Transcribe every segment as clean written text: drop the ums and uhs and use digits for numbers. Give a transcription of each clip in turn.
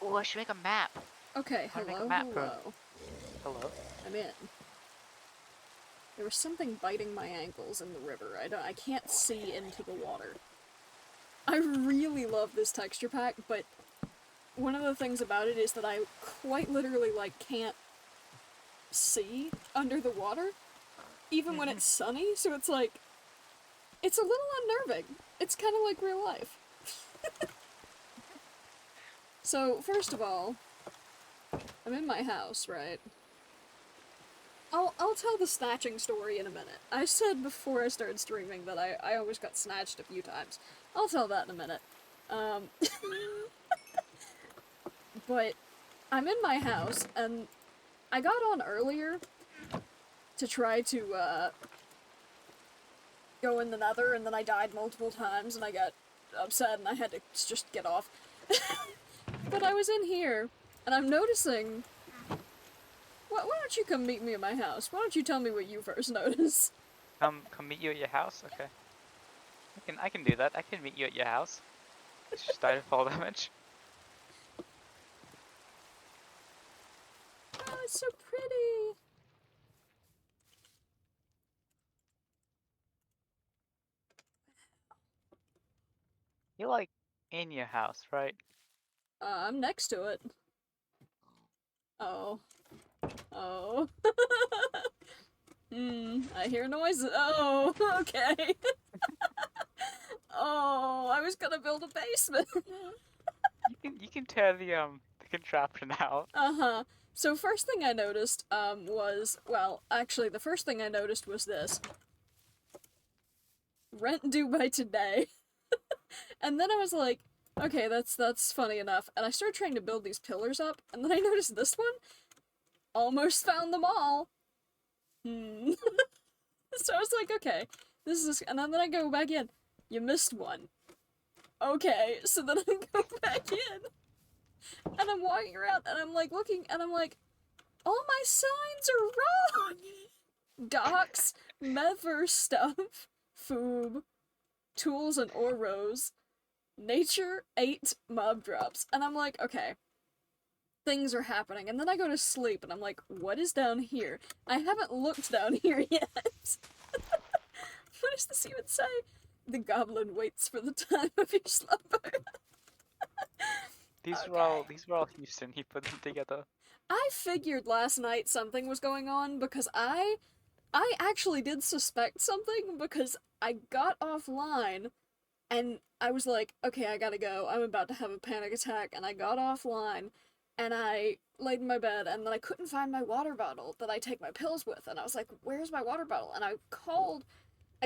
Oh, I should make a map. Okay, I want to make a hello, map hello. Hello? I'm in. There was something biting my ankles in the river. I can't see into the water. I really love this texture pack, but one of the things about it is that I quite literally, like, can't see under the water, even when it's sunny, so it's like, it's a little unnerving. It's kind of like real life. So, first of all, I'm in my house, right? I'll tell the snatching story in a minute. I said before I started streaming that I almost got snatched a few times. I'll tell that in a minute. But I'm in my house, and I got on earlier to try to, go in the nether, and then I died multiple times, and I got upset, and I had to just get off. But I was in here, and I'm noticing... Why don't you come meet me at my house? Why don't you tell me what you first notice? Come meet you at your house? Okay. I can do that. I can meet you at your house. Just die to fall damage. Oh, it's so pretty! You're like in your house, right? I'm next to it. Oh. Oh. I hear noises. Oh, okay. Oh, I was gonna build a basement. You can tear the contraption out. Uh-huh. So first thing I noticed, was, well, actually the first thing I noticed was this. Rent due by today. And then I was like, okay, that's funny enough. And I started trying to build these pillars up, and then I noticed this one. Almost found them all. So I was like, okay, this is, and then I go back in. You missed one. Okay, so then I go back in, and I'm walking around, and I'm like looking, and I'm like, all my signs are wrong. Docks, Medver stuff, Foob, tools and ore rows, nature, 8 mob drops, and I'm like, okay, things are happening, and then I go to sleep, and I'm like, what is down here? I haven't looked down here yet. What does this even say? The goblin waits for the time of your slumber. Okay. These were all Houston. He put them together. I figured last night something was going on because I actually did suspect something because I got offline and I was like, okay, I gotta go. I'm about to have a panic attack, and I got offline and I laid in my bed, and then I couldn't find my water bottle that I take my pills with, and I was like, where's my water bottle? And I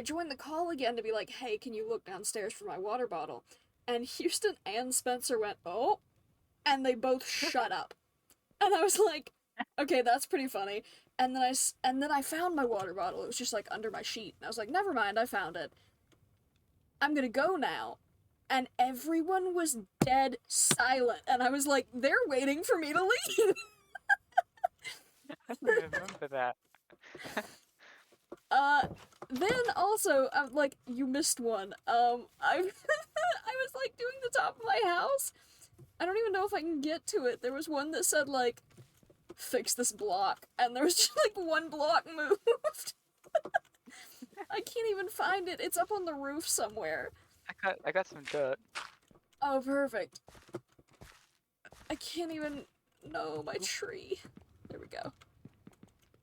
joined the call again to be like, hey, can you look downstairs for my water bottle? And Houston and Spencer went, oh, and they both shut up. And I was like, okay, that's pretty funny. And then I found my water bottle. It was just like under my sheet. And I was like, never mind, I found it. I'm gonna go now. And everyone was dead silent. And I was like, they're waiting for me to leave. I don't remember that. Then also, like, you missed one. I was like doing the top of my house. I don't even know if I can get to it. There was one that said like, fix this block, and there was just like one block moved. I can't even find it. It's up on the roof somewhere. I got some dirt. Oh, perfect. I can't even... No, my tree. There we go.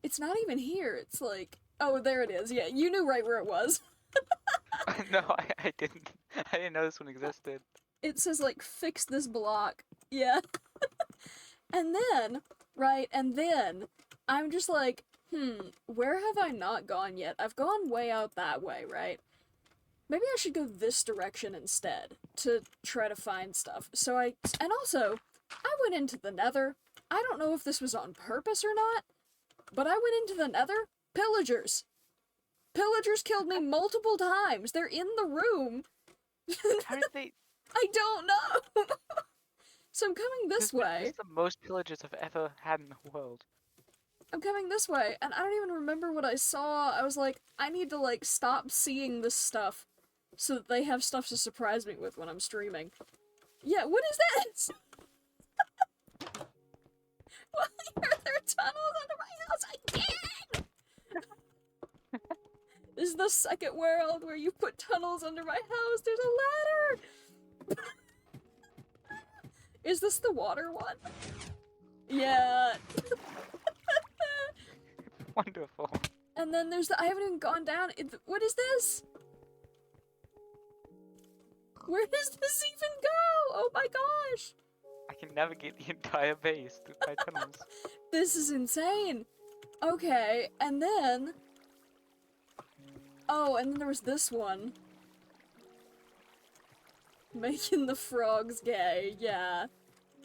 It's not even here. It's like... Oh, there it is. Yeah, you knew right where it was. No, I didn't. I didn't know this one existed. It says, like, fix this block. Yeah. And then, right, and then, I'm just like, where have I not gone yet? I've gone way out that way, right? Maybe I should go this direction instead to try to find stuff. And also, I went into the nether. I don't know if this was on purpose or not, but I went into the nether. Pillagers. Pillagers killed me multiple times. They're in the room. How did they... I don't know. So I'm coming this way. This is the most pillagers I've ever had in the world. I'm coming this way, and I don't even remember what I saw. I was like, I need to, like, stop seeing this stuff so that they have stuff to surprise me with when I'm streaming. Yeah, what is this? a second world where you put tunnels under my house. There's a ladder! Is this the water one? Yeah. Wonderful. And then there's the- I haven't even gone down. What is this? Where does this even go? Oh my gosh! I can navigate the entire base through my tunnels. This is insane! Okay, and then... Oh, and then there was this one. Making the frogs gay, yeah.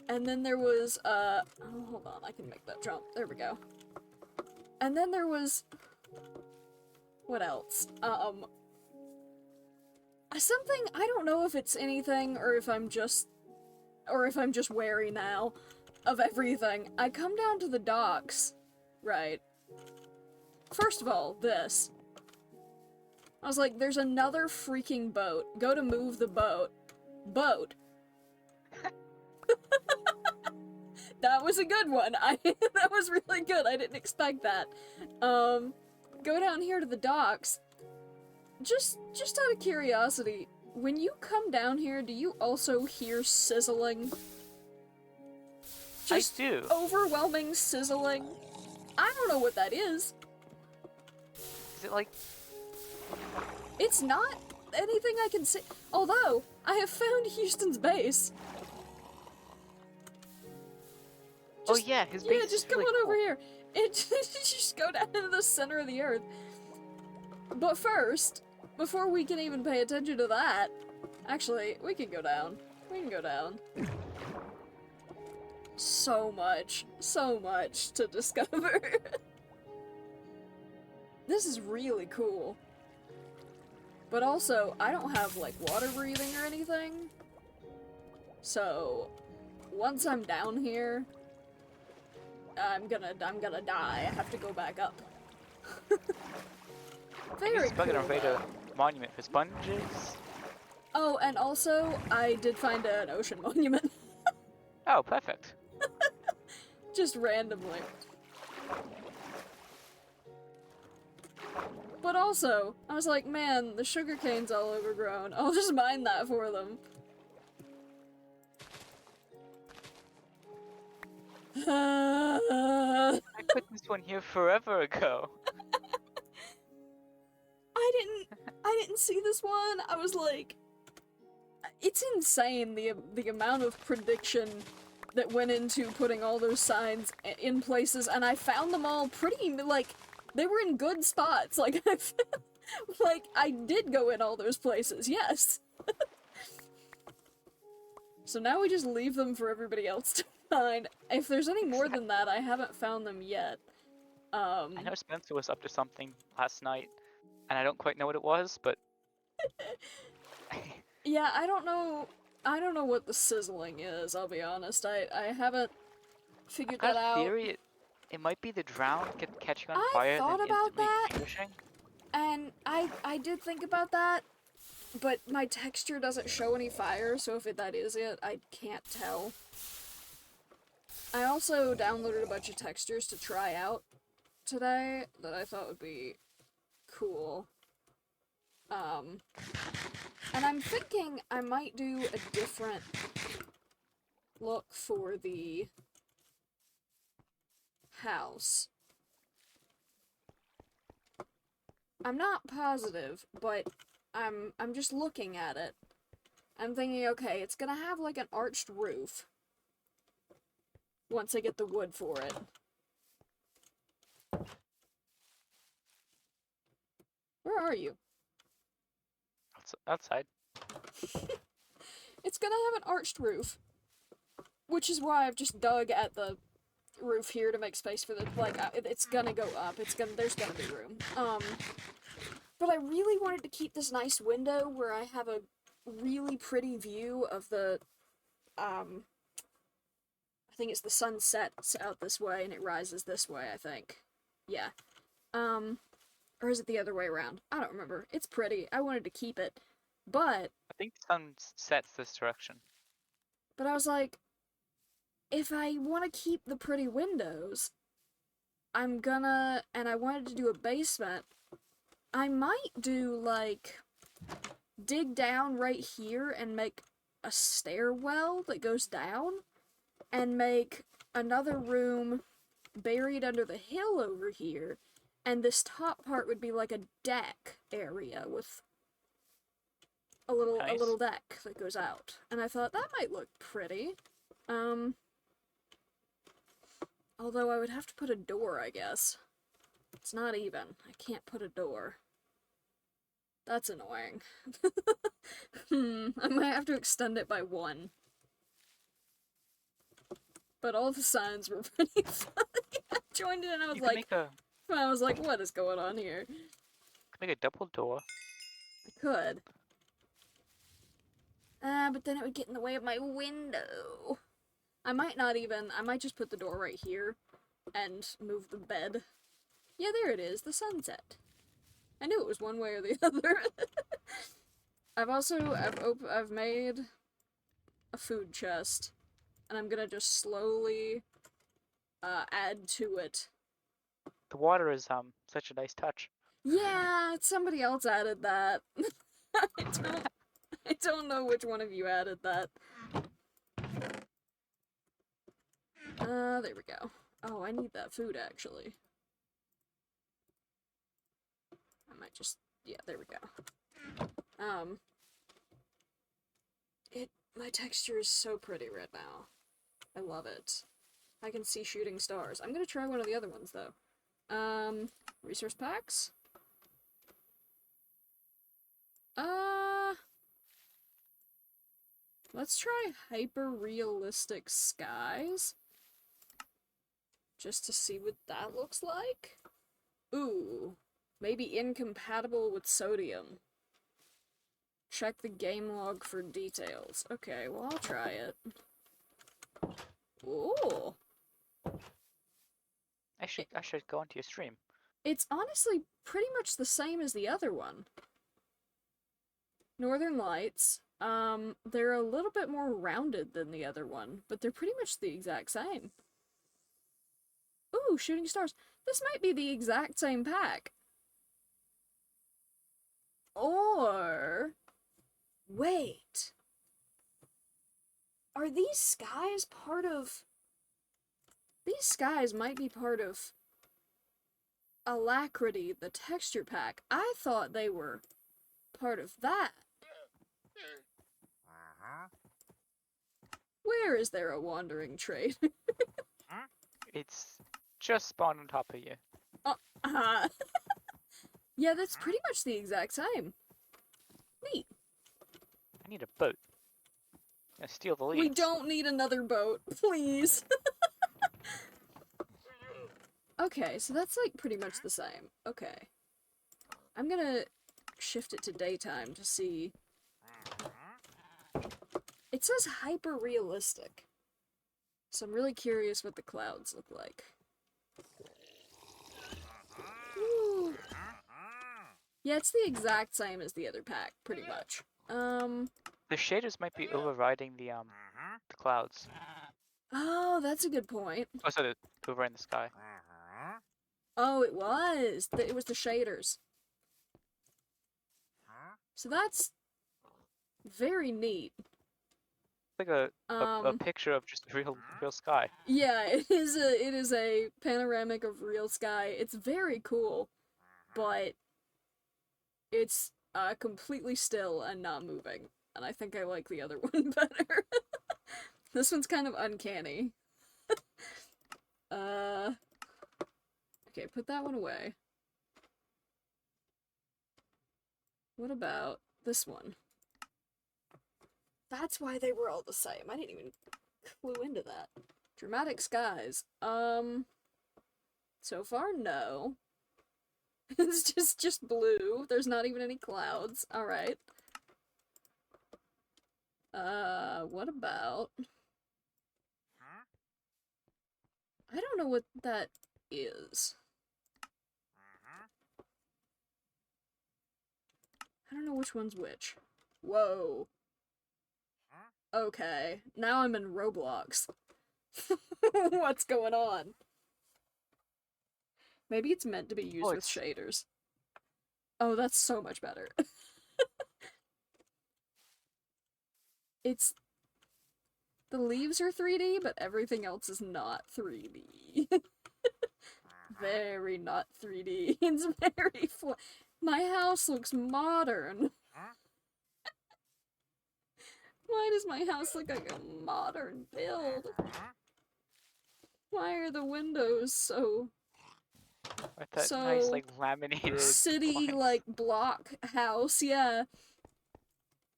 And then there was, oh, hold on, I can make that jump. There we go. And then there was... What else? Something, I don't know if it's anything, or if I'm just wary now of everything. I come down to the docks, right? First of all, this. I was like, there's another freaking boat. Go to move the boat. Boat. That was a good one. That was really good. I didn't expect that. Go down here to the docks. Just out of curiosity, when you come down here, do you also hear sizzling? Just I do. Overwhelming sizzling. I don't know what that is. Is it like... It's not anything I can see. Although, I have found Houston's base. Oh yeah, his base Yeah, just is come really on over cool. here. Just go down into the center of the earth. But first, before we can even pay attention to that, actually, we can go down. We can go down. So much to discover. This is really cool. But also, I don't have, like, water breathing or anything. So, once I'm down here, I'm gonna die. I have to go back up. Very He's bugging cool, our way though. to monument for sponges. Oh, and also, I did find an ocean monument. Oh, perfect. Just randomly. But also, I was like, man, the sugarcane's all overgrown. I'll just mine that for them. I put this one here forever ago. I didn't see this one. I was like, it's insane the amount of prediction that went into putting all those signs in places, and I found them all pretty, like, they were in good spots. Like, like, I did go in all those places, yes. So now we just leave them for everybody else to find. If there's any more than that, I haven't found them yet. I know Spencer was up to something last night, and I don't quite know what it was, but... Yeah, I don't know what the sizzling is, I'll be honest. I haven't figured I've that got a out. theory it might be the drown catching on I fire thought and then about instantly that. extinguishing. And I did think about that, but my texture doesn't show any fire, so if that is it, I can't tell. I also downloaded a bunch of textures to try out today that I thought would be cool. And I'm thinking I might do a different look for the house. I'm not positive, but I'm just looking at it. I'm thinking, okay, it's gonna have like an arched roof once I get the wood for it. Where are you? Outside. It's gonna have an arched roof, which is why I've just dug at the roof here to make space for the, like, it's gonna go up. There's gonna be room. But I really wanted to keep this nice window where I have a really pretty view of the, I think it's the sun sets out this way and it rises this way, I think. Yeah. Or is it the other way around? I don't remember. It's pretty. I wanted to keep it. But I think the sun sets this direction. But I was like, if I want to keep the pretty windows, and I wanted to do a basement, I might do, like, dig down right here and make a stairwell that goes down, and make another room buried under the hill over here, and this top part would be like a deck area with a Nice. little deck that goes out. And I thought that might look pretty. Although I would have to put a door, I guess. It's not even. I can't put a door. That's annoying. I might have to extend it by 1. But all the signs were pretty funny. I joined it and I was like, what is going on here? Make a double door. I could. But then it would get in the way of my window. I might just put the door right here and move the bed. Yeah, there it is, the sunset. I knew it was one way or the other. I've made a food chest, and I'm gonna just slowly add to it. The water is such a nice touch. Yeah, somebody else added that. I don't know which one of you added that. There we go. Oh, I need that food, actually. I might just... yeah, there we go. My texture is so pretty right now. I love it. I can see shooting stars. I'm gonna try one of the other ones, though. Resource packs? Let's try hyper-realistic skies. Just to see what that looks like. Ooh. Maybe incompatible with sodium. Check the game log for details. Okay, well, I'll try it. Ooh. I should go onto your stream. It's honestly pretty much the same as the other one. Northern Lights. They're a little bit more rounded than the other one, but they're pretty much the exact same. Ooh, shooting stars. This might be the exact same pack. Or... wait. Are these skies part of... these skies might be part of Alacrity, the texture pack. I thought they were part of that. Where is there a wandering trade? It's just spawned on top of you. Yeah, that's pretty much the exact same. Neat. I need a boat. I'm gonna steal the leads. We don't need another boat, please. Okay, so that's like pretty much the same. Okay. I'm gonna shift it to daytime to see. It says hyper-realistic. So I'm really curious what the clouds look like. Ooh. Yeah, it's the exact same as the other pack, pretty much. The shaders might be overriding the clouds. Oh, that's a good point. Oh, so they're overriding the sky. Oh, it was. It was the shaders. So that's very neat. It's like a picture of just real sky. Yeah, it is a panoramic of real sky. It's very cool, but it's completely still and not moving. And I think I like the other one better. This one's kind of uncanny. Okay, put that one away. What about this one? That's why they were all the same. I didn't even clue into that. Dramatic skies. So far, no. It's just blue. There's not even any clouds. Alright. What about... I don't know what that is. I don't know which one's which. Whoa. Okay, now I'm in Roblox. What's going on? Maybe it's meant to be used with shaders. Oh, that's so much better. It's... The leaves are 3D, but everything else is not 3D. Very not 3D. It's very My house looks modern. Why does my house look like a modern build? Why are the windows so... With that nice, so... like, laminated city, blinds. like, block house, yeah.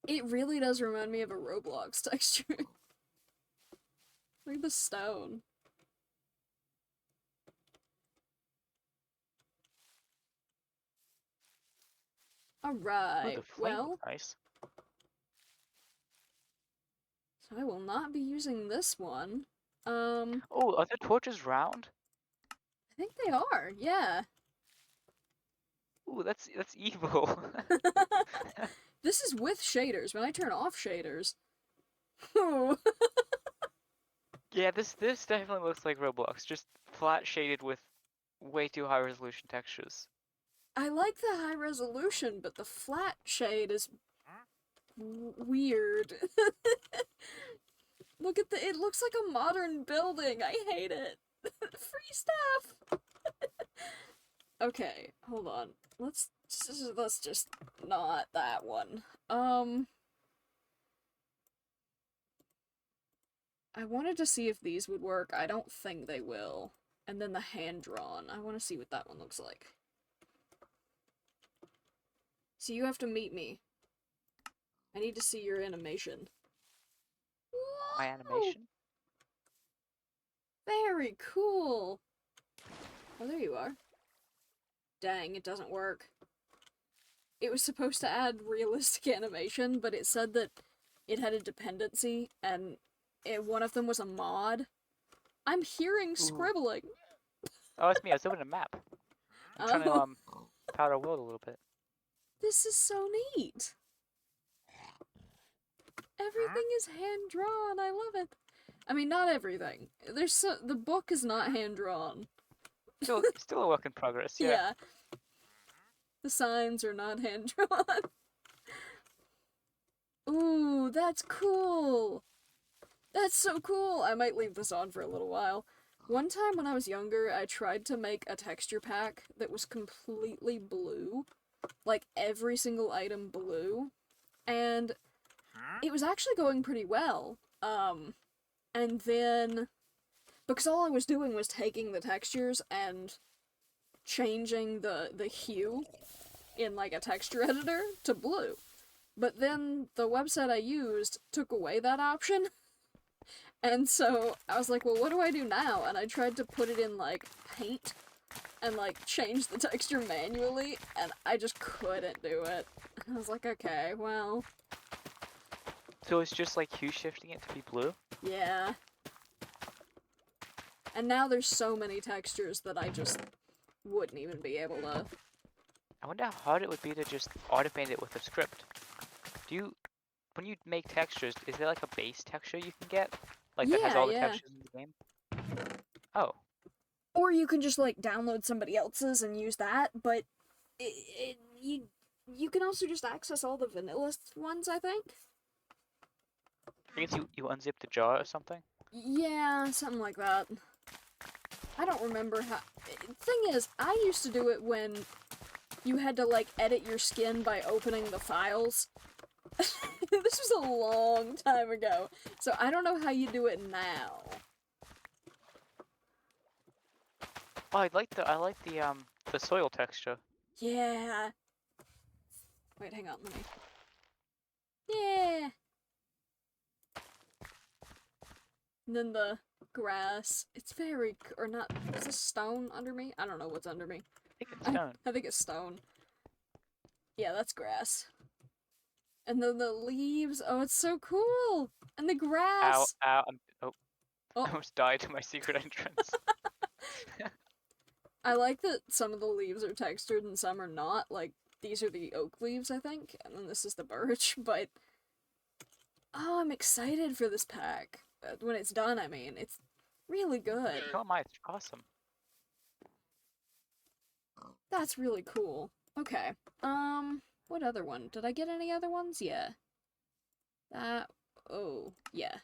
It really does remind me of a Roblox texture. Look at the stone. Ooh, Alright, the flame well, looks nice. so I will not be using this one. Oh, are the torches round? I think they are, yeah. Ooh, that's evil. This is with shaders. When I turn off shaders... Ooh. Yeah, this definitely looks like Roblox, just flat shaded with way too high resolution textures. I like the high resolution, but the flat shade is weird. Look at it looks like a modern building. I hate it. Free stuff. Okay, hold on. Let's just not that one. I wanted to see if these would work. I don't think they will. And then the hand-drawn. I want to see what that one looks like. So you have to meet me. I need to see your animation. My Whoa! animation? Very cool! Oh, there you are. Dang, it doesn't work. It was supposed to add realistic animation, but it said that it had a dependency, and one of them was a mod. I'm hearing Ooh. scribbling! Oh, it's me. I was opening a map. I'm trying to power our world a little bit. This is so neat! Everything is hand-drawn, I love it! I mean, not everything. The book is not hand-drawn. Still a work in progress, yeah. Yeah. The signs are not hand-drawn. Ooh, that's cool! That's so cool! I might leave this on for a little while. One time when I was younger, I tried to make a texture pack that was completely blue. Like, every single item blue. And it was actually going pretty well. And then... because all I was doing was taking the textures and changing the hue in, like, a texture editor to blue. But then the website I used took away that option. And so I was like, well, what do I do now? And I tried to put it in, like, paint and, like, change the texture manually, and I just couldn't do it. And I was like, okay, well... So it's just like hue shifting it to be blue? yeah. And now there's so many textures that I just wouldn't even be able to... I wonder how hard it would be to just automate it with a script. When you make textures, is there like a base texture you can get? Like that has all the textures in the game? Oh. Or you can just, like, download somebody else's and use that, but you can also just access all the vanilla ones, I think? I guess you unzip the jar or something? Yeah, something like that. I don't remember how... Thing is, I used to do it when you had to, like, edit your skin by opening the files. This was a long time ago, so I don't know how you do it now. Oh, I like the soil texture. Yeah. Wait, hang on, let me... yeah. And then the grass. It's very... or not... is this stone under me? I don't know what's under me. I think it's stone. I think it's stone. Yeah, that's grass. And then the leaves. Oh, it's so cool! And the grass! Ow, Oh. I almost died to my secret entrance. I like that some of the leaves are textured and some are not. Like, these are the oak leaves, I think, and then this is the birch, but... oh, I'm excited for this pack. When it's done, I mean. It's really good. Oh my, it's awesome. That's really cool. Okay. What other one? Did I get any other ones? Yeah. That. Oh, yeah.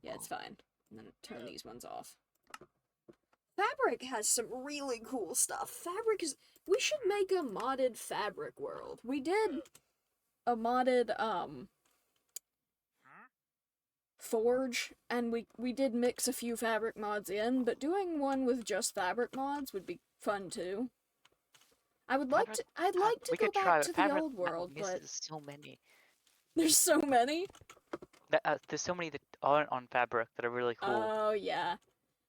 Yeah, it's fine. I'm gonna turn these ones off. Fabric has some really cool stuff. Fabric is. We should make a modded Fabric world. We did a modded, Forge, and we did mix a few Fabric mods in, but doing one with just Fabric mods would be fun too. I'd like to We go could try, back but to the Fabric old world, but misses so many. there's so many. There's so many that aren't on Fabric that are really cool. Oh, yeah.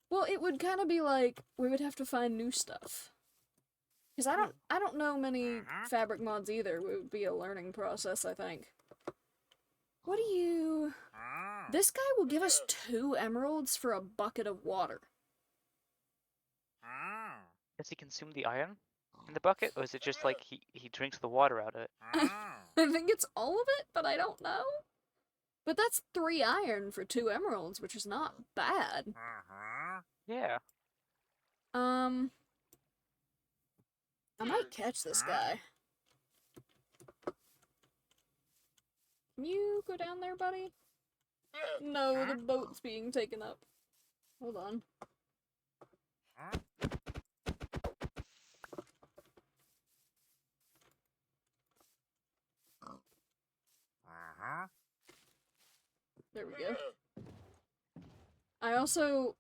Well, it would kind of be like we would have to find new stuff. Because I don't know many Fabric mods either. It would be a learning process, I think. What do you... This guy will give us 2 emeralds for a bucket of water. Does he consume the iron in the bucket, or is it just like he drinks the water out of it? I think it's all of it, but I don't know. But that's 3 iron for 2 emeralds, which is not bad. Yeah. I might catch this guy. Can you go down there, buddy? No, the boat's being taken up. Hold on. There we go. I also...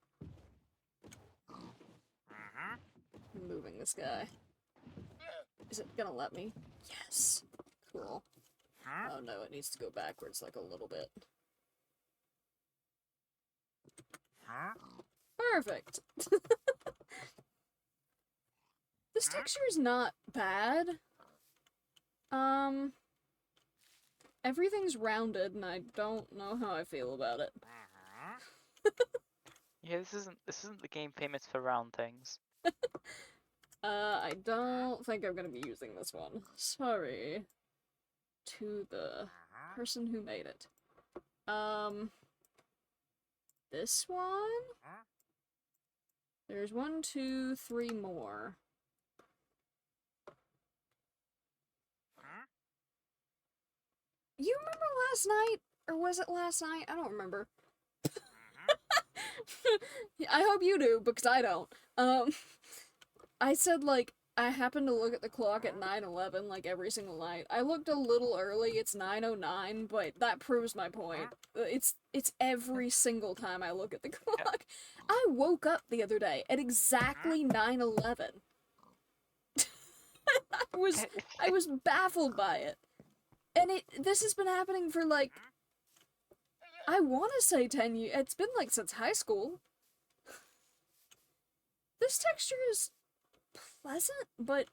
I'm moving this guy. Is it gonna let me? Yes! Cool. Oh no, it needs to go backwards like a little bit. Perfect! This texture is not bad. Everything's rounded and I don't know how I feel about it. Yeah, this isn't the game famous for round things. I don't think I'm gonna be using this one. Sorry to the person who made it. This one? There's 1, 2, 3 more. You remember last night? Or was it last night? I don't remember. I hope you do, because I don't. I said, like, I happened to look at the clock at 9:11, like, every single night. I looked a little early, it's 9:09, but that proves my point. It's every single time I look at the clock. I woke up the other day at exactly 9:11. I was baffled by it. And this has been happening for, like, I want to say 10 years. It's been, like, since high school. This texture is pleasant, but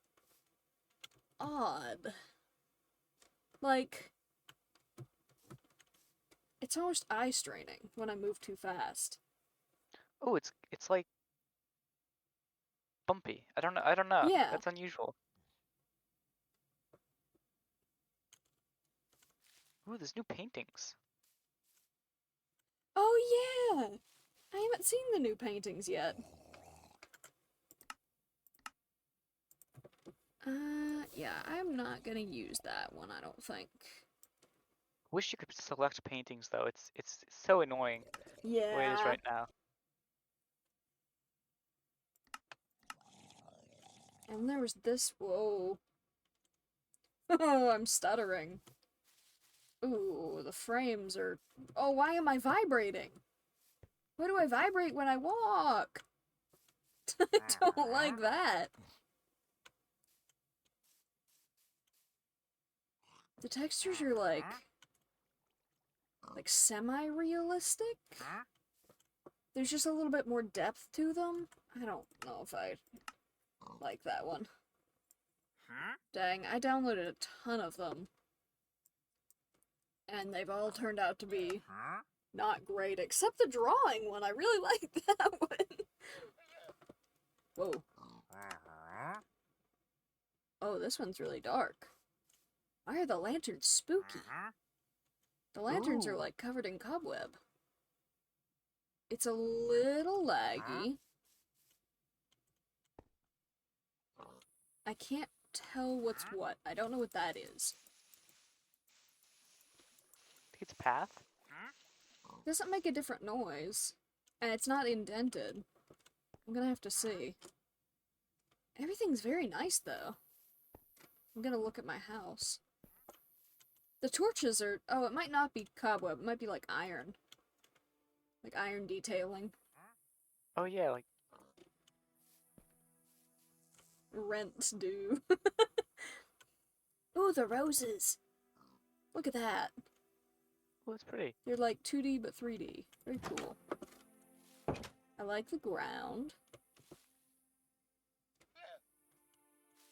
odd. Like, it's almost eye-straining when I move too fast. Oh, it's like bumpy. I don't know. Yeah. That's unusual. Ooh, there's new paintings. Oh, yeah! I haven't seen the new paintings yet. Yeah, I'm not gonna use that one, I don't think. Wish you could select paintings, though. It's so annoying the way it is Yeah. right now. And there was this, whoa. Oh, I'm stuttering. Ooh, the frames are... Oh, why am I vibrating? Why do I vibrate when I walk? I don't like that. The textures are like semi-realistic? There's just a little bit more depth to them. I don't know if I like that one. Dang, I downloaded a ton of them. And they've all turned out to be not great, except the drawing one. I really like that one. Whoa. Oh, this one's really dark. Why are the lanterns spooky? The lanterns are like covered in cobweb. It's a little laggy. I can't tell what's what. I don't know what that is. I think it's a path. It doesn't make a different noise. And it's not indented. I'm gonna have to see. Everything's very nice, though. I'm gonna look at my house. The torches are... Oh, it might not be cobweb. It might be like iron. Like iron detailing. Oh yeah, like Rents due. Ooh, the roses. Look at that. oh, it's pretty. They're like 2D but 3D. Very cool. I like the ground.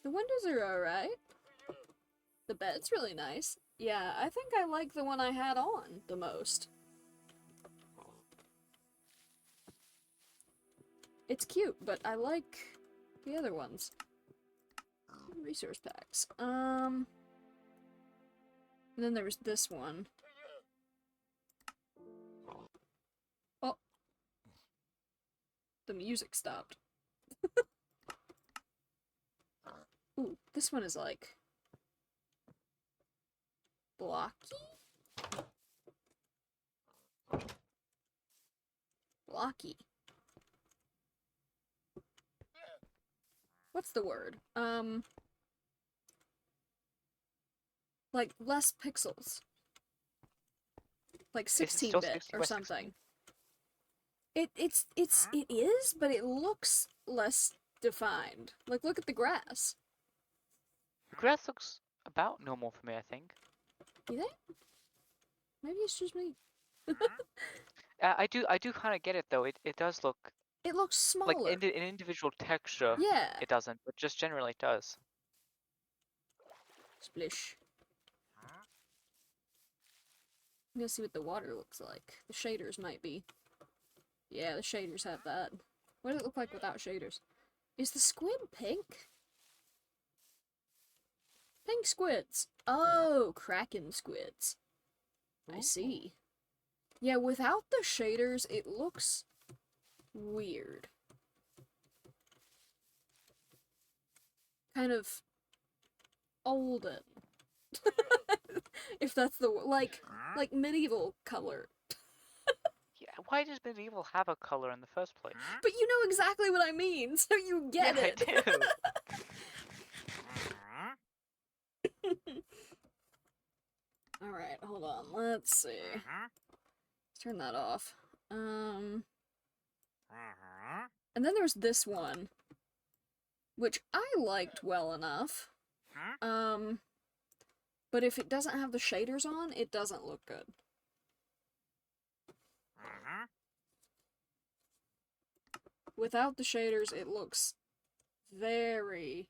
The windows are alright. The bed's really nice. Yeah, I think I like the one I had on the most. It's cute, but I like the other ones. Resource packs. And then there was this one. Oh. The music stopped. Ooh, this one is like... blocky? Blocky. What's the word? Like, less pixels. Like 16-bit or something. It is, but it looks less defined. Like, look at the grass. The grass looks about normal for me, I think. You think? Maybe it's just me. I do kind of get it though. It does look It looks smaller. like an individual texture. Yeah. It doesn't, but just generally it does. Splish. I'm gonna see what the water looks like. The shaders might be. Yeah, the shaders have that. What does it look like without shaders? Is the squid pink? Pink squids. Oh, kraken squids. I see. Yeah, without the shaders, it looks weird. Kind of olden. If that's the like medieval color. Yeah, why does medieval have a color in the first place? But you know exactly what I mean, so you get it. I do. Alright, hold on. Let's see. Let's turn that off. And then there's this one, which I liked well enough. But if it doesn't have the shaders on, it doesn't look good. Without the shaders, it looks very,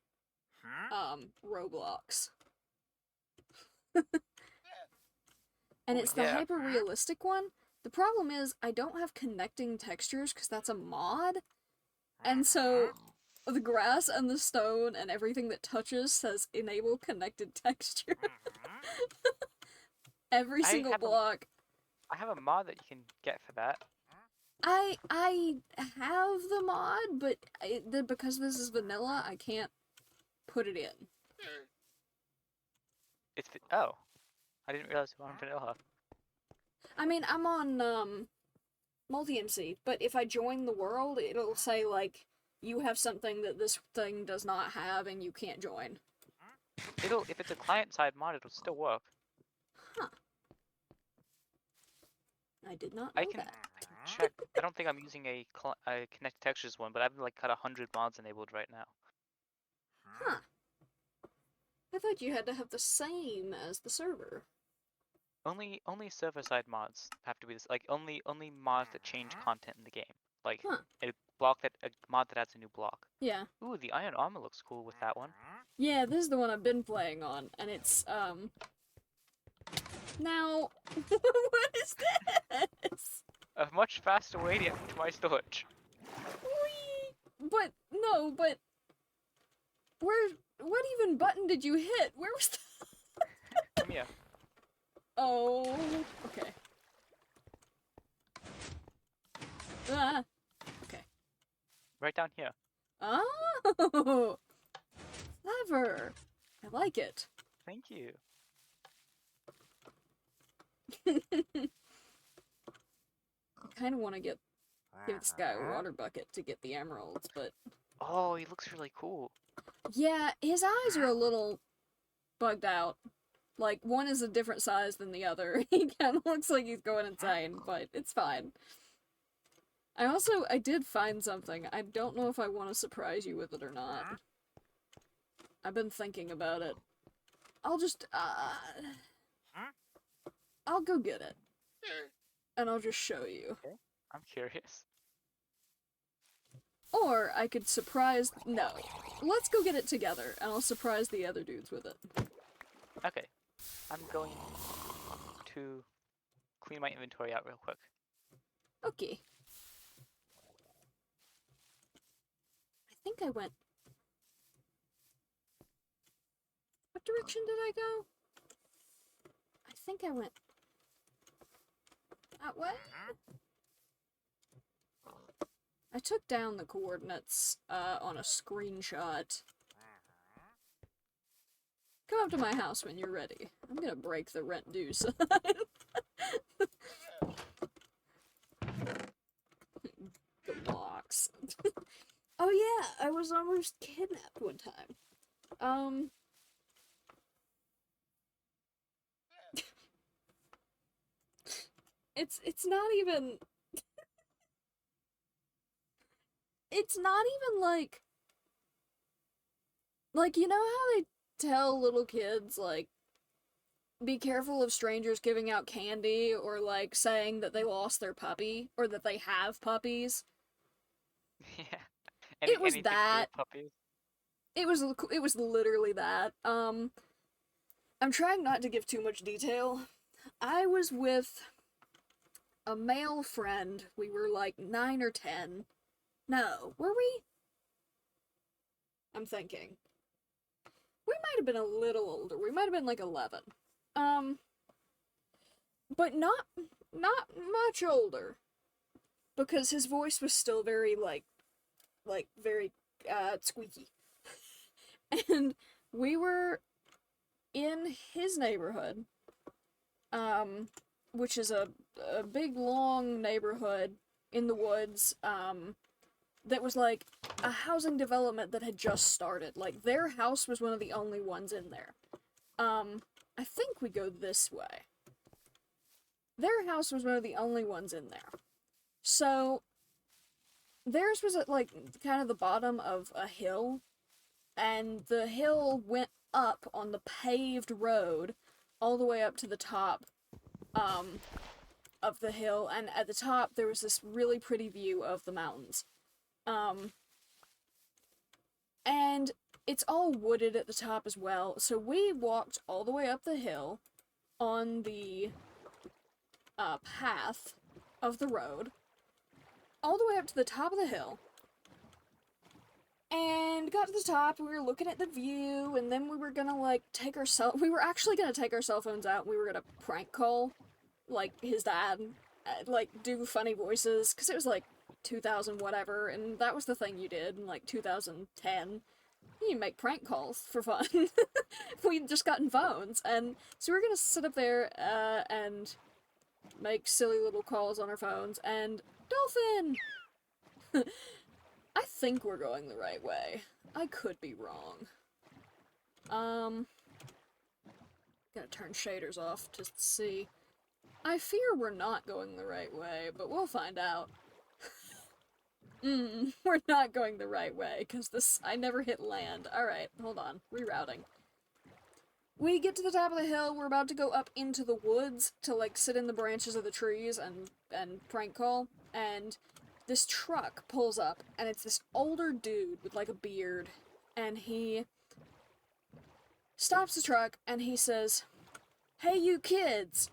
Roblox. And it's the hyper-realistic one. The problem is, I don't have connecting textures, because that's a mod. And so, the grass and the stone and everything that touches says enable connected texture. Every single block. I have a mod that you can get for that. I have the mod, but because this is vanilla, I can't put it in. It's oh, I didn't realize it was on vanilla. I mean, I'm on multi-MC, but if I join the world, it'll say like you have something that this thing does not have, and you can't join. If it's a client-side mod, it'll still work. Huh. I did not know that. I can check. I don't think I'm using a connect textures one, but I've like got 100 mods enabled right now. Huh. I thought you had to have the same as the server. Only server-side mods have to be this. Like only mods that change content in the game. Like a mod that adds a new block. Yeah. Ooh, the iron armor looks cool with that one. Yeah, this is the one I've been playing on, and it's Now, what is this? A much faster way to get to my storage. Whee! But what even button did you hit? Where was the... Come here. Oh, okay. Okay. Right down here. Oh! Clever. I like it. Thank you. I kind of want to give this guy a water bucket to get the emeralds, but Oh, he looks really cool. yeah, his eyes are a little bugged out. Like, one is a different size than the other. He kind of looks like he's going insane, but it's fine. I did find something. I don't know if I want to surprise you with it or not. I've been thinking about it. I'll just, I'll go get it. And I'll just show you. Okay, I'm curious. Or I could surprise, no. Let's go get it together, and I'll surprise the other dudes with it. Okay, I'm going to clean my inventory out real quick. Okay. I think I went... What direction did I go? I think I went... that way? I took down the coordinates on a screenshot. Come up to my house when you're ready. I'm gonna break the rent due sign. The box. Oh yeah, I was almost kidnapped one time. It's not even... It's not even like, you know how they tell little kids, like, be careful of strangers giving out candy, or, like, saying that they lost their puppy, or that they have puppies? Yeah. It was Anything to do that. with puppies? It was literally that. I'm trying not to give too much detail. I was with a male friend. We were, like, 9 or 10. No, were we? I'm thinking. We might have been a little older. We might have been like 11. But not much older. Because his voice was still very very squeaky. And we were in his neighborhood, which is a big long neighborhood in the woods, that was like a housing development that had just started. Like, their house was one of the only ones in there. I think we go this way. Their house was one of the only ones in there. So, theirs was at, like, kind of the bottom of a hill, and the hill went up on the paved road all the way up to the top, of the hill, and at the top there was this really pretty view of the mountains. And it's all wooded at the top as well, so we walked all the way up the hill on the path of the road, all the way up to the top of the hill, and got to the top, and we were looking at the view, and then we were gonna, like, we were actually gonna take our cell phones out, and we were gonna prank call, like, his dad, like, do funny voices, because it was, like, 2000 whatever, and that was the thing you did in, like, 2010. You make prank calls for fun. We'd just gotten phones, and so we were gonna sit up there, and make silly little calls on our phones, and dolphin! I think we're going the right way. I could be wrong. Gonna turn shaders off to see. I fear we're not going the right way, but we'll find out. We're not going the right way, because I never hit land. Alright, hold on. Rerouting. We get to the top of the hill, we're about to go up into the woods to, like, sit in the branches of the trees and prank call, and this truck pulls up, and it's this older dude with, like, a beard, and he stops the truck, and he says, "Hey, you kids!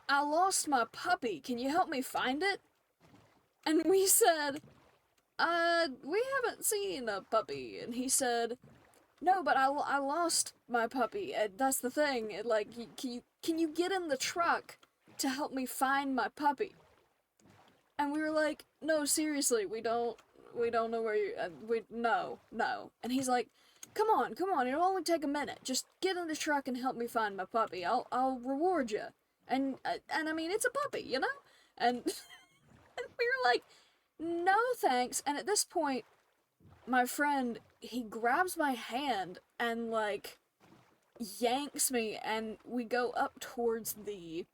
I lost my puppy. Can you help me find it?" And we said, we haven't seen a puppy. And he said, "No, but I lost my puppy. And that's the thing. Like, can you get in the truck to help me find my puppy?" And we were like, "No, seriously, we don't know where you, no. And he's like, come on, it'll only take a minute. Just get in the truck and help me find my puppy. I'll reward you. And I mean, it's a puppy, you know? And, and we were like, no thanks. And at this point, my friend, he grabs my hand and, like, yanks me, and we go up towards the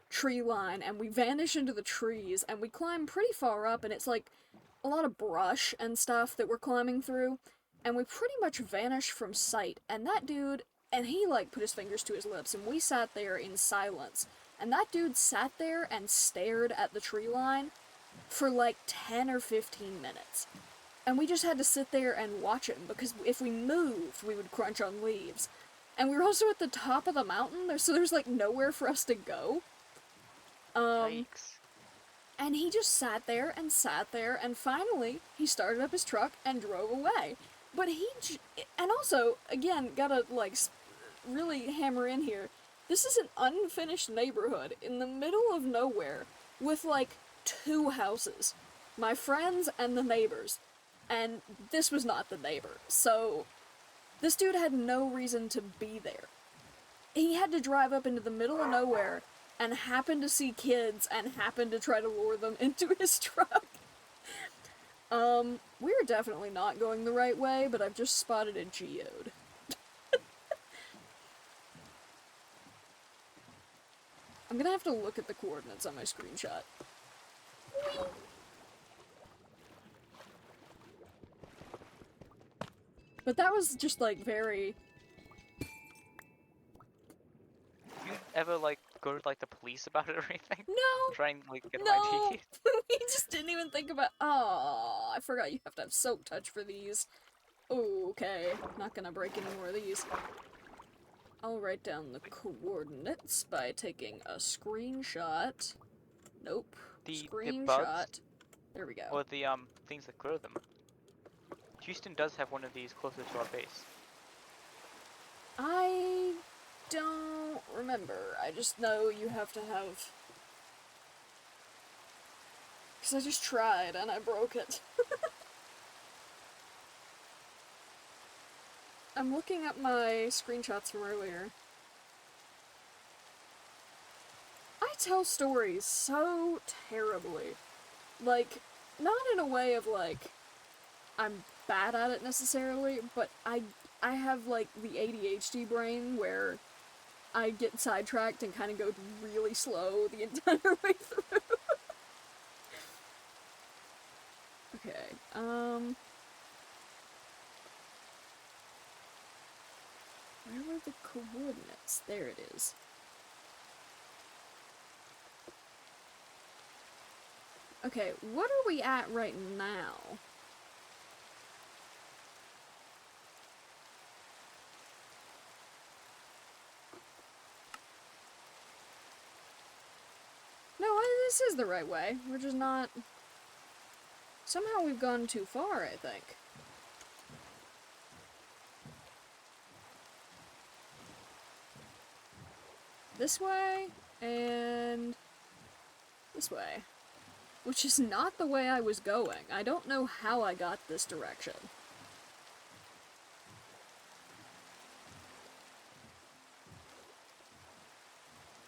tree line, and we vanish into the trees, and we climb pretty far up, and it's, like, a lot of brush and stuff that we're climbing through, and we pretty much vanish from sight, and that dude, and he, like, put his fingers to his lips, and we sat there in silence, and that dude sat there and stared at the tree line for, like, 10 or 15 minutes. And we just had to sit there and watch him, because if we moved, we would crunch on leaves. And we were also at the top of the mountain, so there's, like, nowhere for us to go. Yikes. And he just sat there, and finally, he started up his truck and drove away. But and also, again, gotta, like, really hammer in here, this is an unfinished neighborhood in the middle of nowhere with, like, 2 houses. My friends and the neighbors. And this was not the neighbor, so this dude had no reason to be there. He had to drive up into the middle of nowhere and happen to see kids and happen to try to lure them into his truck. We're definitely not going the right way, but I've just spotted a geode. I'm gonna have to look at the coordinates on my screenshot. Whee! But that was just, like, very... You ever, like, go to, like, the police about it or anything? No! Try and, like, get an No! ID? We just didn't even think about... Oh, I forgot you have to have soap touch for these. Okay, not gonna break any more of these. I'll write down the coordinates by taking a screenshot. Nope. The Screenshot. bugs, There we go. or the, things that grow them. Houston does have one of these closer to our base. I don't remember. I just know you have to have... Because I just tried and I broke it. I'm looking at my screenshots from earlier. I tell stories so terribly. Like, not in a way of, like, I'm bad at it necessarily, but I have, like, the ADHD brain where I get sidetracked and kind of go really slow the entire way through. Okay, where were the coordinates? There it is. Okay, what are we at right now? No, this is the right way. We're just not... Somehow we've gone too far, I think. This way, and this way. Which is not the way I was going. I don't know how I got this direction.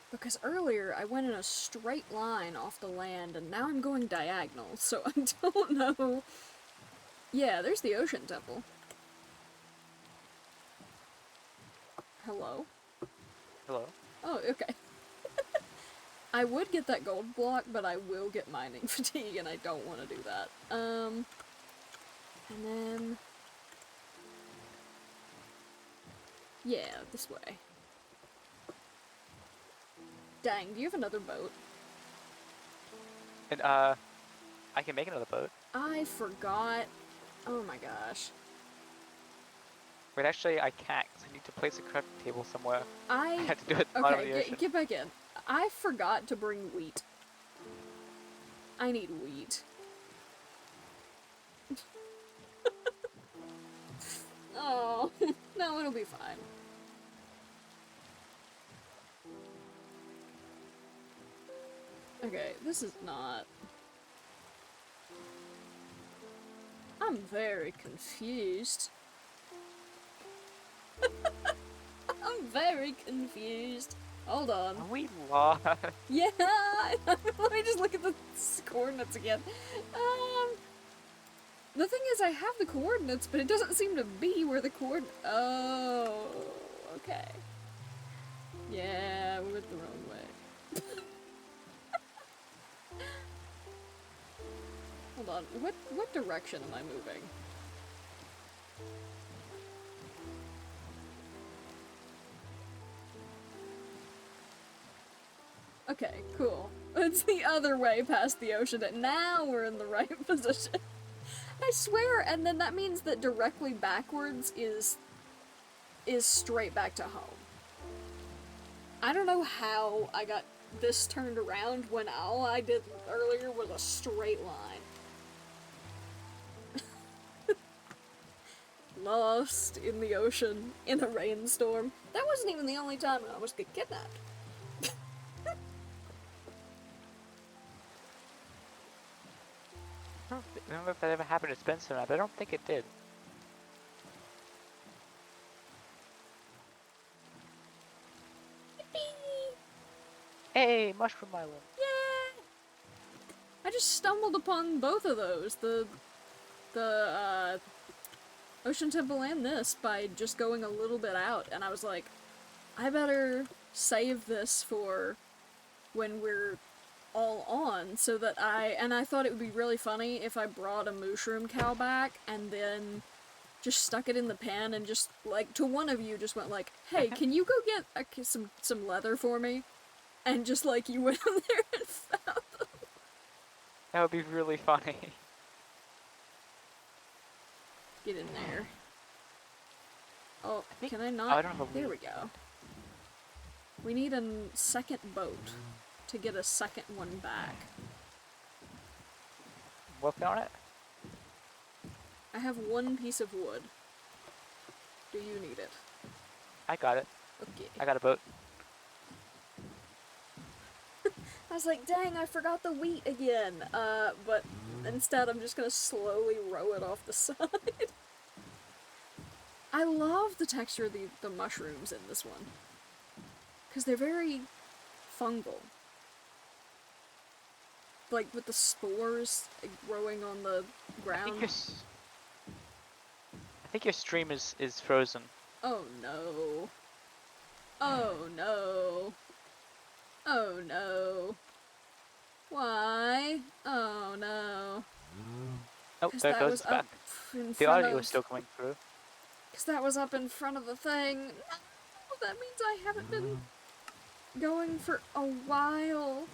Because earlier I went in a straight line off the land, and now I'm going diagonal, so I don't know. Yeah, there's the ocean temple. Hello? Hello? Oh, okay. I would get that gold block, but I will get mining fatigue, and I don't want to do that. And then... Yeah, this way. Dang, do you have another boat? And, I can make another boat. I forgot. Oh my gosh. Wait, actually, I can't, because I need to place a crafting table somewhere. I I have to do it at the bottom of the Okay, ocean. get back in. I forgot to bring wheat. I need wheat. Oh, no, it'll be fine. Okay, this is not... I'm very confused. very confused. Hold on. Are we lost? Yeah, let me just look at the coordinates again. The thing is, I have the coordinates, but it doesn't seem to be where the Oh, okay. Yeah, we went the wrong way. Hold on, what direction am I moving? Okay, cool. It's the other way past the ocean, and now we're in the right position. I swear, and then that means that directly backwards is straight back to home. I don't know how I got this turned around when all I did earlier was a straight line. Lost in the ocean in a rainstorm. That wasn't even the only time I almost got kidnapped. I don't remember if that ever happened to Spencer or not, but I don't think it did. Hey, Mushroom Island! Yay! I just stumbled upon both of those. The Ocean Temple and this by just going a little bit out, and I was like, I better save this for when we're all on, so that I thought it would be really funny if I brought a mushroom cow back and then just stuck it in the pen and just, like, to one of you just went like, hey, can you go get some leather for me? And just, like, you went in there and found them. That would be really funny. Get in there. Oh, can I Oh, not? I don't have a There wheel. we go. We need a second boat to get a second one back. Working on it? I have one piece of wood. Do you need it? I got it. Okay. I got a boat. I was like, dang, I forgot the wheat again. But instead I'm just gonna slowly row it off the side. I love the texture of the mushrooms in this one. Because they're very fungal. Like, with the spores growing on the ground. I think your stream is frozen. Oh no. Oh no. Oh no. Why? Oh no. Oh, 'Cause there it that goes. was It's back. up in The front audio of... is still coming through. Because that was up in front of the thing. No, that means I haven't been going for a while.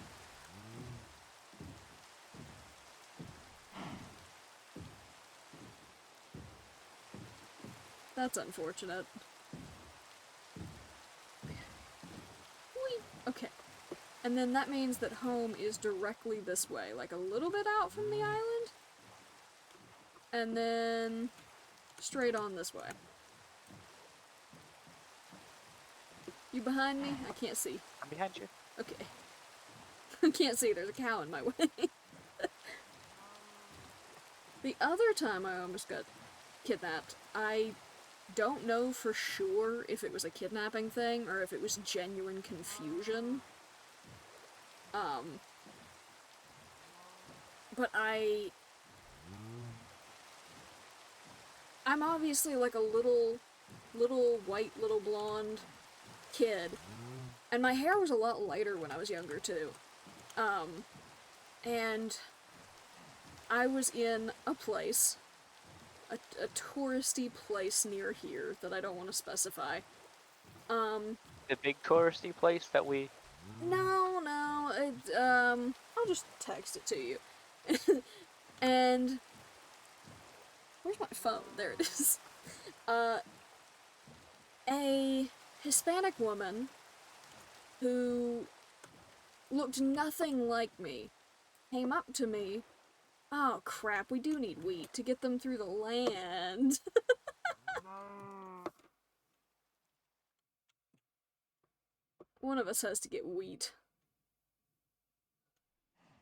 That's unfortunate. Whee! Okay. And then that means that home is directly this way, like a little bit out from the island. And then straight on this way. You behind me? I can't see. I'm behind you. Okay. I can't see, there's a cow in my way. The other time I almost got kidnapped, I don't know for sure if it was a kidnapping thing or if it was genuine confusion. But I'm obviously like a little white, little blonde kid. And my hair was a lot lighter when I was younger too. And I was in a place, a touristy place near here that I don't want to specify. The big touristy place that we... No, I'll just text it to you. And where's my phone? There it is. A Hispanic woman who looked nothing like me came up to me. Oh crap, we do need wheat to get them through the land. One of us has to get wheat.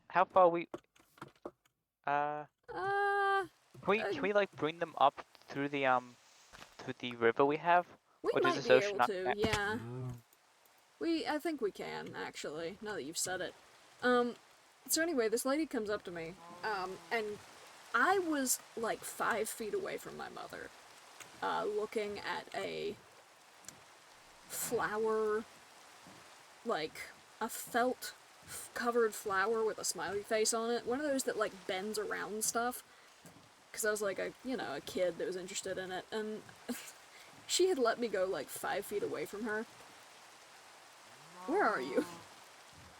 How far we... Uh, Can we like bring them up through the river we have? We Or does might this be ocean able not to, connect? yeah. I think we can, actually, now that you've said it. So anyway, this lady comes up to me, and I was like 5 feet away from my mother, looking at a flower, like a felt covered flower with a smiley face on it. One of those that like bends around stuff. Because I was like a kid that was interested in it, and she had let me go like 5 feet away from her. Where are you?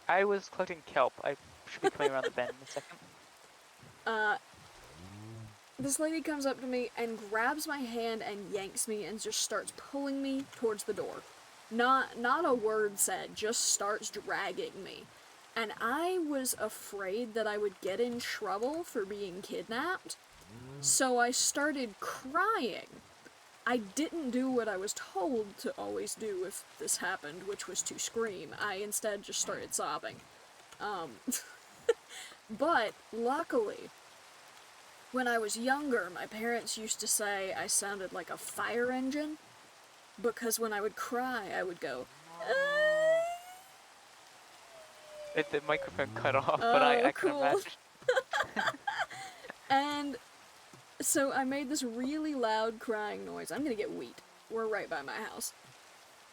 I was collecting kelp. I should be coming around the bend in a second. This lady comes up to me and grabs my hand and yanks me and just starts pulling me towards the door. Not a word said, just starts dragging me. And I was afraid that I would get in trouble for being kidnapped, so I started crying. I didn't do what I was told to always do if this happened, which was to scream. I instead just started sobbing. But luckily, when I was younger, my parents used to say I sounded like a fire engine, because when I would cry, I would go, The microphone cut off, oh, but I can cool. imagine. And so I made this really loud crying noise. I'm gonna get wheat. We're right by my house.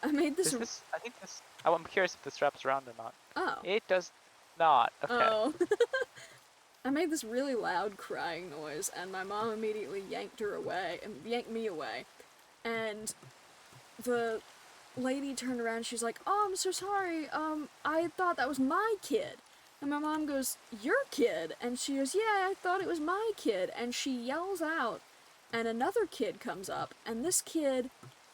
I made this. I think this. I'm curious if this wraps around or not. Oh. It does not. Okay. Oh. I made this really loud crying noise, and my mom immediately yanked me away. And the lady turned around, she's like, "Oh, I'm so sorry, I thought that was my kid." And my mom goes, "Your kid?" And she goes, "Yeah, I thought it was my kid." And she yells out, and another kid comes up, and this kid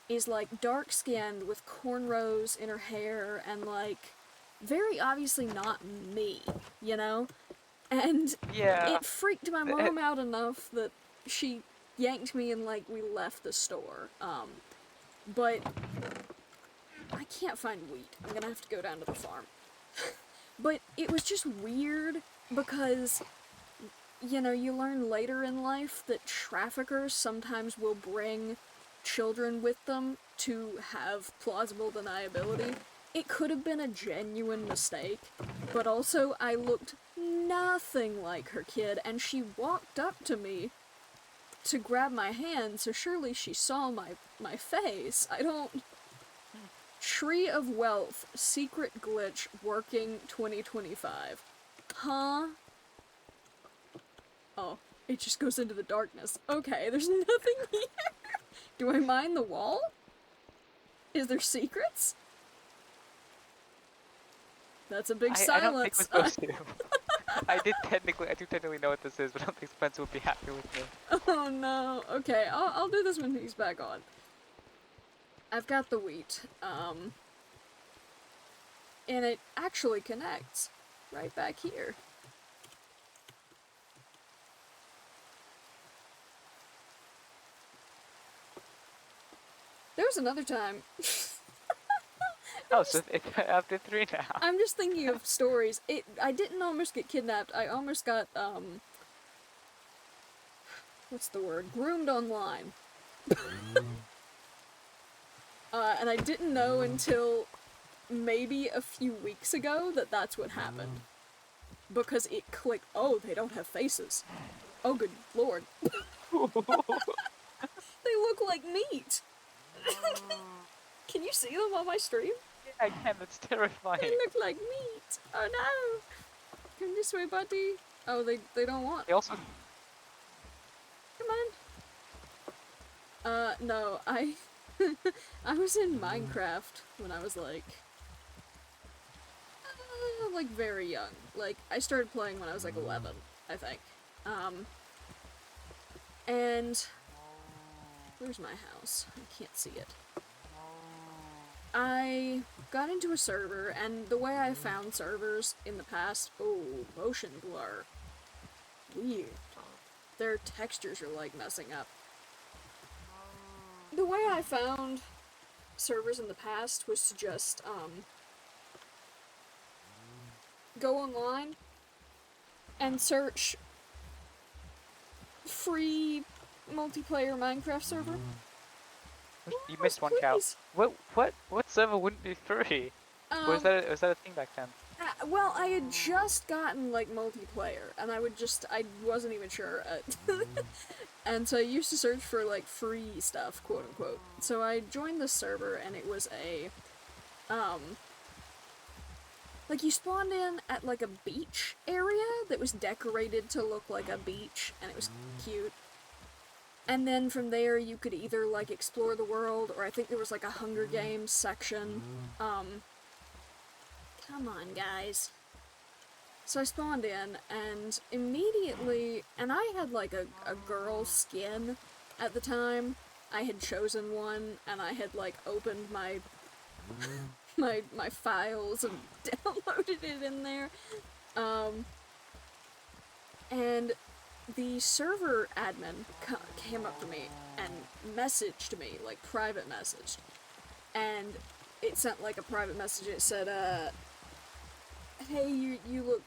is like dark-skinned with cornrows in her hair, and like, very obviously not me, you know? And Yeah. it freaked my mom out enough that she yanked me and like we left the store. But I can't find wheat. I'm gonna have to go down to the farm. But it was just weird because, you know, you learn later in life that traffickers sometimes will bring children with them to have plausible deniability. It could have been a genuine mistake, but also I looked nothing like her kid, and she walked up to me to grab my hand, so surely she saw my face. I don't... Tree of Wealth, secret glitch, working 2025. Huh? Oh, it just goes into the darkness. Okay, there's nothing here. Do I mine the wall? Is there secrets? That's a big silence. I don't think we're supposed to. I do technically know what this is, but I don't think Spencer would be happy with me. Oh no. Okay, I'll do this when he's back on. I've got the wheat, and it actually connects right back here. There was another time. Oh, so it's after 3 now. I'm just thinking of stories. I didn't almost get kidnapped. I almost got, what's the word? Groomed online. And I didn't know until maybe a few weeks ago that that's what happened. Because it clicked, oh, they don't have faces. Oh, good lord. They look like meat. Can you see them on my stream? Yeah, I can, that's terrifying. They look like meat. Oh no. Come this way, buddy. Oh, they don't want. They also... Come on. No, I was in Minecraft when I was like very young. Like, I started playing when I was like 11, I think. And where's my house? I can't see it. I got into a server, and the way I found servers in the past, oh, motion blur. Weird. Their textures are like messing up. The way I found servers in the past was to just, go online and search free multiplayer Minecraft server. You missed one cow. Please. What server wouldn't be free? Was Um, that a thing back then? well, I had just gotten, like, multiplayer, and I wasn't even sure. And so I used to search for, like, free stuff, quote unquote. So I joined the server, and it was like, you spawned in at, like, a beach area that was decorated to look like a beach, and it was cute. And then from there, you could either, like, explore the world, or I think there was, like, a Hunger Games section. Come on, guys. So I spawned in, and immediately, and I had, like, a girl skin at the time. I had chosen one, and I had, like, opened my files and downloaded it in there. And the server admin came up to me and messaged me, like, private messaged. And it sent, like, a private message. It said, hey, you look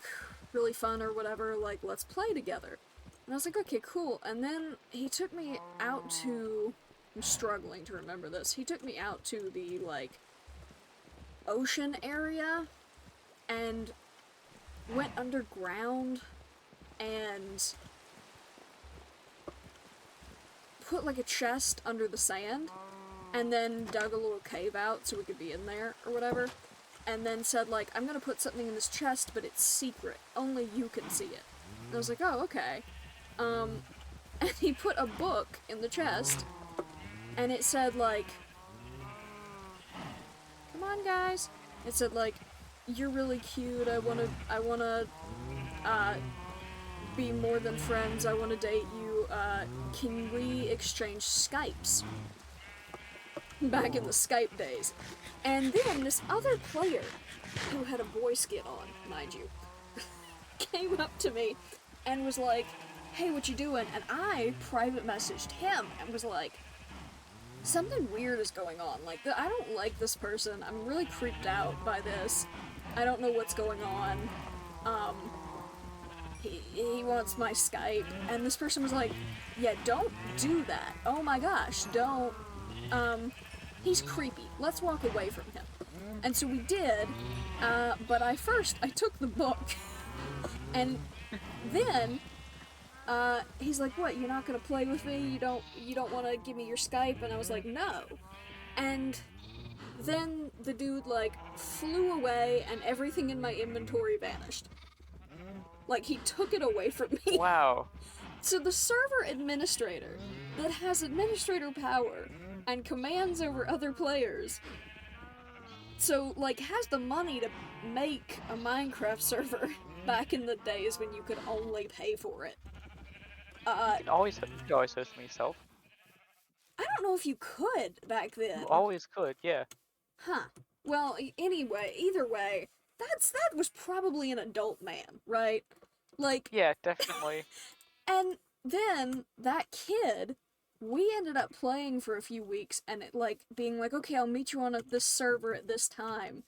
really fun or whatever, like, let's play together. And I was like, okay, cool. And then he took me out to... I'm struggling to remember this. He took me out to the, like, ocean area and went underground and put, like, a chest under the sand and then dug a little cave out so we could be in there or whatever, and then said, like, I'm gonna put something in this chest, but it's secret. Only you can see it. And I was like, oh, okay. And he put a book in the chest, and it said, like, come on, guys. It said, like, you're really cute, I wanna, be more than friends, I wanna date you, can we exchange Skypes? Back in the Skype days. And then this other player, who had a boy skin on, mind you, came up to me and was like, hey, what you doing? And I private messaged him and was like, something weird is going on. Like, I don't like this person. I'm really creeped out by this. I don't know what's going on. He wants my Skype. And this person was like, yeah, don't do that. Oh my gosh, don't. He's creepy. Let's walk away from him. And so we did, but I took the book, and then, he's like, what, you're not gonna play with me? You don't wanna give me your Skype? And I was like, no. And then the dude, like, flew away, and everything in my inventory vanished. Like, he took it away from me. Wow. So the server administrator that has administrator power and commands over other players, so, like, has the money to make a Minecraft server back in the days when you could only pay for it. You could always host them yourself. I don't know if you could back then. You always could, yeah. Huh. Well, anyway, either way, that was probably an adult man, right? Like... Yeah, definitely. And then, that kid, we ended up playing for a few weeks, and it, like, being like, okay, I'll meet you on this server at this time.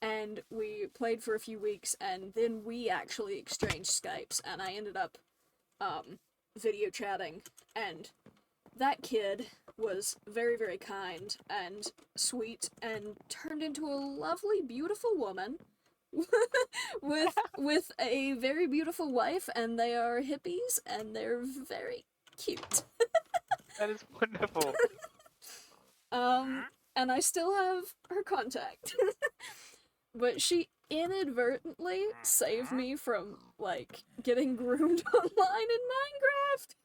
And we played for a few weeks, and then we actually exchanged Skypes, and I ended up, video chatting, and that kid was very, very kind and sweet, and turned into a lovely, beautiful woman with a very beautiful wife, and they are hippies, and they're very cute. That is wonderful. And I still have her contact. But she inadvertently saved me from, like, getting groomed online in Minecraft.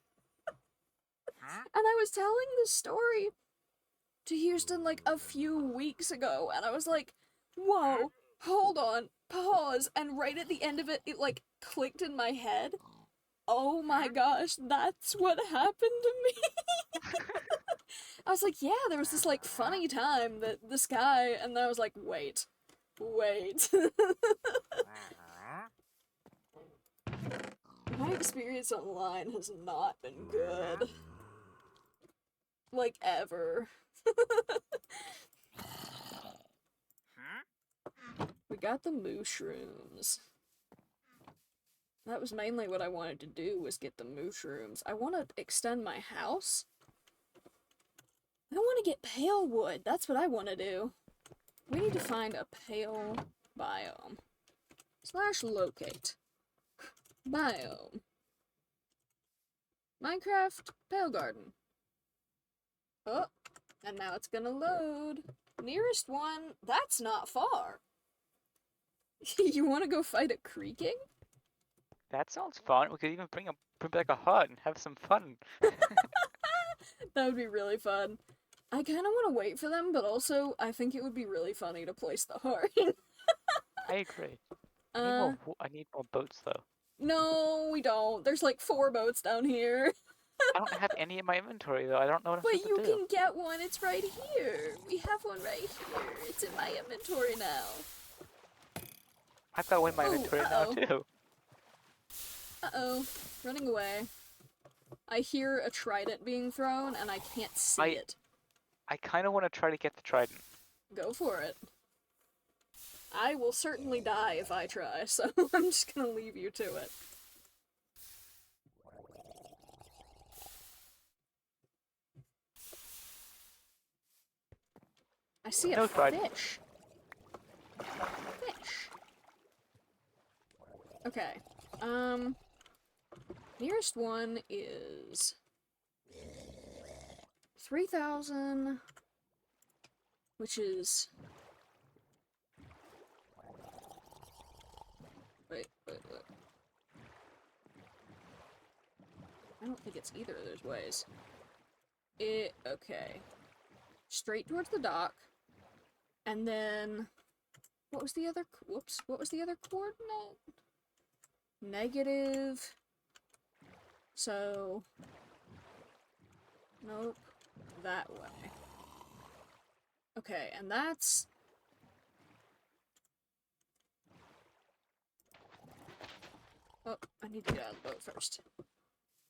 And I was telling this story to Houston, like, a few weeks ago, and I was like, whoa, hold on, pause, and right at the end of it, it, like, clicked in my head. Oh my gosh, that's what happened to me. I was like, yeah, there was this, like, funny time that this guy, and then I was like, wait. My experience online has not been good. Like, ever. We got the mushrooms. That was mainly what I wanted to do, was get the mushrooms. I want to extend my house. I want to get pale wood. That's what I want to do. We need to find a pale biome. / locate. Biome. Minecraft Pale Garden. Oh, and now it's gonna load. Nearest one, that's not far. You want to go fight a creaking? That sounds fun. We could even bring back a hut and have some fun. That would be really fun. I kind of want to wait for them, but also I think it would be really funny to place the heart. I agree. I need more boats though. No, we don't. There's like 4 boats down here. I don't have any in my inventory though. I don't know what I'm But supposed you to do. can get one. It's right here. We have one right here. It's in my inventory now. I've got one in my inventory now too. Uh-oh. Running away. I hear a trident being thrown, and I can't see it. I kind of want to try to get the trident. Go for it. I will certainly die if I try, so I'm just gonna leave you to it. I see a fish. Fish. Okay. Nearest one is 3,000, which is... Wait. I don't think it's either of those ways. Okay. Straight towards the dock. And then... What was the other... Whoops. What was the other coordinate? Negative... So... Nope. That way. Okay, and that's... Oh, I need to get out of the boat first.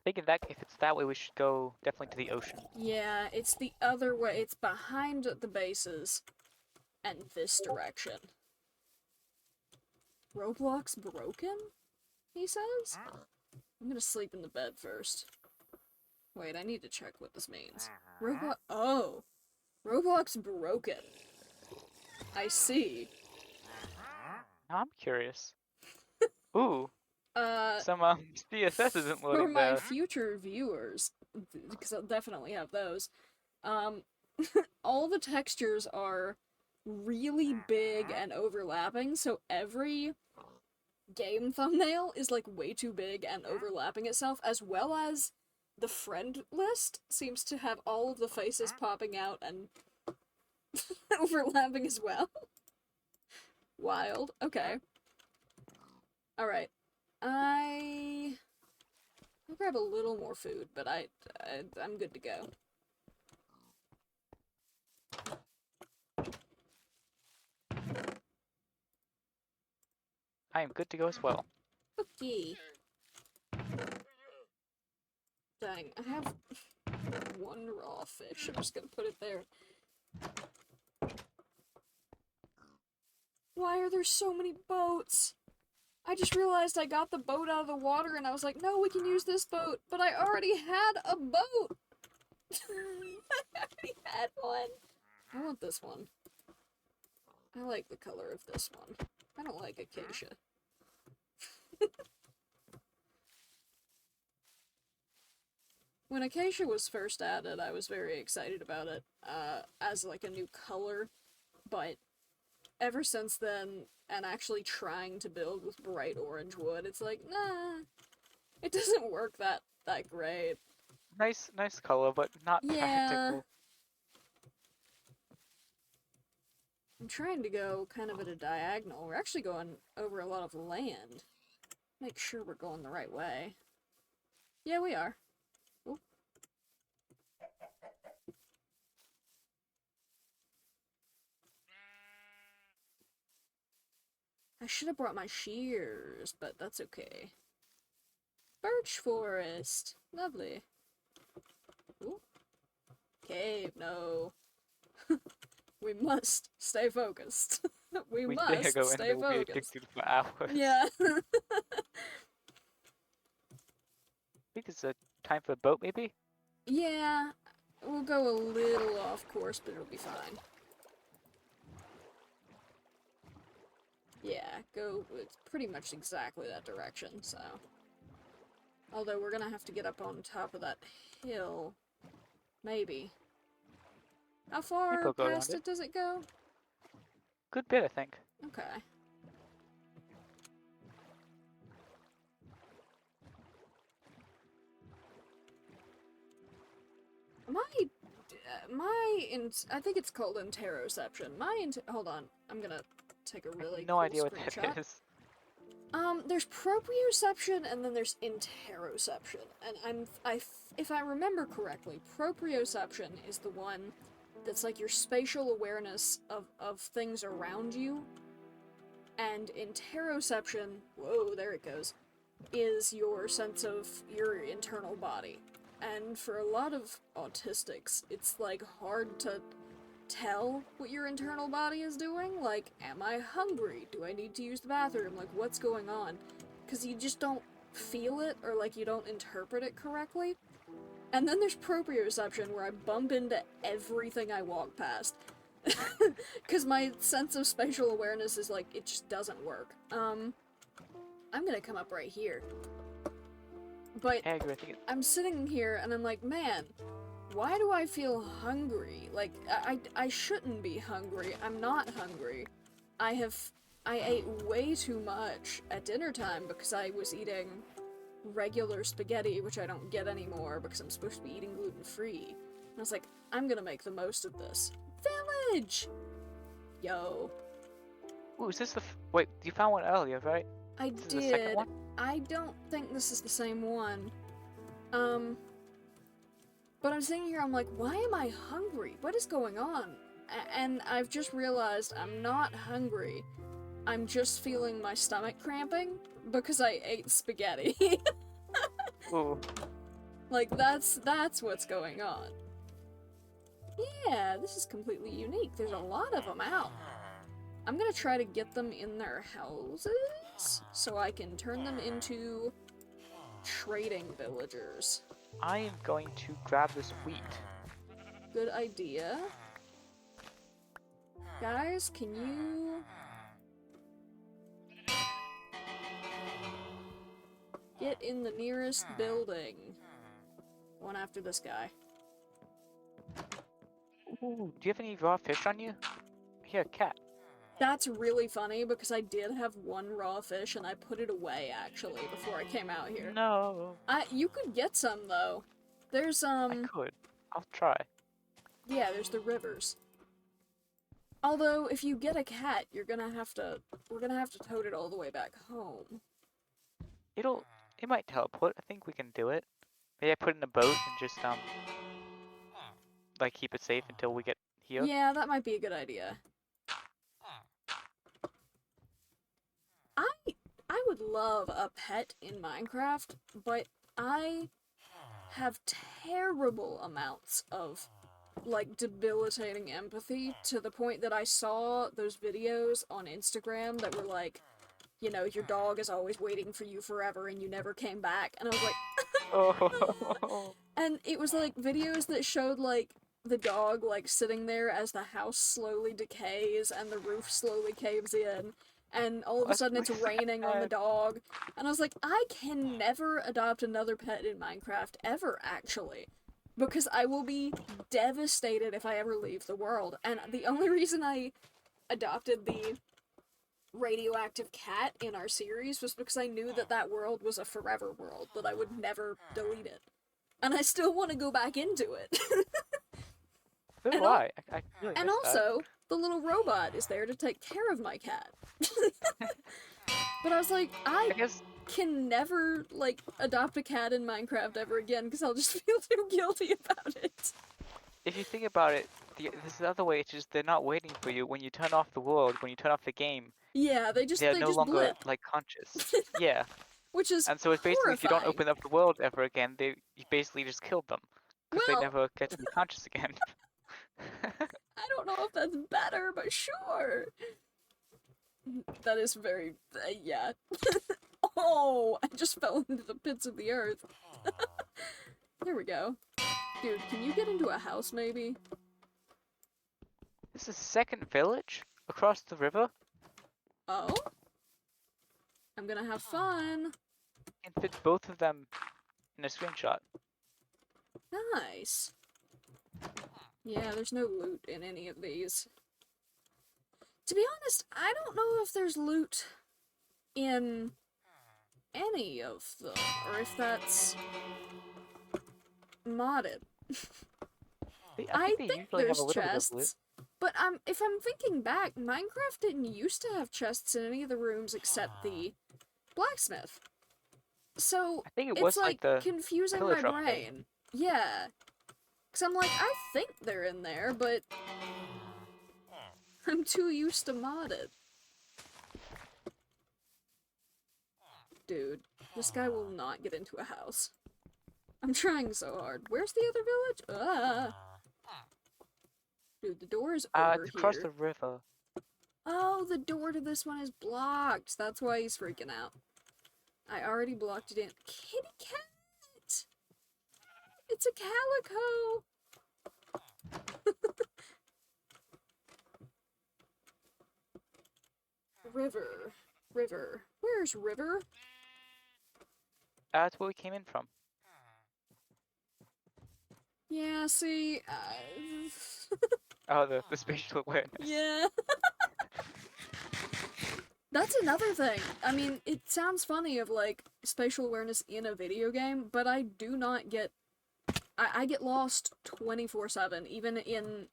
Thinking that if it's that way, we should go definitely to the ocean. Yeah, it's the other way. It's behind the bases and this direction. Roblox broken? He says? I'm gonna sleep in the bed first. Wait, I need to check what this means. Oh! Roblox broken. I see. Now I'm curious. Ooh. Some CSS isn't loading. For my future viewers, because I'll definitely have those, all the textures are really big and overlapping, so every game thumbnail is like way too big and overlapping itself, as well as the friend list seems to have all of the faces popping out and overlapping as well. Wild. Okay. Alright. I'll grab a little more food, but I'm good to go. I am good to go as well. Okay. Dang, I have 1 raw fish. I'm just gonna put it there. Why are there so many boats? I just realized I got the boat out of the water and I was like, no, we can use this boat, but I already had a boat! I already had one. I want this one. I like the color of this one. I don't like acacia. When acacia was first added, I was very excited about it, as like a new color, but ever since then, and actually trying to build with bright orange wood, it's like, nah, it doesn't work that great. Nice color, but not practical. I'm trying to go kind of at a diagonal. We're actually going over a lot of land. Make sure we're going the right way. Yeah, we are. Ooh. I should have brought my shears, but that's okay. Birch forest. Lovely. Ooh. Cave, no. We must stay focused. we must go stay and we'll be focused. addicted for hours. Yeah. I think it's a time for a boat, maybe? Yeah. We'll go a little off course, but it'll be fine. Yeah, go, it's pretty much exactly that direction, so. Although we're gonna have to get up on top of that hill. Maybe. How far past it does it go? Good bit, I think. Okay. I think it's called interoception. Hold on, I'm gonna take a really no cool idea what screenshot. that is. There's proprioception and then there's interoception. And if I remember correctly, proprioception is the one that's like your spatial awareness of things around you. And interoception, whoa, there it goes, is your sense of your internal body. And for a lot of autistics, it's like hard to tell what your internal body is doing. Like, am I hungry? Do I need to use the bathroom? Like, what's going on? Because you just don't feel it, or like you don't interpret it correctly. And then there's proprioception, where I bump into everything I walk past. Because my sense of spatial awareness is like, it just doesn't work. I'm gonna come up right here. But I'm sitting here and I'm like, man, why do I feel hungry? Like, I shouldn't be hungry. I'm not hungry. I ate way too much at dinner time because I was eating regular spaghetti, which I don't get anymore because I'm supposed to be eating gluten-free. And I was like, I'm gonna make the most of this. Village! Yo. Ooh, is this the wait, you found one earlier, right? I This did. is the second one? I don't think this is the same one. But I'm sitting here, I'm like, why am I hungry? What is going on? And I've just realized I'm not hungry. I'm just feeling my stomach cramping because I ate spaghetti. Ooh. Like, that's what's going on. Yeah, this is completely unique. There's a lot of them out. I'm gonna try to get them in their houses so I can turn them into trading villagers. I am going to grab this wheat. Good idea. Guys, can you... get in the nearest building? One after this guy. Ooh, do you have any raw fish on you? Here, cat. That's really funny because I did have one raw fish and I put it away actually before I came out here. No. You could get some though. There's I could. I'll try. Yeah, there's the rivers. Although if you get a cat, we're gonna have to tote it all the way back home. It might teleport. I think we can do it. Maybe I put it in a boat and just like keep it safe until we get here. Yeah, that might be a good idea. I would love a pet in Minecraft, but I have terrible amounts of, like, debilitating empathy to the point that I saw those videos on Instagram that were like, you know, your dog is always waiting for you forever and you never came back, and I was like, Oh. And it was like videos that showed like the dog like sitting there as the house slowly decays and the roof slowly caves in, and all of a sudden it's raining on the dog, and I was like, I can never adopt another pet in Minecraft ever, actually, because I will be devastated if I ever leave the world. And the only reason I adopted the radioactive cat in our series was because I knew that that world was a forever world, that I would never delete it. And I still want to go back into it. So do I. I really and miss also, that. the little robot is there to take care of my cat. But I was like, I can never, like, adopt a cat in Minecraft ever again, because I'll just feel too guilty about it. If you think about it, this is the other way, it's just they're not waiting for you. When you turn off the world, when you turn off the game, yeah, they're no longer, blip. like, conscious. Yeah. Which is And so it's basically, horrifying. if you don't open up the world ever again, you basically just killed them. Because they never get to be conscious again. I don't know if that's better, but sure. That is very, yeah. Oh, I just fell into the pits of the earth. There we go. Dude, can you get into a house, maybe? This is the second village across the river. Oh? I'm gonna have fun. And fit both of them in a screenshot. Nice. Yeah, there's no loot in any of these. To be honest, I don't know if there's loot in any of them, or if that's modded. I think they usually have a there's little bit of loot. chests, but if I'm thinking back, Minecraft didn't used to have chests in any of the rooms except the blacksmith. So I think it it's was like the confusing pillar my drop thing. brain. Yeah. Cause I'm like, I think they're in there, but I'm too used to modded. Dude, this guy will not get into a house. I'm trying so hard. Where's the other village? Ah. Dude, the door is over It's across here. the river. Oh, the door to this one is blocked. That's why he's freaking out. I already blocked it in. Kitty cat! It's a calico! River. River. Where's River? That's where we came in from. Yeah, see, Oh, the spatial awareness. yeah. That's another thing. I mean, it sounds funny of, like, spatial awareness in a video game, but I do not get... I get lost 24/7, even in,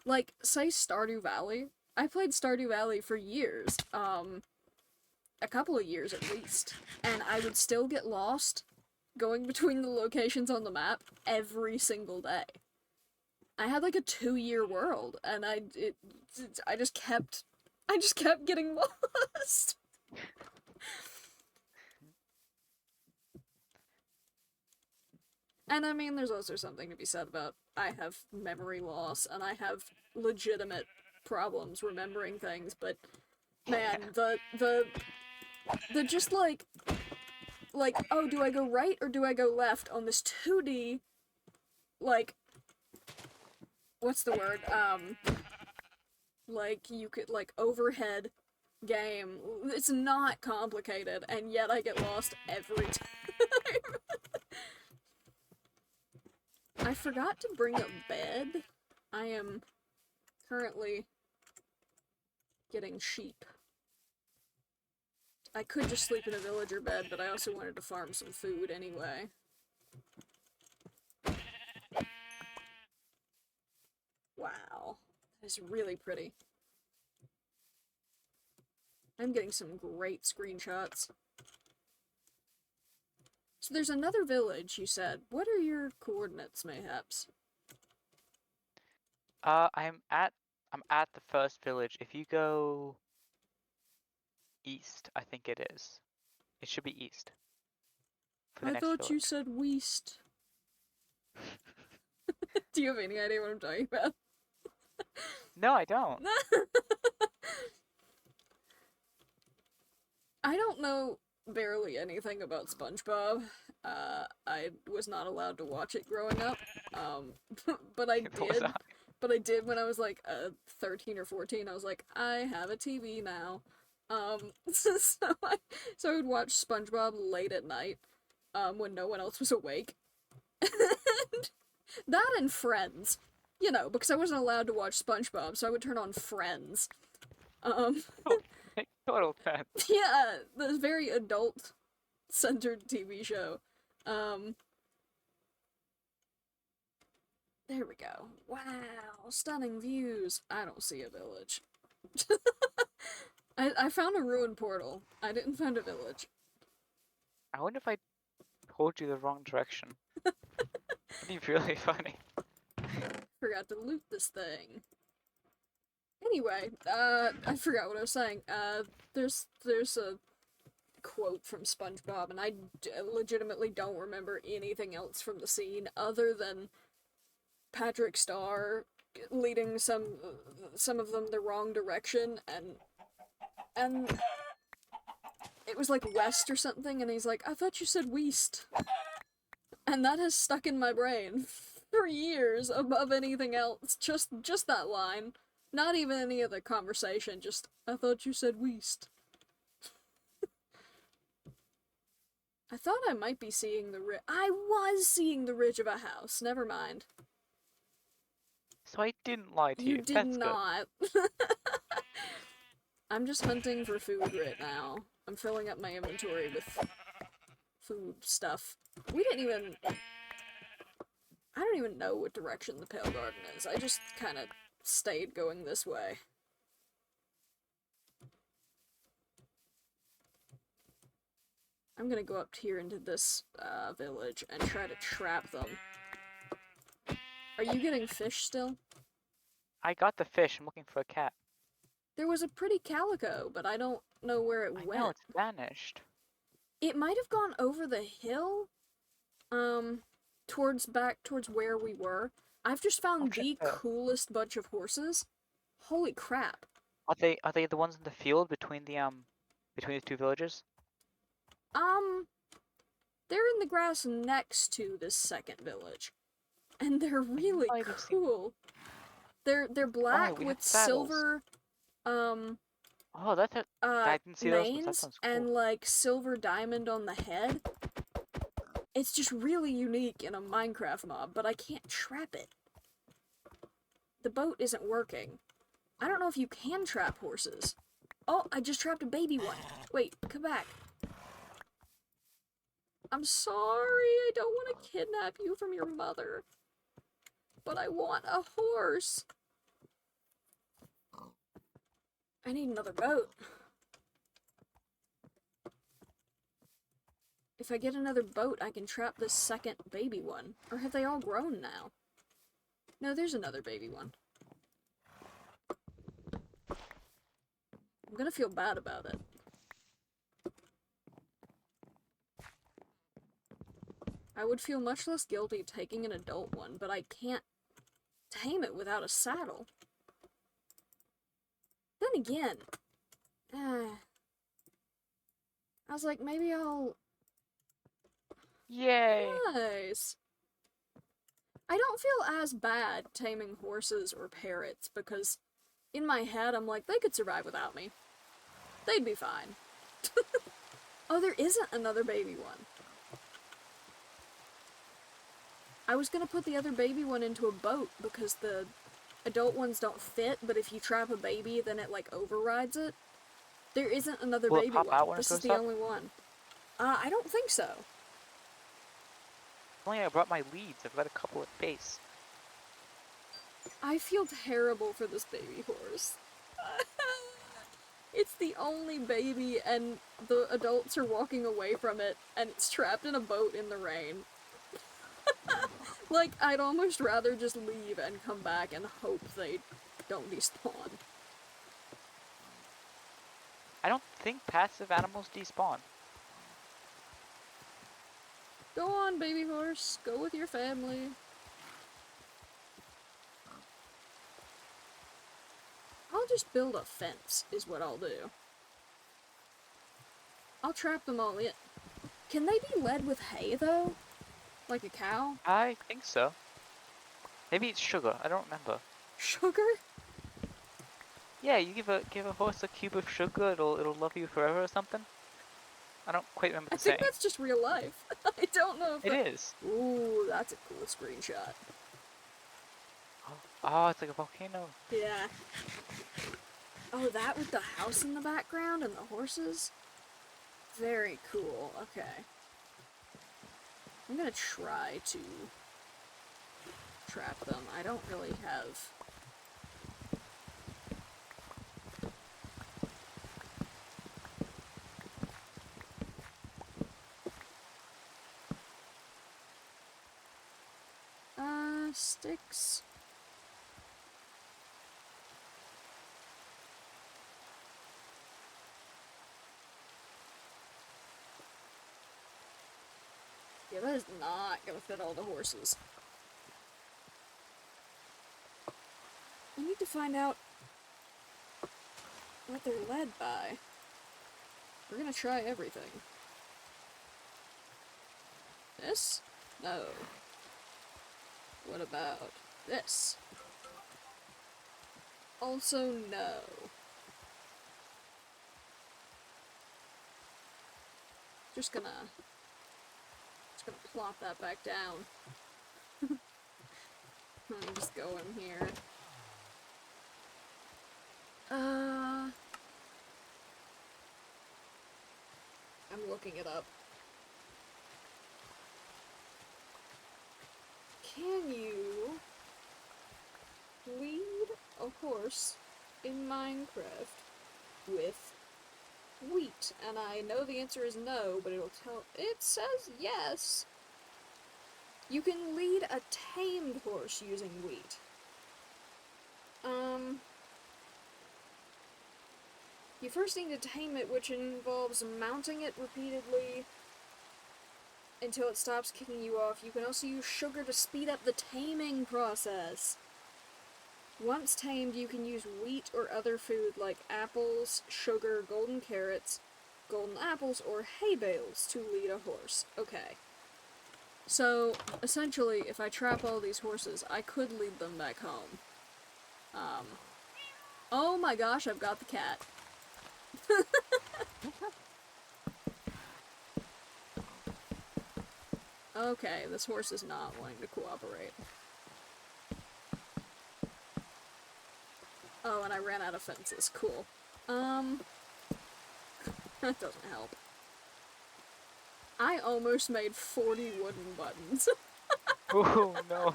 like, say Stardew Valley. I played Stardew Valley for years, a couple of years at least, and I would still get lost going between the locations on the map every single day. I had like a 2-year world, and I just kept getting lost. And I mean, there's also something to be said about I have memory loss, and I have legitimate problems remembering things, but man, the just like, oh, do I go right or do I go left on this 2D, like, what's the word, like, you could, like, overhead game. It's not complicated, and yet I get lost every time. I forgot to bring a bed. I am currently getting sheep. I could just sleep in a villager bed, but I also wanted to farm some food anyway. Wow. That's really pretty. I'm getting some great screenshots. So there's another village, you said. What are your coordinates, mayhaps? I'm at the first village. If you go east, I think it is. It should be east. For the I next thought you village. said west. Do you have any idea what I'm talking about? No, I don't. I don't know barely anything about SpongeBob. I was not allowed to watch it growing up. But I did. But I did when I was like 13 or 14. I was like, I have a TV now. So I would watch SpongeBob late at night, when no one else was awake. And that and Friends. You know, because I wasn't allowed to watch SpongeBob, so I would turn on Friends. Makes total sense. Yeah, the very adult-centered TV show. There we go. Wow, stunning views. I don't see a village. I found a ruined portal. I didn't find a village. I wonder if I told you the wrong direction. That'd be really funny. Forgot to loot this thing. Anyway, I forgot what I was saying. There's a quote from SpongeBob, and I legitimately don't remember anything else from the scene other than Patrick Star leading some of them the wrong direction, and it was like west or something, and he's like, I thought you said west. And that has stuck in my brain for years above anything else. Just that line. Not even any other conversation, just, I thought you said Weast. I thought I might be seeing the I was seeing the ridge of a house, never mind. So I didn't lie to you. You did That's not. I'm just hunting for food right now. I'm filling up my inventory with food stuff. We didn't even... I don't even know what direction the Pale Garden is. I just kind of stayed going this way. I'm gonna go up here into this village and try to trap them. Are you getting fish still? I got the fish. I'm looking for a cat. There was a pretty calico, but I don't know where it went. No, it's vanished. It might have gone over the hill, back towards where we were. I've just found the coolest bunch of horses. Holy crap. Are they the ones in the field between the two villages? They're in the grass next to this second village. And they're really cool. They're black with silver oh, that's it. I didn't see those ones. That sounds cool. And like silver diamond on the head. It's just really unique in a Minecraft mob, but I can't trap it. The boat isn't working. I don't know if you can trap horses. Oh, I just trapped a baby one. Wait, come back. I'm sorry, I don't want to kidnap you from your mother. But I want a horse. I need another boat. If I get another boat, I can trap this second baby one. Or have they all grown now? No, there's another baby one. I'm gonna feel bad about it. I would feel much less guilty taking an adult one, but I can't tame it without a saddle. Then again, I was like, maybe I'll... Yay! Nice! I don't feel as bad taming horses or parrots, because in my head I'm like, they could survive without me. They'd be fine. Oh, there isn't another baby one. I was gonna put the other baby one into a boat because the adult ones don't fit, but if you trap a baby, then it like overrides it. There isn't another baby one. This is the only one. I don't think so. Only I brought my leads. I've got a couple at base. I feel terrible for this baby horse. It's the only baby, and the adults are walking away from it, and it's trapped in a boat in the rain. Like, I'd almost rather just leave and come back and hope they don't despawn. I don't think passive animals despawn. Go on, baby horse. Go with your family. I'll just build a fence, is what I'll do. I'll trap them all in. Can they be led with hay, though? Like a cow? I think so. Maybe it's sugar. I don't remember. Sugar? Yeah, you give a horse a cube of sugar, it'll love you forever or something. I don't quite remember the saying. I think that's just real life. I don't know if it is. Ooh, that's a cool screenshot. Oh, it's like a volcano. Yeah. Oh, that with the house in the background and the horses? Very cool. Okay. I'm gonna try to trap them. I don't really have... sticks. Yeah, that is not gonna fit all the horses. I need to find out what they're led by. We're gonna try everything. This? No. What about this? Also no. Just gonna plop that back down. Let me just go in here. I'm looking it up. Can you lead a horse in Minecraft with wheat? And I know the answer is no, but it says yes. You can lead a tamed horse using wheat. You first need to tame it, which involves mounting it repeatedly until it stops kicking you off. You can also use sugar to speed up the taming process. Once tamed, you can use wheat or other food like apples, sugar, golden carrots, golden apples, or hay bales to lead a horse. Okay. So, essentially, if I trap all these horses, I could lead them back home. Oh my gosh, I've got the cat. Okay, this horse is not wanting to cooperate. Oh, and I ran out of fences. Cool. That doesn't help. I almost made 40 wooden buttons. Oh no.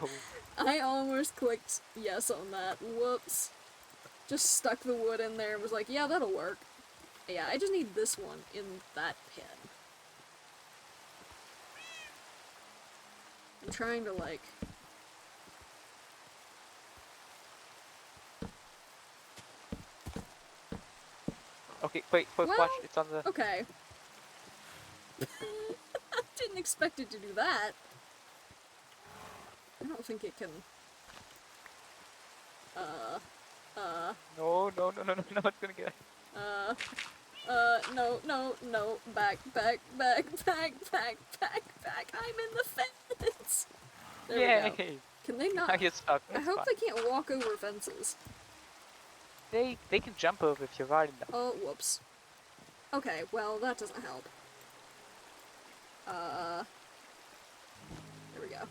I almost clicked yes on that. Whoops. Just stuck the wood in there and was like, yeah, that'll work. Yeah, I just need this one in that pin. I'm trying to, like... Okay, wait, Well, watch, it's on the... Okay. Didn't expect it to do that. I don't think it can... No, it's gonna get... No, back. I'm in the fence! There we go. Yay! Can they not... I get stuck. I hope they can't walk over fences. They can jump over if you're riding them. Oh, whoops. Okay, well, that doesn't help. There we go.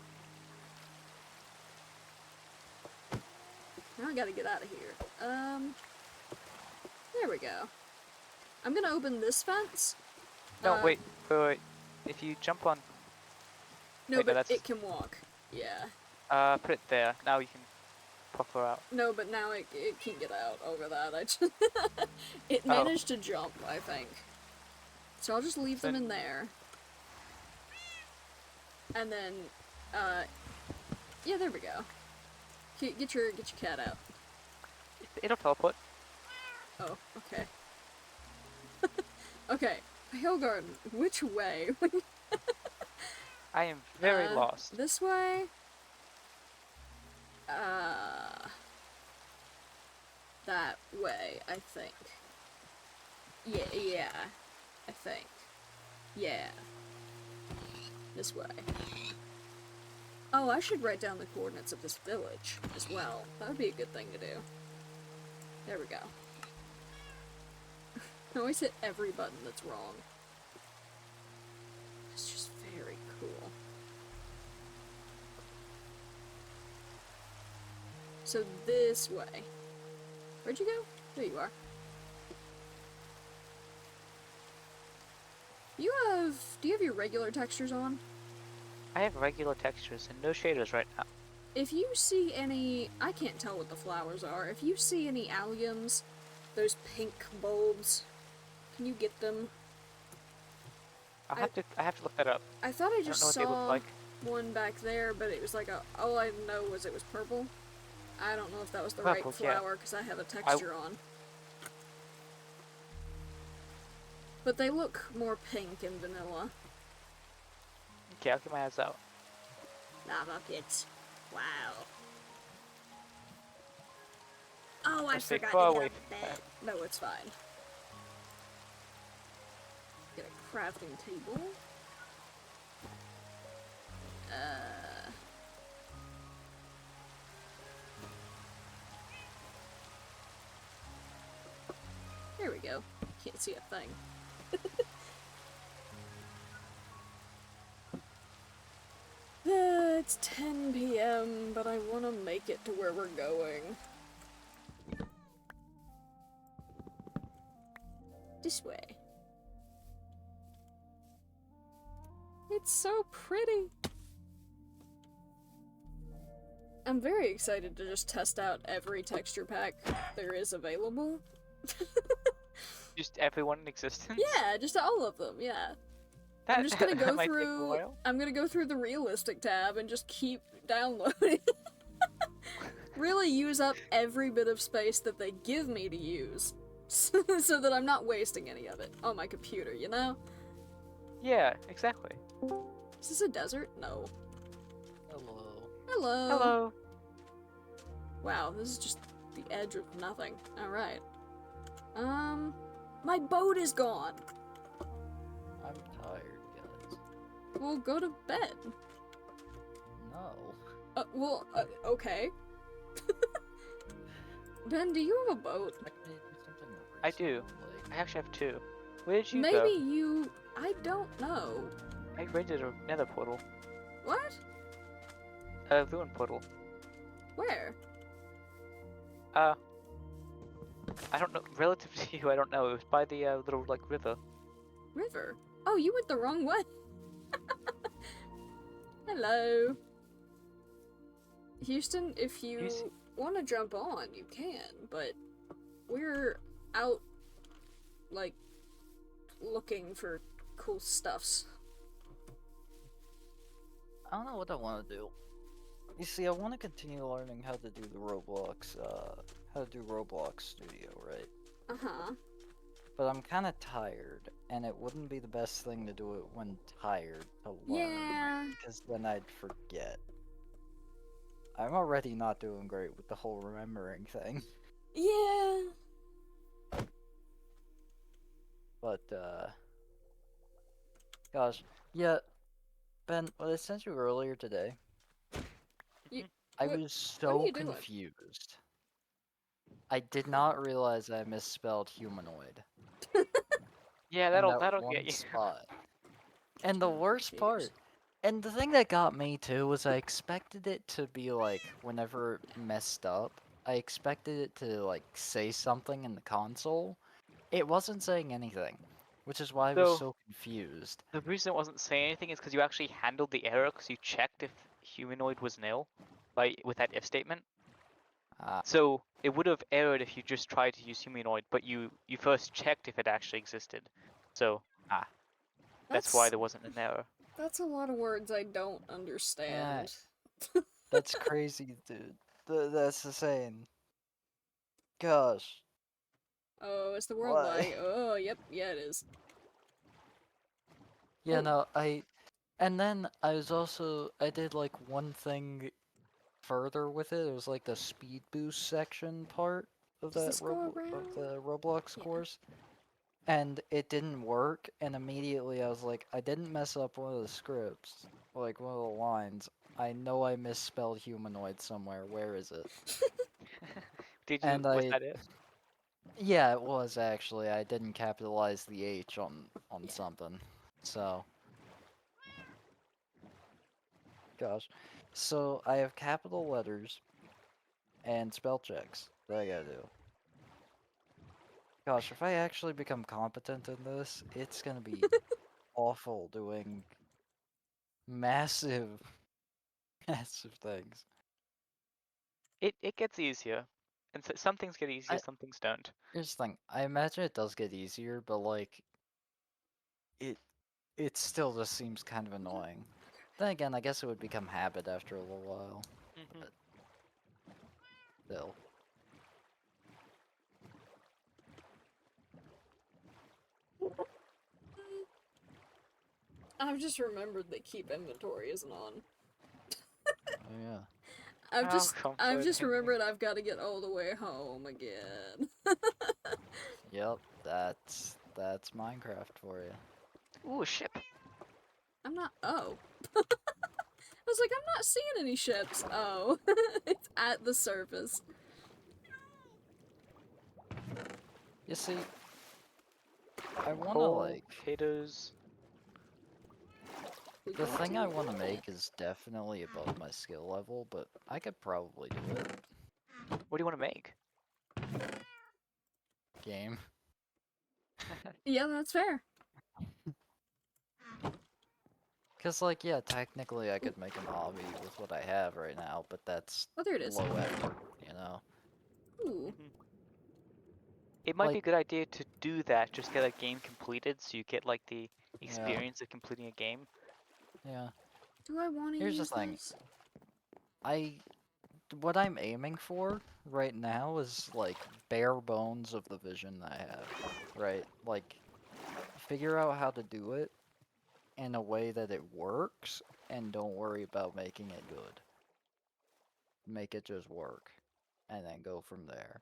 Now I gotta get out of here. There we go. I'm gonna open this fence. No, wait. If you jump on... No, wait, but it can walk. Yeah. Put it there. Now you can pop her out. No, but now it can get out over that. I just... it managed to jump, I think. So I'll just leave them in there. And then, yeah, there we go. Get your cat out. It'll teleport. Oh, okay. Okay, Hilgard, which way? I am very lost. This way? That way, I think. Yeah, I think. Yeah. This way. Oh, I should write down the coordinates of this village as well. That would be a good thing to do. There we go. I always hit every button that's wrong. It's just very cool. So this way. Where'd you go? There you are. Do you have your regular textures on? I have regular textures and no shaders right now. If you see any... I can't tell what the flowers are. If you see any alliums, those pink bulbs, can you get them? I have to look that up. I thought I just don't know what they saw look like. one back there, but it was like all I know was it was purple. I don't know if that was the Purple, right flower because I have a texture on. But they look more pink and vanilla. Okay, I'll get my eyes out. Lava pits. Wow. Oh, I forgot to get on the bed. No, it's fine. Get a crafting table. we go. Can't see a thing. It's 10 p.m., but I want to make it to where we're going. This way. It's so pretty. I'm very excited to just test out every texture pack there is available. Just everyone in existence? Yeah, just all of them, yeah. That, I'm just gonna that go might take a through. while. I'm gonna go through the realistic tab and just keep downloading. Really use up every bit of space that they give me to use, so that I'm not wasting any of it on my computer, you know? Yeah, exactly. Is this a desert? No. Hello. Hello. Hello. Wow, this is just the edge of nothing. Alright. My boat is gone. I'm tired, guys. Well, go to bed. No. Okay. Ben, do you have a boat? I can do something I do. reasonable, I actually have 2. Where did you Maybe go? you... I don't know. I raided another portal. What? A ruin portal. Where? I don't know. Relative to you, I don't know. It was by the little like river. River? Oh, you went the wrong way. Hello. Houston, if you want to jump on, you can, but we're out, like, looking for cool stuffs. I don't know what I want to do. You see, I want to continue learning how to do the Roblox, how to do Roblox Studio, right? Uh-huh. But I'm kind of tired, and it wouldn't be the best thing to do it when tired to learn. Yeah. Because then I'd forget. I'm already not doing great with the whole remembering thing. Yeah. But, gosh, yeah, Ben, what I sent you earlier today, I what- was what are so you doing? confused. I did not realize I misspelled humanoid Yeah, in that'll that get one you. spot. And the worst Confused. part, and the thing that got me too, was I expected it to be like, whenever it messed up, I expected it to like say something in the console. It wasn't saying anything, which is why I was So- so confused. The reason it wasn't saying anything is because you actually handled the error because you checked if humanoid was nil, with that if statement. Ah. So it would have errored if you just tried to use humanoid, but you first checked if it actually existed. So that's why there wasn't an error. That's a lot of words I don't understand. That's crazy, dude. That's insane. Gosh. Oh, is the world Why? lagging? Oh, yep, yeah it is. Yeah, Oh. no, and then I was also, I did like one thing further with it. It was like the speed boost section part of Does that this go of around? the Roblox Yeah. course. And it didn't work, and immediately I was like, I didn't mess up one of the scripts, like one of the lines. I know I misspelled humanoid somewhere. Where is it? Did you? And Was that it? Yeah, it was actually. I didn't capitalize the H on something. So, gosh. So I have capital letters and spell checks that I gotta do. Gosh, if I actually become competent in this, it's gonna be awful doing massive, massive things. It gets easier, and some things get easier, some things don't. Here's the thing. I imagine it does get easier, but like, it still just seems kind of annoying. Then again, I guess it would become habit after a little while. Mm-hmm. But still. I've just remembered that keep inventory isn't on. Oh yeah. I've just comforting. remembered I've got to get all the way home again. Yep, that's Minecraft for you. Ooh, a ship. I'm not. Oh. I was like, I'm not seeing any ships. Oh, it's at the surface. You see, I wanna Coal, like potatoes. We the got thing to I want to it. make is definitely above my skill level, but I could probably do it. What do you want to make? Game. Yeah, that's fair. Cause like yeah, technically I could make a hobby with what I have right now, but that's Oh, there it is. low effort, you know. Ooh. It might be Like a good idea to do that. Just get a game completed, so you get like the yeah, experience of completing a game. yeah. Do I want to Here's the use thing. this? What I'm aiming for right now is like bare bones of the vision I have, right? Like figure out how to do it in a way that it works and don't worry about making it good. Make it just work and then go from there.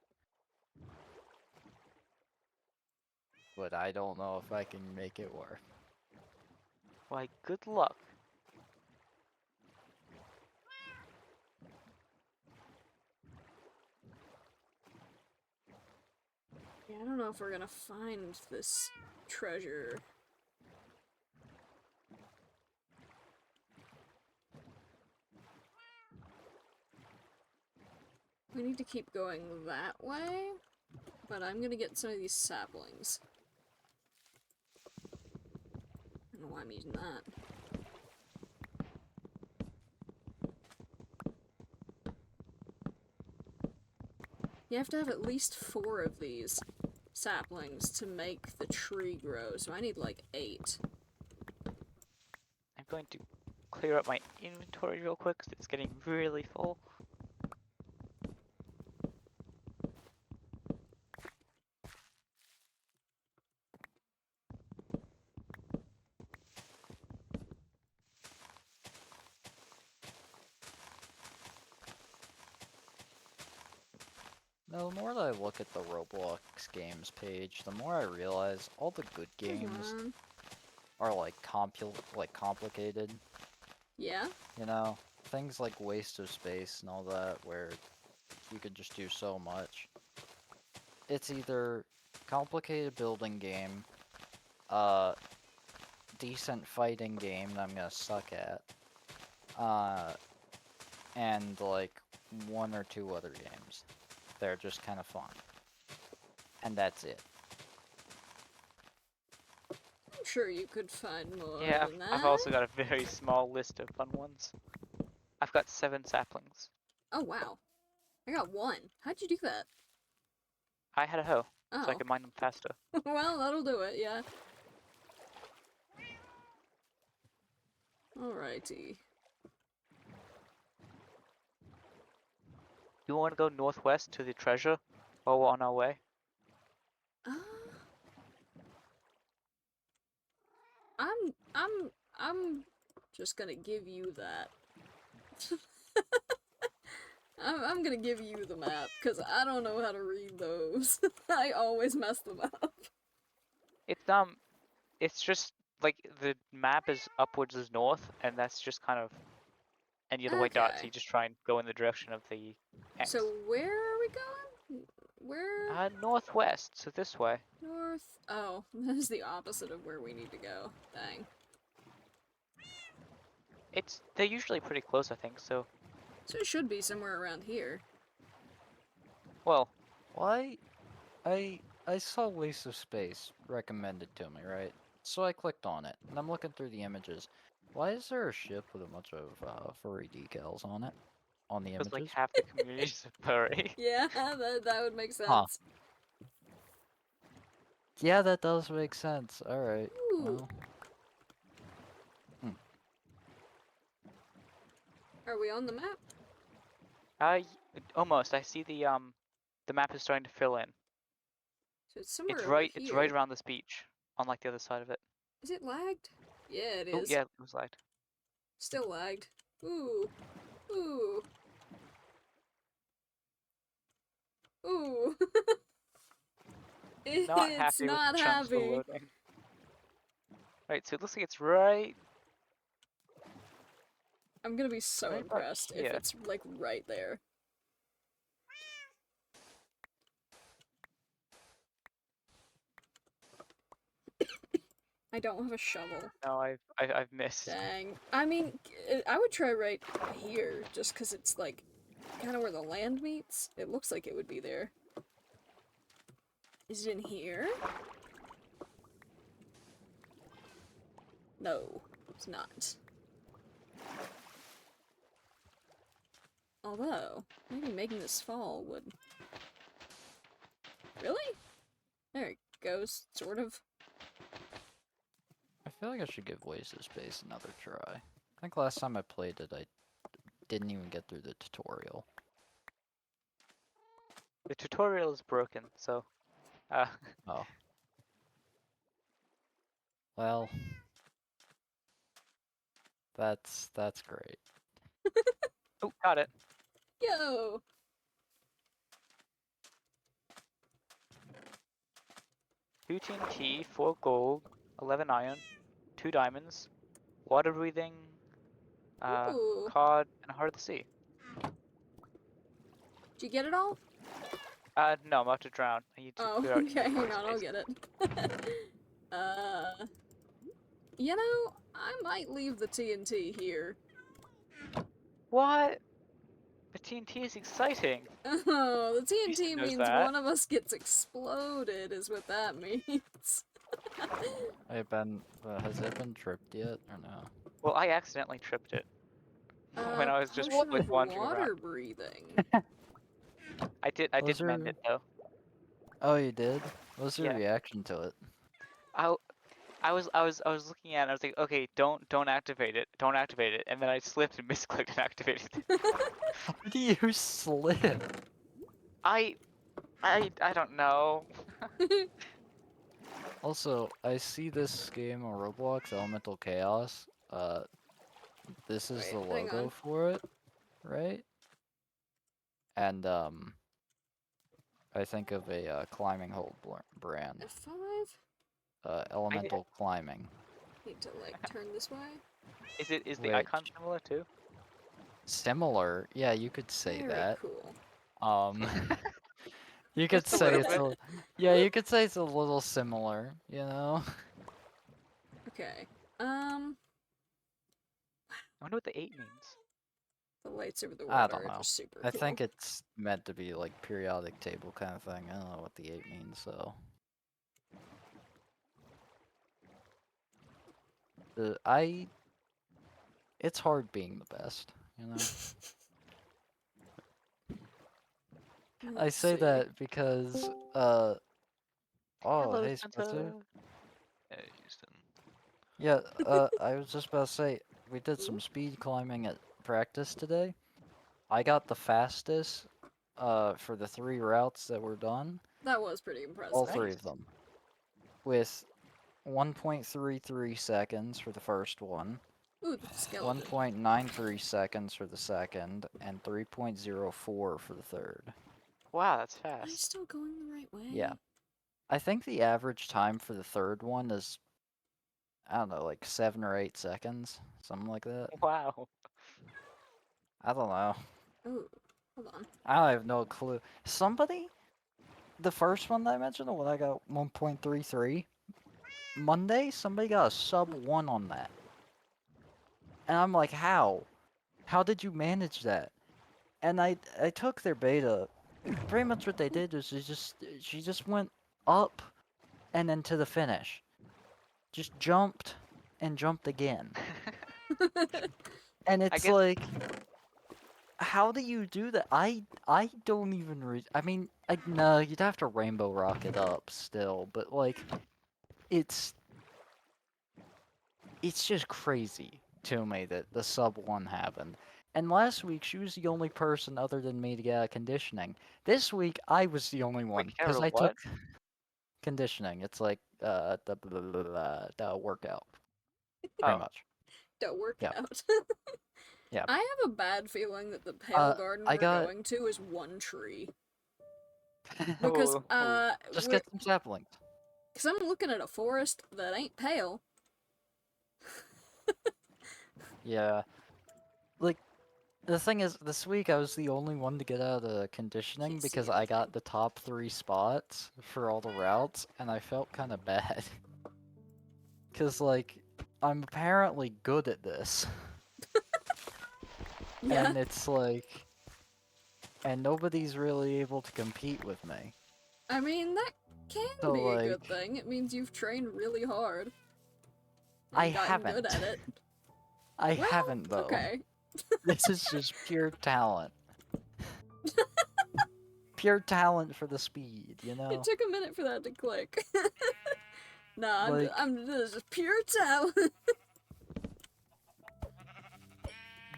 But I don't know if I can make it work. Why, good luck. Yeah, I don't know if we're gonna find this treasure. We need to keep going that way, but I'm gonna get some of these saplings. I don't know why I'm using that. You have to have at least 4 of these saplings to make the tree grow, so I need like 8. I'm going to clear up my inventory real quick because it's getting really full. No, the more that I look at the Roblox games page, the more I realize all the good games are like complicated. Yeah? You know, things like Waste of Space and all that, where you could just do so much. It's either complicated building game, decent fighting game that I'm gonna suck at, and like 1 or 2 other games. They're just kind of fun. And that's it. I'm sure you could find more Yeah, than I've that. also got a very small list of fun ones. I've got 7 saplings. Oh, wow. I got 1. How'd you do that? I had a hoe, so I Oh. could mine them faster. Well, that'll do it, yeah. Alrighty. Do you want to go northwest to the treasure while we're on our way? Uh, I'm just gonna give you that. I'm gonna give you the map, because I don't know how to read those. I always mess them up. It's just like the map is upwards is north, and that's just kind of any other way dot, so you Okay. just try and go in the direction of the X. So where are we going? Where? Northwest, so this way. North? Oh, that is the opposite of where we need to go. Dang. They're usually pretty close, I think, so. So it should be somewhere around here. Well, Why? I saw Waste of Space recommended to me, right? So I clicked on it, and I'm looking through the images. Why is there a ship with a bunch of furry decals on it? On the because like images? half the community is furry. Yeah, that would make Huh. sense. Yeah, that does make sense. Alright, Ooh. well. Are we on the map? Almost. I see the map is starting to fill in. So it's somewhere over here. It's right around this beach, on like the other side of it. Is it lagged? Yeah, it Oh is. yeah, it was lagged. Still lagged. Ooh. Ooh. Ooh. Not It's happy with not the chunks we're happy. loading. Right, so it looks like it's right I'm gonna be so about impressed if here. it's, like, right there. I don't have a shovel. No, I've missed. Dang. I mean, I would try right here, just because it's, like, kind of where the land meets. It looks like it would be there. Is it in here? No, it's not. Although, maybe making this fall would... Really? There it goes, sort of. I feel like I should give Ways of Space another try. I think last time I played it, I didn't even get through the tutorial. The tutorial is broken, so Oh. Well, that's great. oh, got it. Yo! 2 TNT, 4 gold, 11 iron, 2 diamonds, water breathing, Ooh. cod, and heart of the sea. Did you get it all? No, I'm about to drown. I need to Oh, clear out okay, hang inventory on, I'll space. get it. You know, I might leave the TNT here. What? The TNT is exciting. Oh, the Houston TNT knows means that. one of us gets exploded, is what that means. Hey Ben, has it been tripped yet or no? Well, I accidentally tripped it when I was just Potion like of wandering water around. breathing. I did mend it though. Oh, you did? What was your Yeah. reaction to it? I was looking at it and I was like, okay, don't activate it. Don't activate it. And then I slipped and misclicked and activated it. How do you slip? I don't know. Also, I see this game on Roblox, Elemental Chaos. This is Wait, the hang logo on. for it, right? And I think of a climbing hold brand. F5? Elemental Climbing. Need to, like, turn this way. Is the Which, icon similar too? similar? Yeah, you could say Very that. cool. You could Just a say little it's bit. a, yeah, you could say it's a little similar, you know? Okay. I wonder what the 8 means. The lights over the I water don't are know. just super I cool. think it's meant to be like periodic table kind of thing. I don't know what the 8 means, so. It's hard being the best, you know? I Let's say see. that because, Hello, hey Spencer. Spencer. Hey, Houston. Yeah, I was just about to say, we did some speed climbing at practice today. I got the fastest, for the 3 routes that were done. That was pretty impressive. All 3 Nice. of them. With 1.33 seconds for the first one, Ooh, the skeleton. 1.93 seconds for the second, and 3.04 for the third. Wow, that's Am I fast. still going the right way? Yeah. I think the average time for the third one is, I don't know, like 7 or 8 seconds, something like that. Wow. I don't know. Ooh, hold on. I have no clue. Somebody, the first one that I mentioned, when I got 1.33, Monday, somebody got a sub 1 on that. And I'm like, how? How did you manage that? And I took their beta. Pretty much what they did is she just went up and then to the finish. Just jumped and jumped again. And I it's guess like, how do you do that? I don't even I mean, no, you'd have to rainbow rock it up still, but like, it's just crazy to me that the sub 1 happened. And last week, she was the only person other than me to get out of conditioning. This week, I was the only one, because I what? took conditioning. It's like, the workout, pretty Oh. much. Don't work Yeah. out. Yeah. I have a bad feeling that the Pale Garden I we're got... going to is one tree. Because, Just get some saplings. Because I'm looking at a forest that ain't pale. Yeah. Like, the thing is, this week I was the only one to get out of conditioning Can't see because I got the top 3 spots for all the routes, and I felt kind of bad. Cause like I'm apparently good at this, Yeah. and it's like, and nobody's really able to compete with me. I mean, that can So, be a good like, thing. It means you've trained really hard. I And gotten good haven't. at it. I Well, haven't though. okay. This is just pure talent. Pure talent for the speed, you It know? took a minute for that to click. Nah, Like, this is pure talent.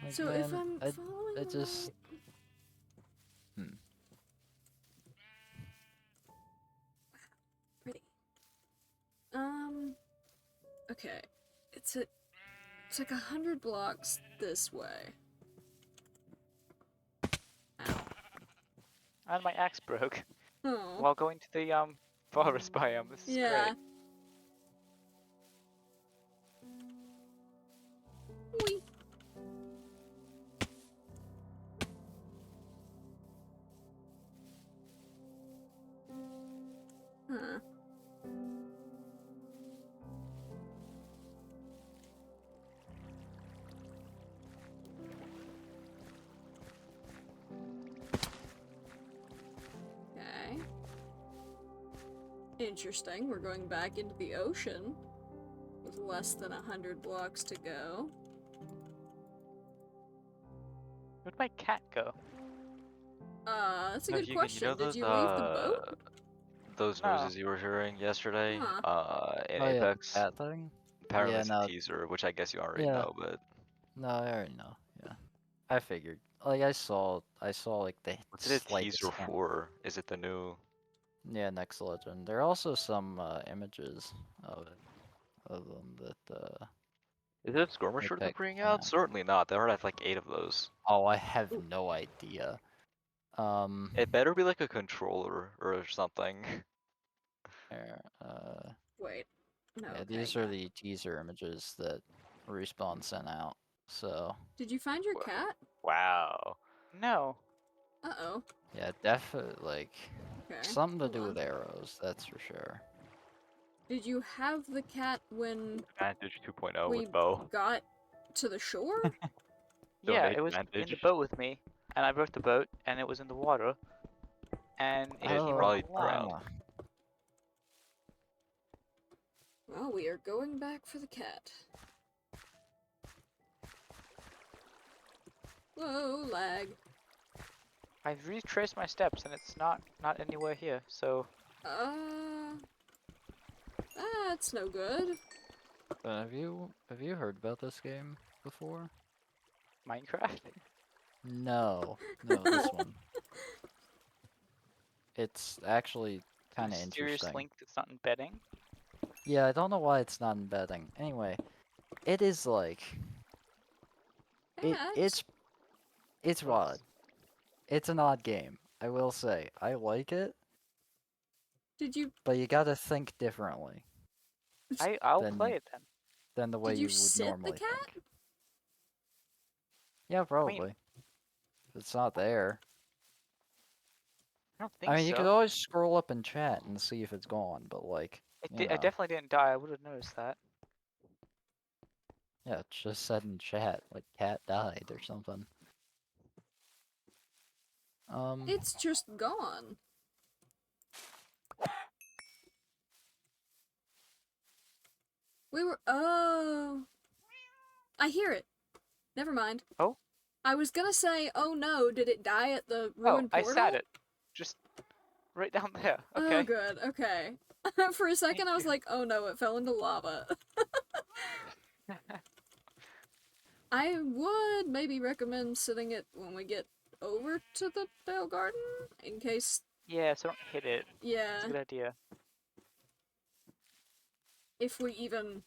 like So man, if I'm I following the just right... Pretty. Okay. It's like 100 blocks this way. Ow. And my axe broke Oh. while going to the forest biome. This is Yeah. great. Whee. Huh. Okay. Interesting. We're going back into the ocean with less than 100 blocks to go. Where'd my cat go? That's a No, good you question. know Did those you leave the boat? those No. noises you were hearing yesterday Huh. in oh yeah, Apex? that thing? Apparently Yeah, it's no, a teaser, which I guess you already yeah. know, but No, I already know. Yeah, I figured. Like I saw like the what's it a slightest teaser hint. for? Is it the new Yeah, next legend. There are also some images of it, of them that Is it a skirmisher they're Apex bringing sent out? out. Certainly not. They already have like 8 of those. Oh, I have Ooh. no idea. It better be like a controller or something. Here, Wait. No, yeah, okay, these are yeah. the teaser images that Respawn sent out. So Did you find your cat? Wow. No. Uh-oh. yeah, definitely like Okay. something to Hold do on. with arrows. That's for sure. Did you have the cat when Advantage 2.0 we with bow. got to the shore? Yeah, Donate it was in the advantage. boat with me, and I broke the boat, and it was in the water, and it It came up probably on land. drowned. Well, we are going back for the cat. Whoa, lag. I've retraced my steps, and it's not anywhere here. So That's no good. Have you heard about this game before? Minecraft. No, no, this one. It's actually kind of Mysterious interesting. link that's not embedding. Yeah, I don't know why it's not embedding. Anyway, it is like Yeah, it's odd. It's an odd game. I will say I like it, Did you but you gotta think differently I'll than play it then. than the way did you you would sit the normally cat? think. Yeah, probably. If it's not there. I don't think I mean, so. you could always scroll up in chat and see if it's gone, but like, you I know. definitely didn't die. I would have noticed that. Yeah, it just said in chat, like, cat died or something. It's just gone. Oh. I hear it. Never mind. Oh? I was gonna say, oh no, did it die at the Oh, ruined I portal? sat it. Just right down there. Oh, Okay. good. Okay. For a second, I was like, oh no, it fell into lava. I would maybe recommend sitting it when we get over to the Dale Garden, in case. Yeah, so don't hit it. Yeah, It's a good idea. if we even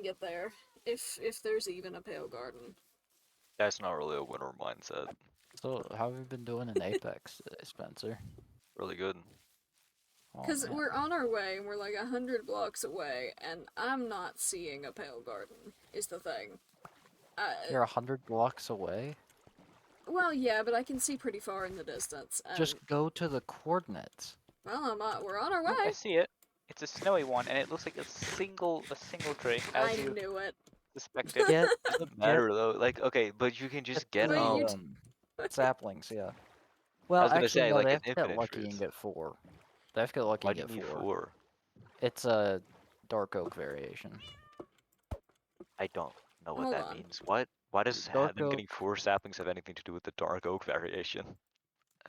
get there, if there's even a Pale Garden. That's not really a winner mindset. So, how have you been doing in Apex today, Spencer? Really good. Oh, Because man. we're on our way, and we're like 100 blocks away, and I'm not seeing a Pale Garden, is the thing. You're 100 blocks away? Well, yeah, but I can see pretty far in the distance. And, Just go to the coordinates. well, we're on our Oh, I way. see it. It's a snowy one, and it looks like a single tree, I as you knew it. suspected. Get Doesn't matter though. Like, okay, but you can just get Wait, you saplings, yeah. I Well, was gonna actually, say no, like they an have to get infinite lucky trees. and get 4. They have to get lucky Why and do you get need 4. 4? It's a dark oak variation. I don't know what Hold that on. means. What? Why does Dark them oak. getting 4 saplings have anything to do with the dark oak variation?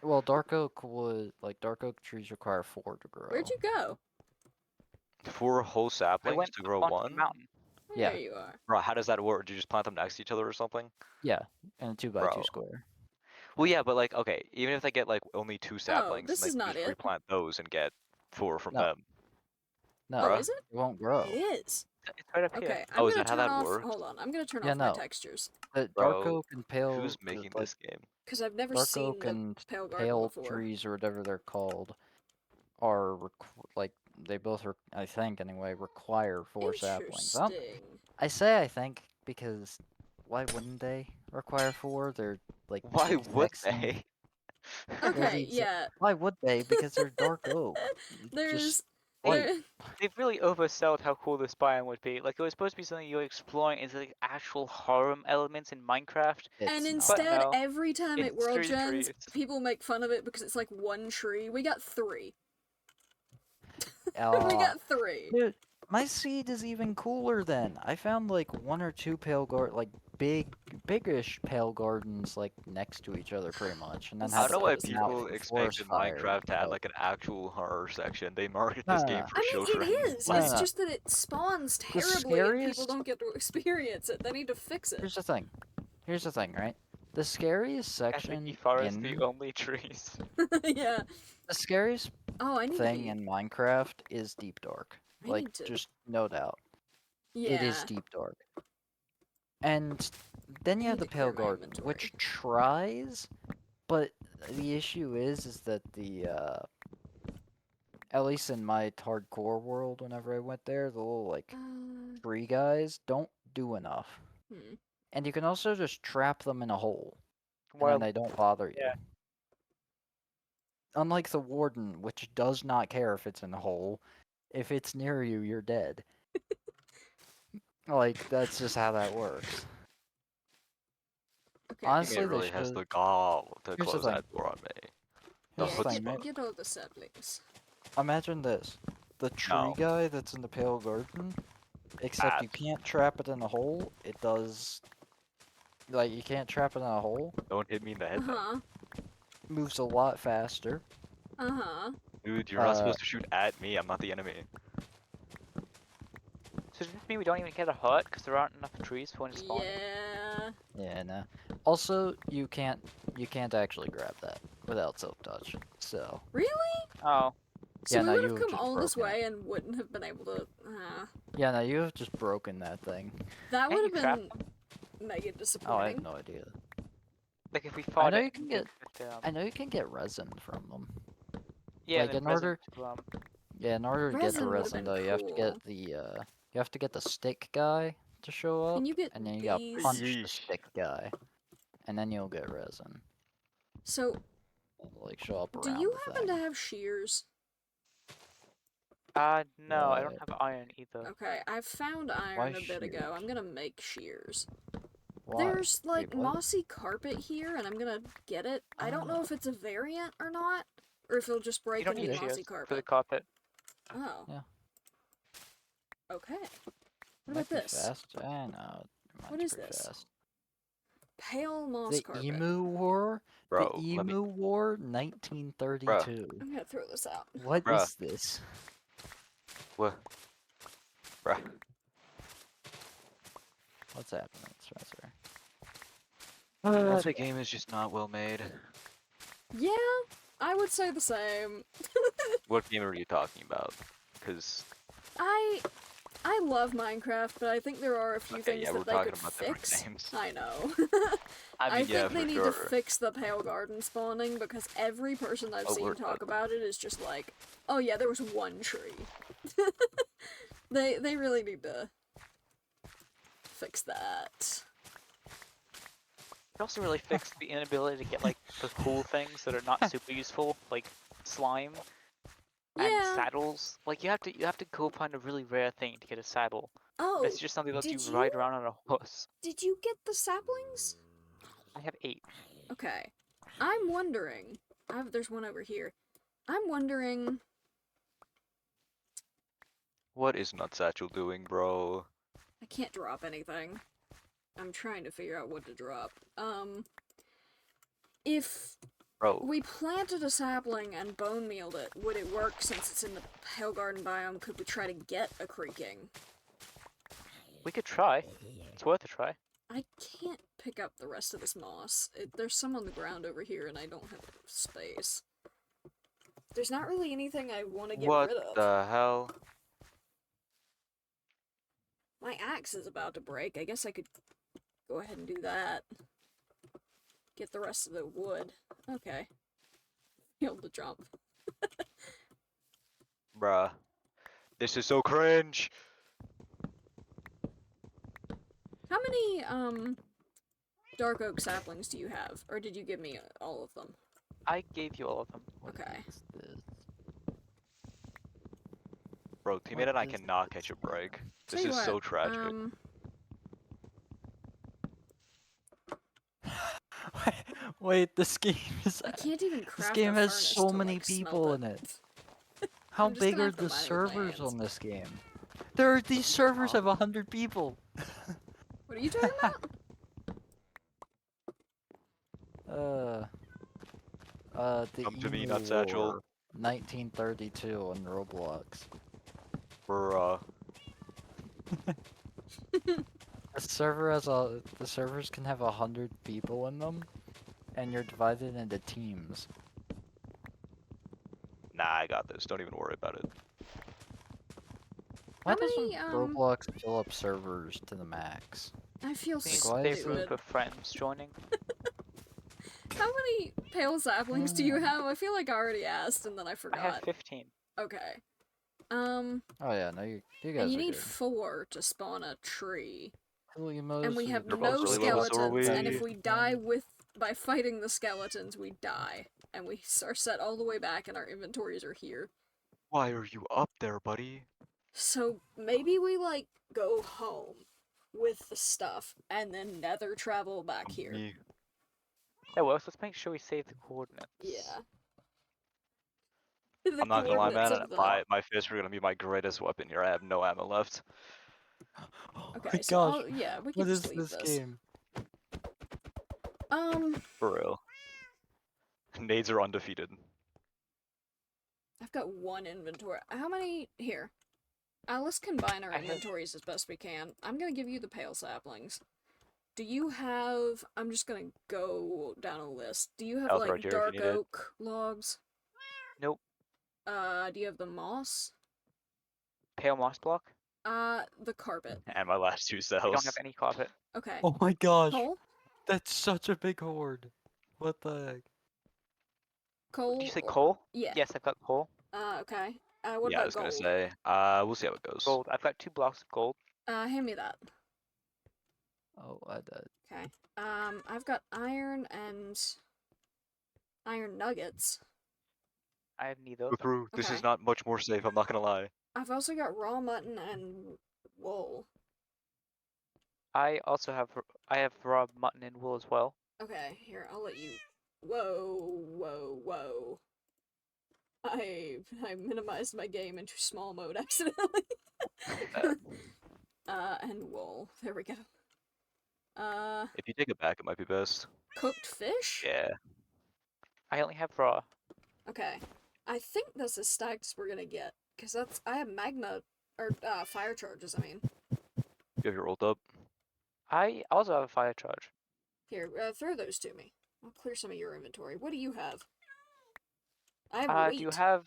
Well, dark oak would dark oak trees require 4 to grow. Where'd you go? 4 whole I saplings went to grow up onto 1? the mountain. Yeah. There you are. Bro, how does that work? Do you just plant them next to each other or something? Yeah, and a 2x2 Bro. square. Well, yeah, but like, okay, even if they get like only 2 Oh, saplings, this then is they can not just it. replant those and get 4 from No. them. No, Oh, Bruh. is it? it won't grow. It is. It's right up here. Okay, I'm Oh, is gonna that how turn that off. works? Hold on, I'm gonna turn Yeah, off my no. textures The dark Bro, oak and pale, who's making this game? because I've never dark seen oak the and pale garden pale before. trees or whatever they're called are they both I think anyway require 4 saplings. Interesting. I say I think because why wouldn't they require 4? They're like Why the would exact same- they? they're the Okay, exa- yeah. Why would they? Because they're dark oak. There's Just Like, there, they've really oversold how cool this biome would be. Like, it was supposed to be something you're exploring into like actual harem elements in Minecraft. and it's instead not. no, every time it it's world three gens, trees. people make fun of it because it's like one tree. We got 3. We Uh, got 3. Dude, my seed is even cooler then. I found like 1 or 2 biggish pale gardens like next to each other pretty much, and then I I had don't to know why put them out people for forest expected fire. Minecraft to have So- like an actual horror section. They market No, this no, game no. for I mean, children. it is. No, It's no, no. just that it spawns terribly and people scariest- don't get to experience it. They need to fix it. Here's the thing. Here's the thing, right? The scariest section SAP forest, in the only trees. Yeah. the scariest Oh, I need thing to be. in Minecraft is deep dark. I Like need to. just no doubt. Yeah. It is deep dark. And then you I have need the to clear pale my garden, inventory. which tries, but the issue is that the at least in my hardcore world, whenever I went there, the little like tree guys don't do enough. Hmm. And you can also just trap them in a hole, and Well, then they don't bother you. yeah. Unlike the warden, which does not care if it's in a hole. If it's near you, you're dead. Like, that's just how that works. Okay. Honestly, It they really has should- the gall to Here's the close thing. that door on me. The Here's the thing, chutzpah. right? Get all the saplings. Imagine this. The tree No. guy that's in the pale garden, except you Bad. can't trap it in a hole. It does... Like, you can't trap it in a hole. Don't hit me in the Uh head, then. huh. Moves a lot faster. Uh huh. Dude, you're not supposed to shoot at me. I'm not the enemy. So does this mean we don't even get a hut because there aren't enough trees for one to spawn? Yeah. Yeah, no. Also, you can't actually grab that without self-touch. So, Really? Oh, So Yeah, we no, would you have have come just all this broken it. way and wouldn't have been able to. yeah, no, you have just broken that thing. That Can't would you have trap been mega Oh, I disappointing. have no idea. like if we fought know it, you can we get- could, I know you can get resin from them. yeah, like, then in order- resin to, Yeah, in order to get Resin the would've resin been though, you have to cool. get the stick guy to show up, Can you get and then you gotta these? punch the Yeesh. stick guy, and then you'll get resin. So, It'll, like show up do around you the happen thing. to have shears? no, I don't What? have iron either. Okay, I found iron Why a bit ago. shears? I'm gonna make shears. Why? There's like Wait, what? mossy carpet here, and I'm gonna get it. I don't know Ah. if it's a variant or not, or if it'll just You break don't into need mossy shears for the carpet. carpet. Oh. Yeah. Okay. What Might about be this? Fast. I know. What is this? Fast. Pale moss The carpet. Emu War. Bro, The let me. Emu War, 1932. I'm gonna throw this out. What Bruh. is this? What? Bruh. What's happening, Spencer? The game is just not well made. Yeah, I would say the same. What game are you talking about? Because I love Minecraft, but I think there are a few Okay, things yeah, we're that they talking could about different fix. games. I know. I I mean, yeah, think they for need sure. to fix the pale garden spawning because every person I've Oh, seen we're talk talking- about it is just like, oh yeah, there was one tree. They really need to fix that. It also really fixed the inability to get like the cool things that are not super useful, like slime. and Yeah. saddles. Like you have to go find a really rare thing to get a saddle. Oh, That's just something that lets you did ride around on a horse. Did you get the saplings? I have 8. Okay. I'm wondering. There's one over here. I'm wondering. What is Nutsatchel doing, bro? I can't drop anything. I'm trying to figure out what to drop. If Bro, we planted a sapling and bone mealed it, would it work since it's in the Pale Garden biome? Could we try to get a creaking? We could try. It's worth a try. I can't pick up the rest of this moss. There's some on the ground over here and I don't have space. There's not really anything I want to get what rid of. the hell? My axe is about to break. I guess I could go ahead and do that. Get the rest of the wood. Okay. Be able to jump. Bruh. This is so cringe! How many, dark oak saplings do you have? Or did you give me all of them? I gave you all of them. What Okay. is this? Bro, teammate What and I is cannot catch a break. Tell This you is what, so tragic. Wait, this game is. I can't even This craft game a has furnace so to, many like, smelt people in it. How I'm just big gonna are have to the mine with my servers hands. on this game? These servers have 100 people. What are you talking about? The Come to me, Emu Nutsatchel. War, 1932 on Roblox. Bruh. The servers can have 100 people in them, and you're divided into teams. Nah, I got this. Don't even worry about it. Why How many, doesn't Roblox fill up servers to the max? I feel Means why they is have room stupid. for friends joining. How many pale saplings do you have? I feel like I already asked and then I I forgot. have 15. Okay. Oh yeah, no, you guys And you are need good. 4 to spawn a tree. Lemurs And we have They're no both really little, so are skeletons, and if we. we die by fighting the skeletons, we die. And we are set all the way back and our inventories are here. Why are you up there, buddy? So maybe we, like, go home with the stuff and then nether travel back here. Me. Yeah, well, let's make sure we save the coordinates. Yeah. The I'm not gonna lie, man. coordinates of the- My fists are gonna be my greatest weapon here. I have no ammo left. Oh Okay, my so gosh, yeah, we can what is just leave this this. game? For real. Nades are undefeated. I've got 1 inventory. How many? Here. Let's combine our I have- inventories as best we can. I'm gonna give you the pale saplings. Do you have... I'm just gonna go down a list. Do you have, Health like, right here if you dark need it. oak logs? Nope. Do you have the moss? Pale moss block? The carpet. And my last 2 We cells. don't have any carpet. Okay. Oh my gosh, Cole? that's such a big horde. What the heck? Cole? Did you say or- coal? Yeah. Yes, I've got coal. Okay. What Yeah, I about was gonna gold? say. We'll see how it goes. Gold. I've got 2 blocks of gold. Hand me that. Oh, I did. Okay. I've got iron and... iron nuggets. I have neither Go of them. through. This Okay. is not much more safe. I'm not gonna lie. I've also got raw mutton and wool. I also have raw mutton and wool as well. Okay, here, I'll let you... Whoa. I minimized my game into small mode accidentally. And wool. There we go. If you take it back, it might be best. Cooked fish? Yeah. I only have raw. Okay. I think that's as stacked as we're gonna get. Because I have magma... or, fire charges, I mean. You have your ult up. I also have a fire charge. Here, throw those to me. I'll clear some of your inventory. What do you have? I have wheat. Do you have...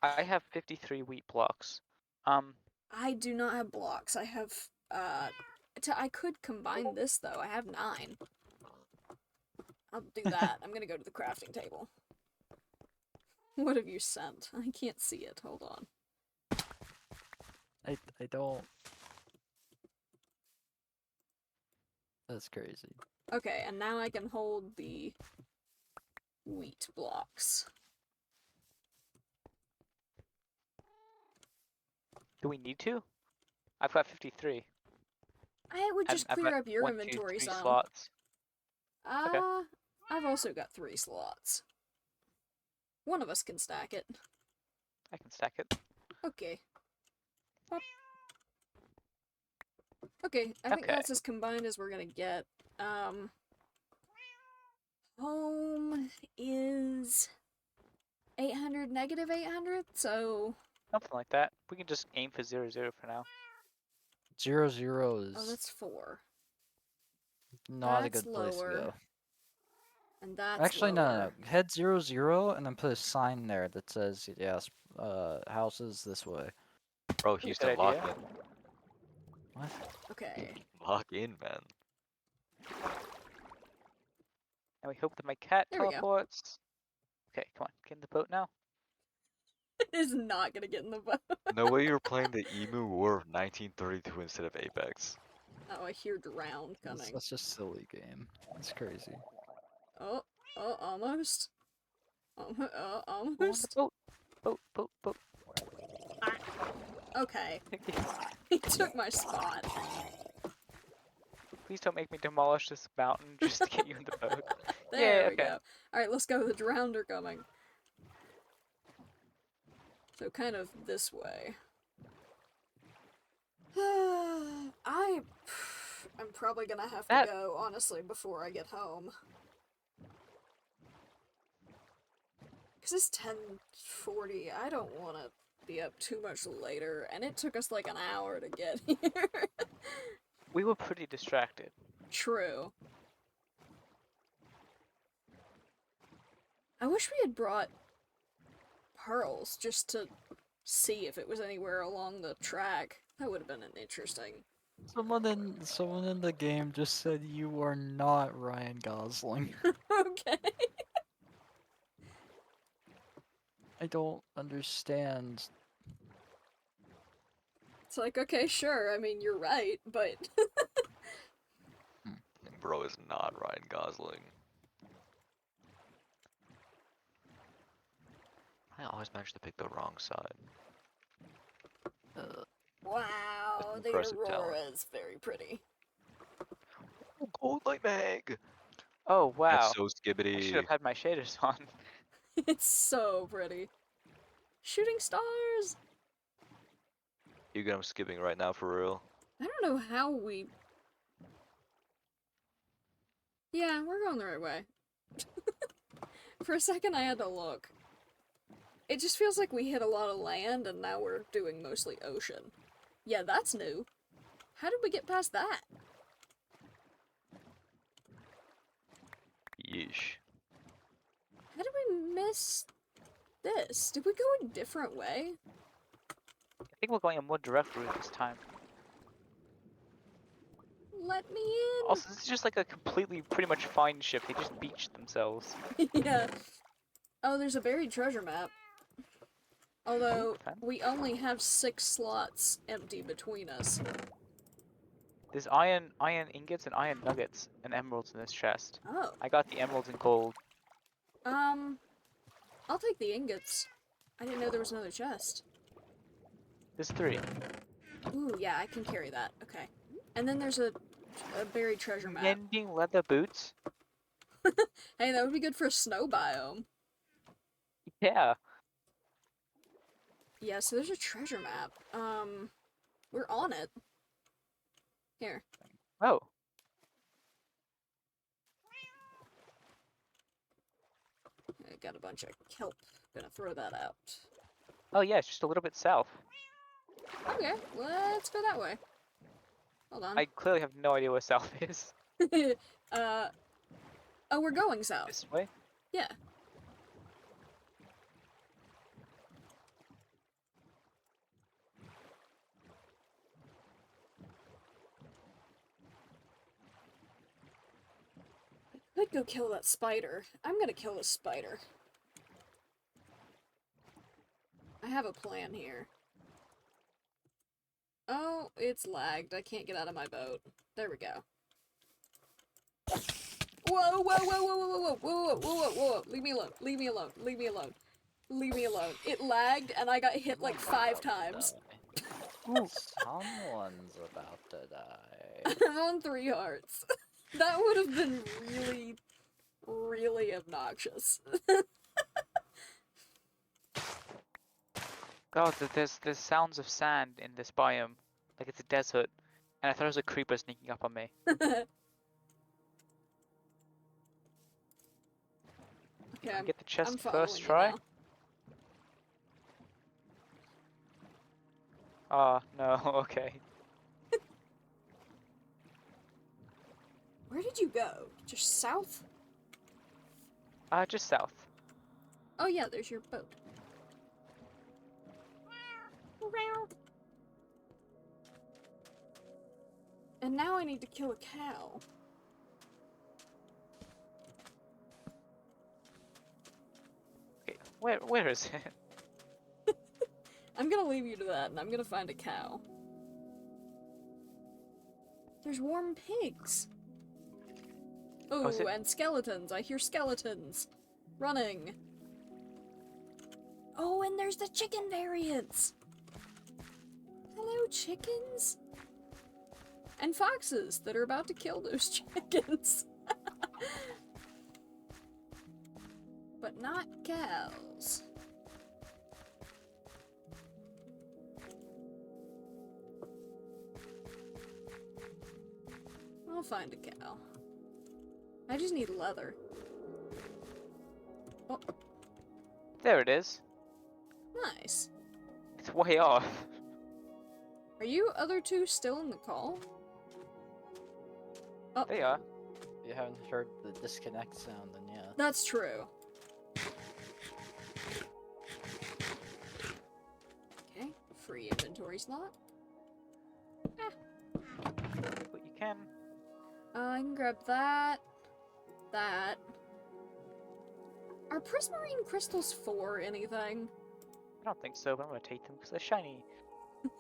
I have 53 wheat blocks. I do not have blocks. I have, I could combine this, though. I have 9. I'll do that. I'm gonna go to the crafting table. What have you sent? I can't see it. Hold on. I don't. That's crazy. Okay, and now I can hold the wheat blocks. Do we need to? I've got 53. I would just I've clear got up your 1, 2, inventory 3 some. slots. Okay. I've also got 3 slots. One of us can stack it. I can stack it. Okay. Pop. Okay, I think Okay. that's as combined as we're gonna get. Home is 800, negative 800, so... Something like that. We can just aim for 0, 0 for now. 0, 0 is Oh, that's 4. not a That's good place to lower. go. And that's Actually, lower. no. Head 0, 0, and then put a sign there that says, yes, houses this way. Bro, Good Houston, idea. lock in. What? Okay. Lock in, man. And we hope that my cat There we go. teleports. Okay, come on. Get in the boat now. It is not gonna get in the boat. No way you're playing the Emu War of 1932 instead of Apex. Oh, I hear drowned It's coming. such a silly game. It's crazy. Oh, almost. Go on the Almost. boat. Boat. Okay. He took my spot. Please don't make me demolish this mountain just to get you in the boat. There Yeah, we okay. go. Alright, let's go. The drowned are coming. So kind of this way. I'm probably gonna have to go, honestly, before I get home. Because it's 10:40. I don't want to be up too much later. And it took us like an hour to get here. We were pretty distracted. True. I wish we had brought pearls just to see if it was anywhere along the track. That would have been an interesting. Someone in the game just said you are not Ryan Gosling. Okay. I don't understand. It's like, okay, sure, I mean, you're right, but... Bro is not Ryan Gosling. I always manage to pick the wrong side. Wow, the Impressive aurora talent. is very pretty. Oh, gold light mag! Oh, wow. That's so I should skibbity. have had my shaders on. It's so pretty. Shooting stars! You get him skipping right now for real. I don't know how we... Yeah, we're going the right way. For a second I had to look. It just feels like we hit a lot of land and now we're doing mostly ocean. Yeah, that's new. How did we get past that? Yeesh. How did we miss this? Did we go a different way? I think we're going a more direct route this time. Let me in! Also, this is just like a completely, pretty much fine ship. They just beached themselves. Yeah. Oh, there's a buried treasure map. Although, Fun. we only have 6 slots empty between us. There's iron ingots and iron nuggets and emeralds in this chest. Oh. I got the emeralds and gold. I'll take the ingots. I didn't know there was another chest. There's 3. Ooh, yeah, I can carry that. Okay. And then there's a buried treasure map. Mending leather boots? Hey, that would be good for a snow biome. Yeah. Yeah, so there's a treasure map. We're on it. Here. Oh. I got a bunch of kelp. Gonna throw that out. Oh yeah, it's just a little bit south. Okay, let's go that way. Hold on. I clearly have no idea where south is. Oh, we're going south. This way? Yeah. I could go kill that spider. I'm gonna kill the spider. I have a plan here. Oh, it's lagged. I can't get out of my boat. There we go. Whoa, whoa, whoa, whoa, whoa, whoa, whoa, whoa, whoa, whoa, whoa, leave me alone, leave me alone, leave me alone, leave me alone. It lagged and I got hit like 5 times. Ooh, Someone's about to die. I'm on 3 hearts. That would have been really, really obnoxious. God, there's sounds of sand in this biome, like it's a desert, and I thought it was a creeper sneaking up on me. Okay, Can we I'm, get the chest I'm first following you try? now. Ah, no, okay. Where did you go? Just south? Just south. Oh yeah, there's your boat. And now I need to kill a cow. Okay, where is it? I'm gonna leave you to that, and I'm gonna find a cow. There's warm pigs. Oh, is Ooh, it? and skeletons. I hear skeletons. Running. Oh, and there's the chicken variants. Hello, chickens. And foxes that are about to kill those chickens. But not cows. I'll find a cow. I just need leather. Oh, There it is. nice. It's way off. Are you other two still in the call? Oh, They are. If you haven't heard the disconnect sound, then yeah. that's true. Okay, free inventory slot. But you can. I can grab that. That. Are prismarine crystals for anything? I don't think so, but I'm gonna take them because they're shiny.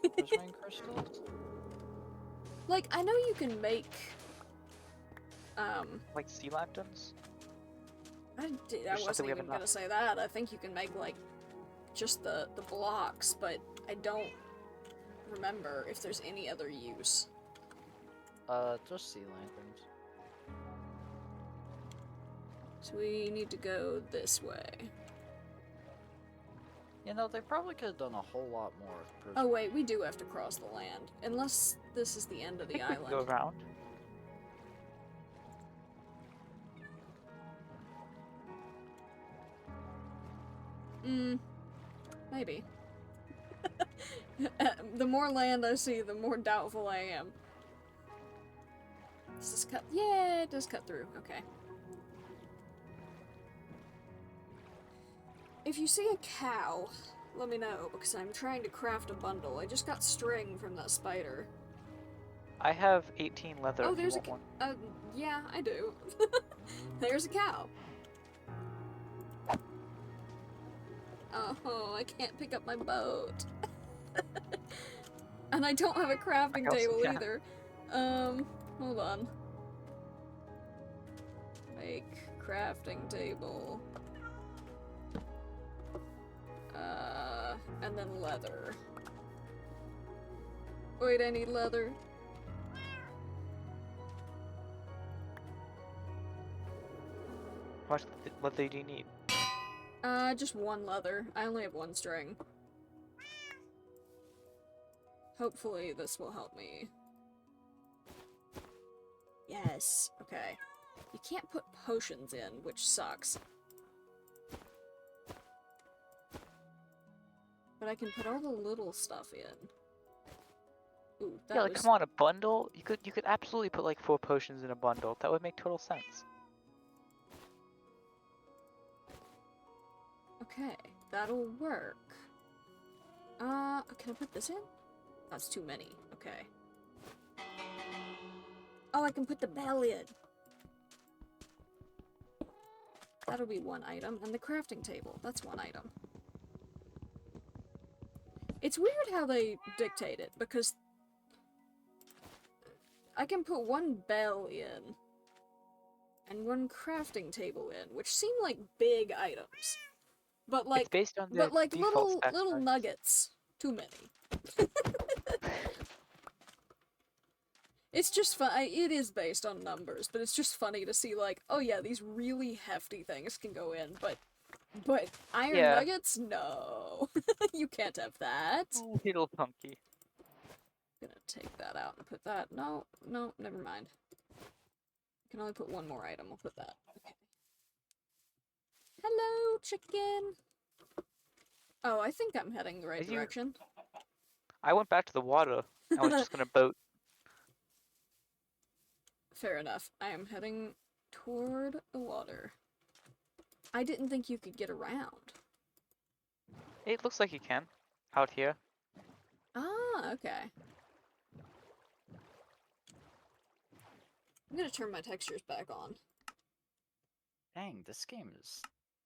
Prismarine crystals? Like, I know you can make, Like sea lanterns. I There's something wasn't we have even gonna enough. say that. I think you can make, like, just the blocks, but I don't remember if there's any other use. Just sea lanterns. So we need to go this way. You know, they probably could have done a whole lot more with Oh wait, we do have to cross the land. Unless this is the end of I the think we can go island. around. Maybe. The more land I see, the more doubtful I am. Does this cut? Yeah, it does cut through. Okay. If you see a cow, let me know, because I'm trying to craft a bundle. I just got string from that spider. I have 18 leather. Oh, if you there's a want cow. one. Yeah, I do. There's a cow. Oh, I can't pick up my boat. And I don't have a crafting also table can't. either. Hold on. Make crafting table. And then leather. Wait, I need leather. How much leather do you need? Just one leather. I only have one string. Hopefully this will help me. Yes, okay. You can't put potions in, which sucks. But I can put all the little stuff in. Ooh, that Yeah, like was... come on, a bundle? You could absolutely put like 4 potions in a bundle. That would make total sense. Okay, that'll work. Can I put this in? That's too many. Okay. Oh, I can put the bell in. That'll be one item. And the crafting table. That's one item. It's weird how they dictate it, because I can put one bell in and one crafting table in, which seem like big items. But It's like, based on the but like default little stack little size. nuggets. Too many. It's just fun. It is based on numbers, but it's just funny to see, like, oh yeah, these really hefty things can go in, but iron Yeah. nuggets? No. You can't have that. Little punky. Gonna take that out and put that. No, never mind. I can only put one more item. I'll put that. Okay. Hello, chicken. Oh, I think I'm heading the right Did you- direction. I went back to the water. I was just gonna boat. Fair enough. I am heading toward the water. I didn't think you could get around. It looks like you can. Out here. Ah, okay. I'm gonna turn my textures back on. Dang, this game is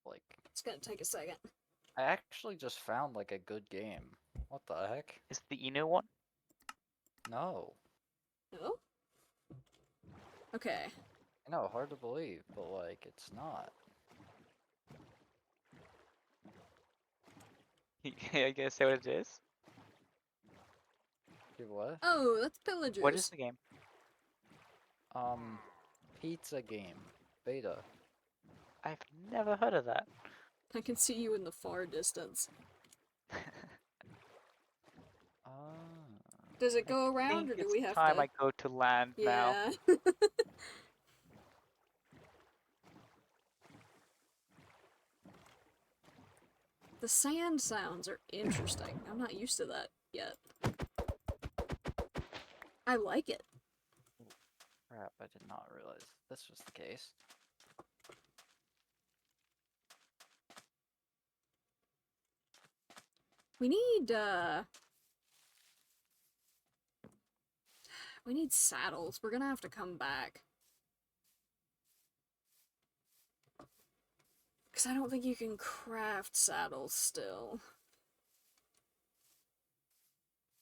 like. It's gonna take a second. I actually just found like a good game. What the heck? Is it the Inu one? No. No? Okay. I know, hard to believe, but like, it's not. I guess say what it is. You what? Oh, that's pillagers. What is the game? Pizza game. Beta. I've never heard of that. I can see you in the far distance. Ah. Does it go around, think or do it's we have time to? I go to land now. Yeah. The sand sounds are interesting. I'm not used to that yet. I like it. Crap, I did not realize this was the case. We need saddles. We're gonna have to come back. Because I don't think you can craft saddles still.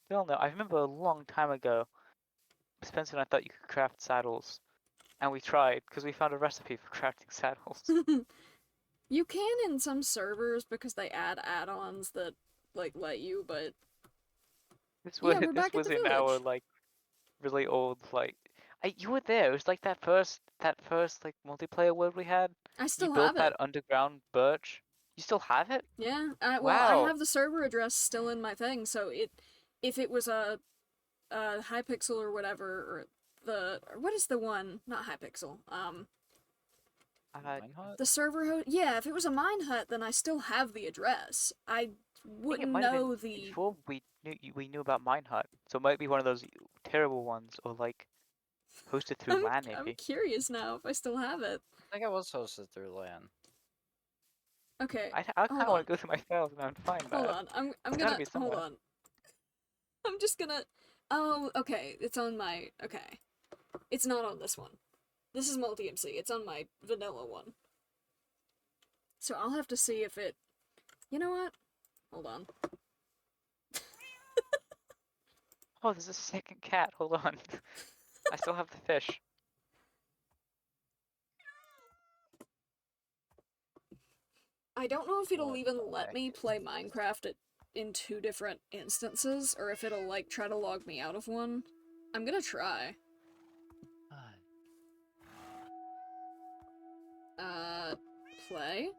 Still no. I remember a long time ago, Spencer and I thought you could craft saddles, and we tried because we found a recipe for crafting saddles. You can in some servers because they add add-ons that like let you, but This Yeah, was we're back at was the in our village. like really old like. You were there. It was like that first like multiplayer world we had. I You still built have that it. underground birch. You still have it? Yeah, well, Wow. I have the server address still in my thing, so if it was a Hypixel or whatever, or what is the one? Not Hypixel. Minehut? The server host. Yeah, if it was a mine hut, then I still have the address. I I think it wouldn't might have been know the. before we knew about Minehut, so it might be one of those terrible ones, or like hosted through LAN I'm maybe. curious now if I still have it. I think it was hosted through LAN. Okay, I kind of hold want on. to go through my files and find Hold that. on. I'm It's gotta gonna be hold somewhere. on. I'm just gonna. Oh, okay. It's on my. Okay. It's not on this one. This is multi-MC. It's on my vanilla one. So I'll have to see if it. You know what? Hold on. Oh, there's a second cat. Hold on. I still have the fish. I don't know if it'll What even the let heck? me play Minecraft in 2 different instances, or if it'll, like, try to log me out of one. I'm gonna try. Play?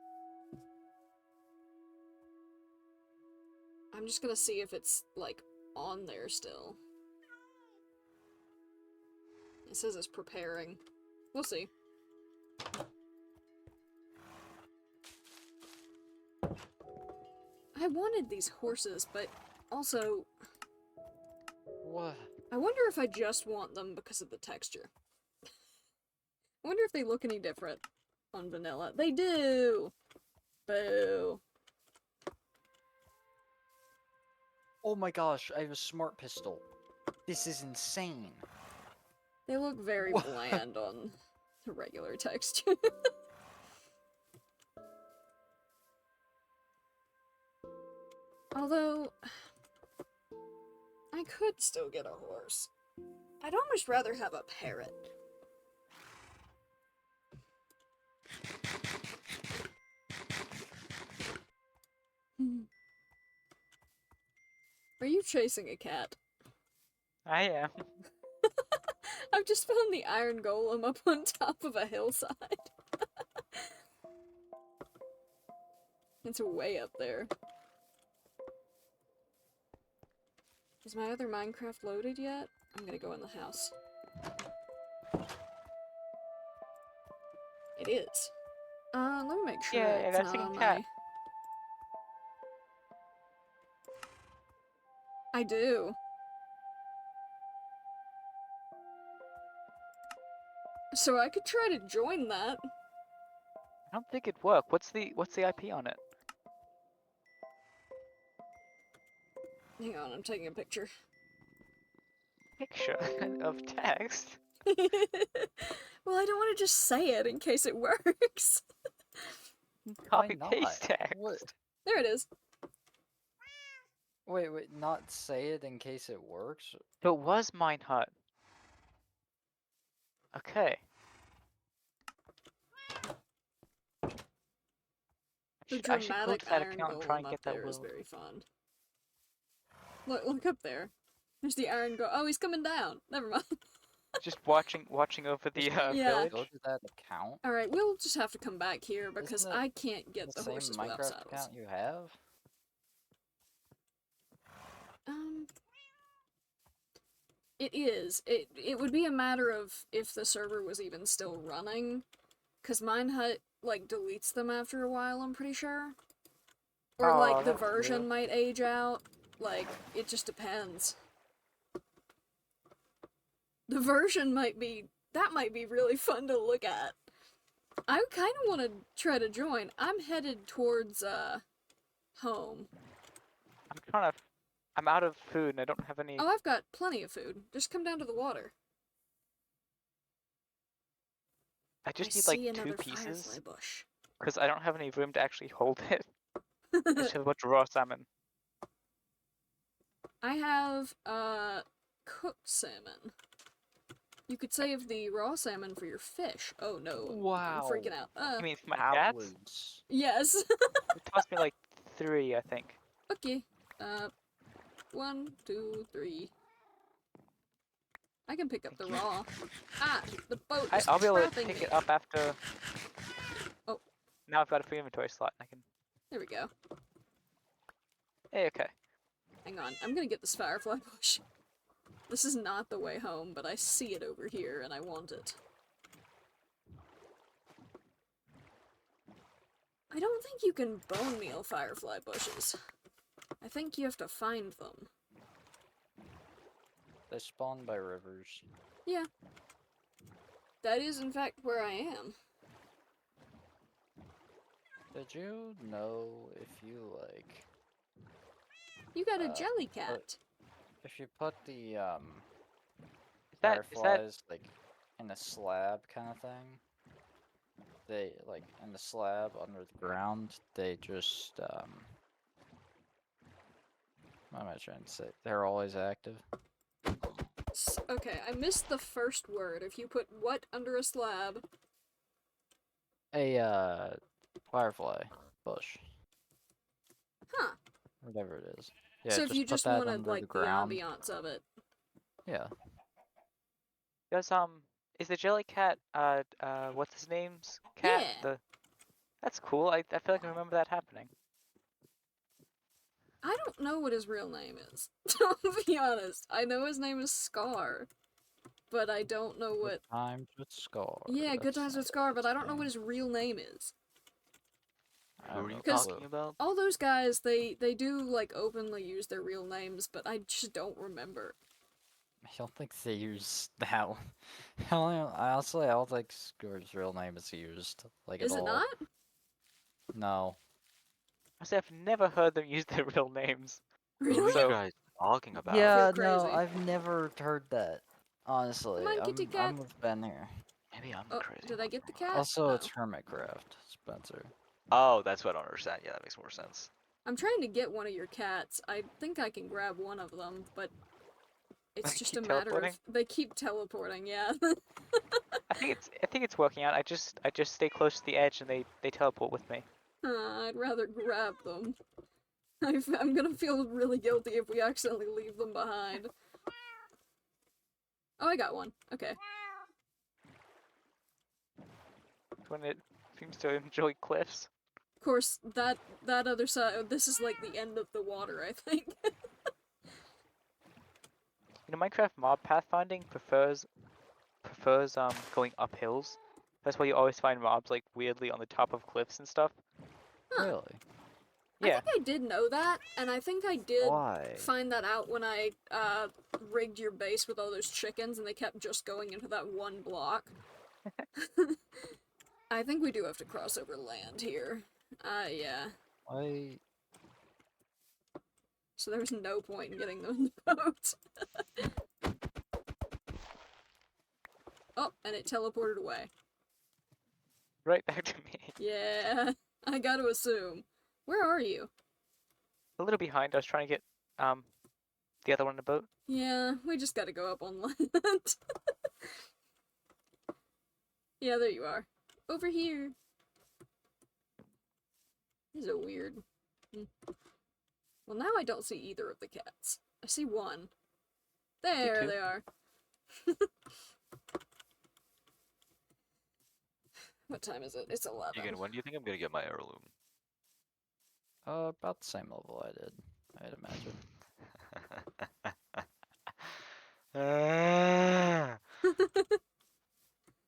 I'm just gonna see if it's, like, on there still. It says it's preparing. We'll see. I wanted these horses, but also, What? I wonder if I just want them because of the texture. I wonder if they look any different on vanilla. They do! Boo. Oh my gosh, I have a smart pistol. This is insane. They look very What? bland on the regular texture. Although, I could still get a horse. I'd almost rather have a parrot. Are you chasing a cat? I am. I've just found the iron golem up on top of a hillside. It's way up there. Is my other Minecraft loaded yet? I'm gonna go in the house. It is. Let me make sure Yeah, it's that's not a on cat. I do. So I could try to join that. I don't think it'd work. What's the IP on it? Hang on, I'm taking a picture. Picture of text. Well, I don't want to just say it in case it works. Why Copy not? paste text. What? There it is. Wait, not say it in case it works? So it was Mine Hut. Okay. The I should go dramatic to that iron account and try golem and up get that there is world. very fun. Look up there. There's the iron golem. Oh, he's coming down. Never mind. Just watching over the Yeah. village. Go to that account? Alright, we'll just have to come back here because Isn't it I can't get the same horses without Minecraft saddles. account you have? It is. It would be a matter of if the server was even still running, because Minehut, like, deletes them after a while, I'm pretty sure. Or, Oh, like, the that's version weird. might age out. Like, it just depends. The version might be... That might be really fun to look at. I kind of want to try to join. I'm headed towards, home. I'm out of food and I don't have any. Oh, I've got plenty of food. Just come down to the water. I just I need see like 2 another pieces firefly bush. because I don't have any room to actually hold it. I just have a bunch of raw salmon. I have, cooked salmon. You could save the raw salmon for your fish. Oh no, I'm freaking out. You mean for my That cats? was... Yes. It cost me like 3, I think. Okay. 1, 2, 3. I can pick up the raw. Ah, the boat is I'll be able to trapping pick me. it up after. Oh. Now I've got a free inventory slot. And I can. There we go. Hey, okay. Hang on, I'm gonna get this firefly bush. This is not the way home, but I see it over here and I want it. I don't think you can bone meal firefly bushes. I think you have to find them. They spawn by rivers. Yeah. That is in fact where I am. Did you know if you, like... You got a jelly cat. If you put the, Is that fireflies, like, in a slab kind of thing, they, like, in the slab under the ground, they just, what am I trying to say? They're always active. Okay, I missed the first word. If you put what under a slab? A, firefly bush. Huh. Whatever it is. Yeah, So if you put just that wanted, under like, the the ground. ambiance of it. Yeah. Does is the jelly cat what's his name's cat? Yeah. That's cool. I feel like I remember that happening. I don't know what his real name is. I'll be honest. I know his name is Scar. But I don't know what... Good times with Scar. Yeah, Good That's Times with nice. Scar, but I don't know what his real name is. I Who have are you no talking clue. about? All those guys, they do, like, openly use their real names, but I just don't remember. I don't think they use that one. Honestly, I don't think Scar's real name is used, like, Is at it all. not? No. I say I've never heard them use their real names. Who are Really? you So- guys talking about? Yeah, feel no, crazy. I've never heard that. Honestly, Come on, kitty cat. I'm with Ben here. Maybe I'm Oh, crazy. did I get the cat? Also, Oh. it's Hermitcraft, Spencer. Oh, that's what I don't understand. Yeah, that makes more sense. I'm trying to get one of your cats. I think I can grab one of them, but it's They just keep a matter teleporting? of... They keep teleporting, yeah. I think it's working out. I just stay close to the edge and they teleport with me. I'd rather grab them. I'm gonna feel really guilty if we accidentally leave them behind. Oh, I got one. Okay. When it seems to enjoy cliffs. Of course, that other side. This is like the end of the water, I think. You know, Minecraft mob pathfinding prefers going up hills. That's why you always find mobs like weirdly on the top of cliffs and stuff. Huh. Really? I Yeah. think I did know that, and I think I did Why? find that out when I rigged your base with all those chickens, and they kept just going into that one block. I think we do have to cross over land here. Yeah. I So there was no point in getting them in the boat. Oh, and it teleported away. Right back to me. Yeah, I gotta assume. Where are you? A little behind. I was trying to get the other one in the boat. Yeah, we just gotta go up on land. Yeah, there you are. Over here. These are weird. Well, now I don't see either of the cats. I see one. There too. they are. What time is it? It's 11. Egan, when do you think I'm gonna get my heirloom? about the same level I did, I'd imagine. Ah,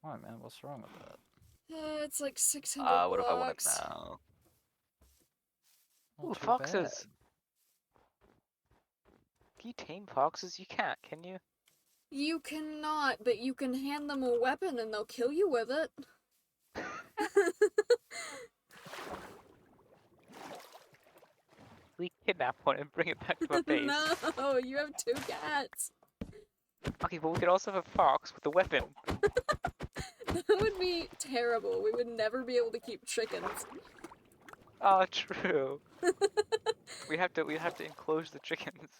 Why, man? What's wrong with that? It's like 600 what if I want it blocks. now? Well, Ooh, too foxes. bad. Can you tame foxes? You can't, can you? You cannot, but you can hand them a weapon and they'll kill you with it. We kidnap one and bring it back to our base. No, you have 2 cats. Okay, but we could also have a fox with a weapon. That would be terrible. We would never be able to keep chickens. Oh, true. We'd have to enclose the chickens.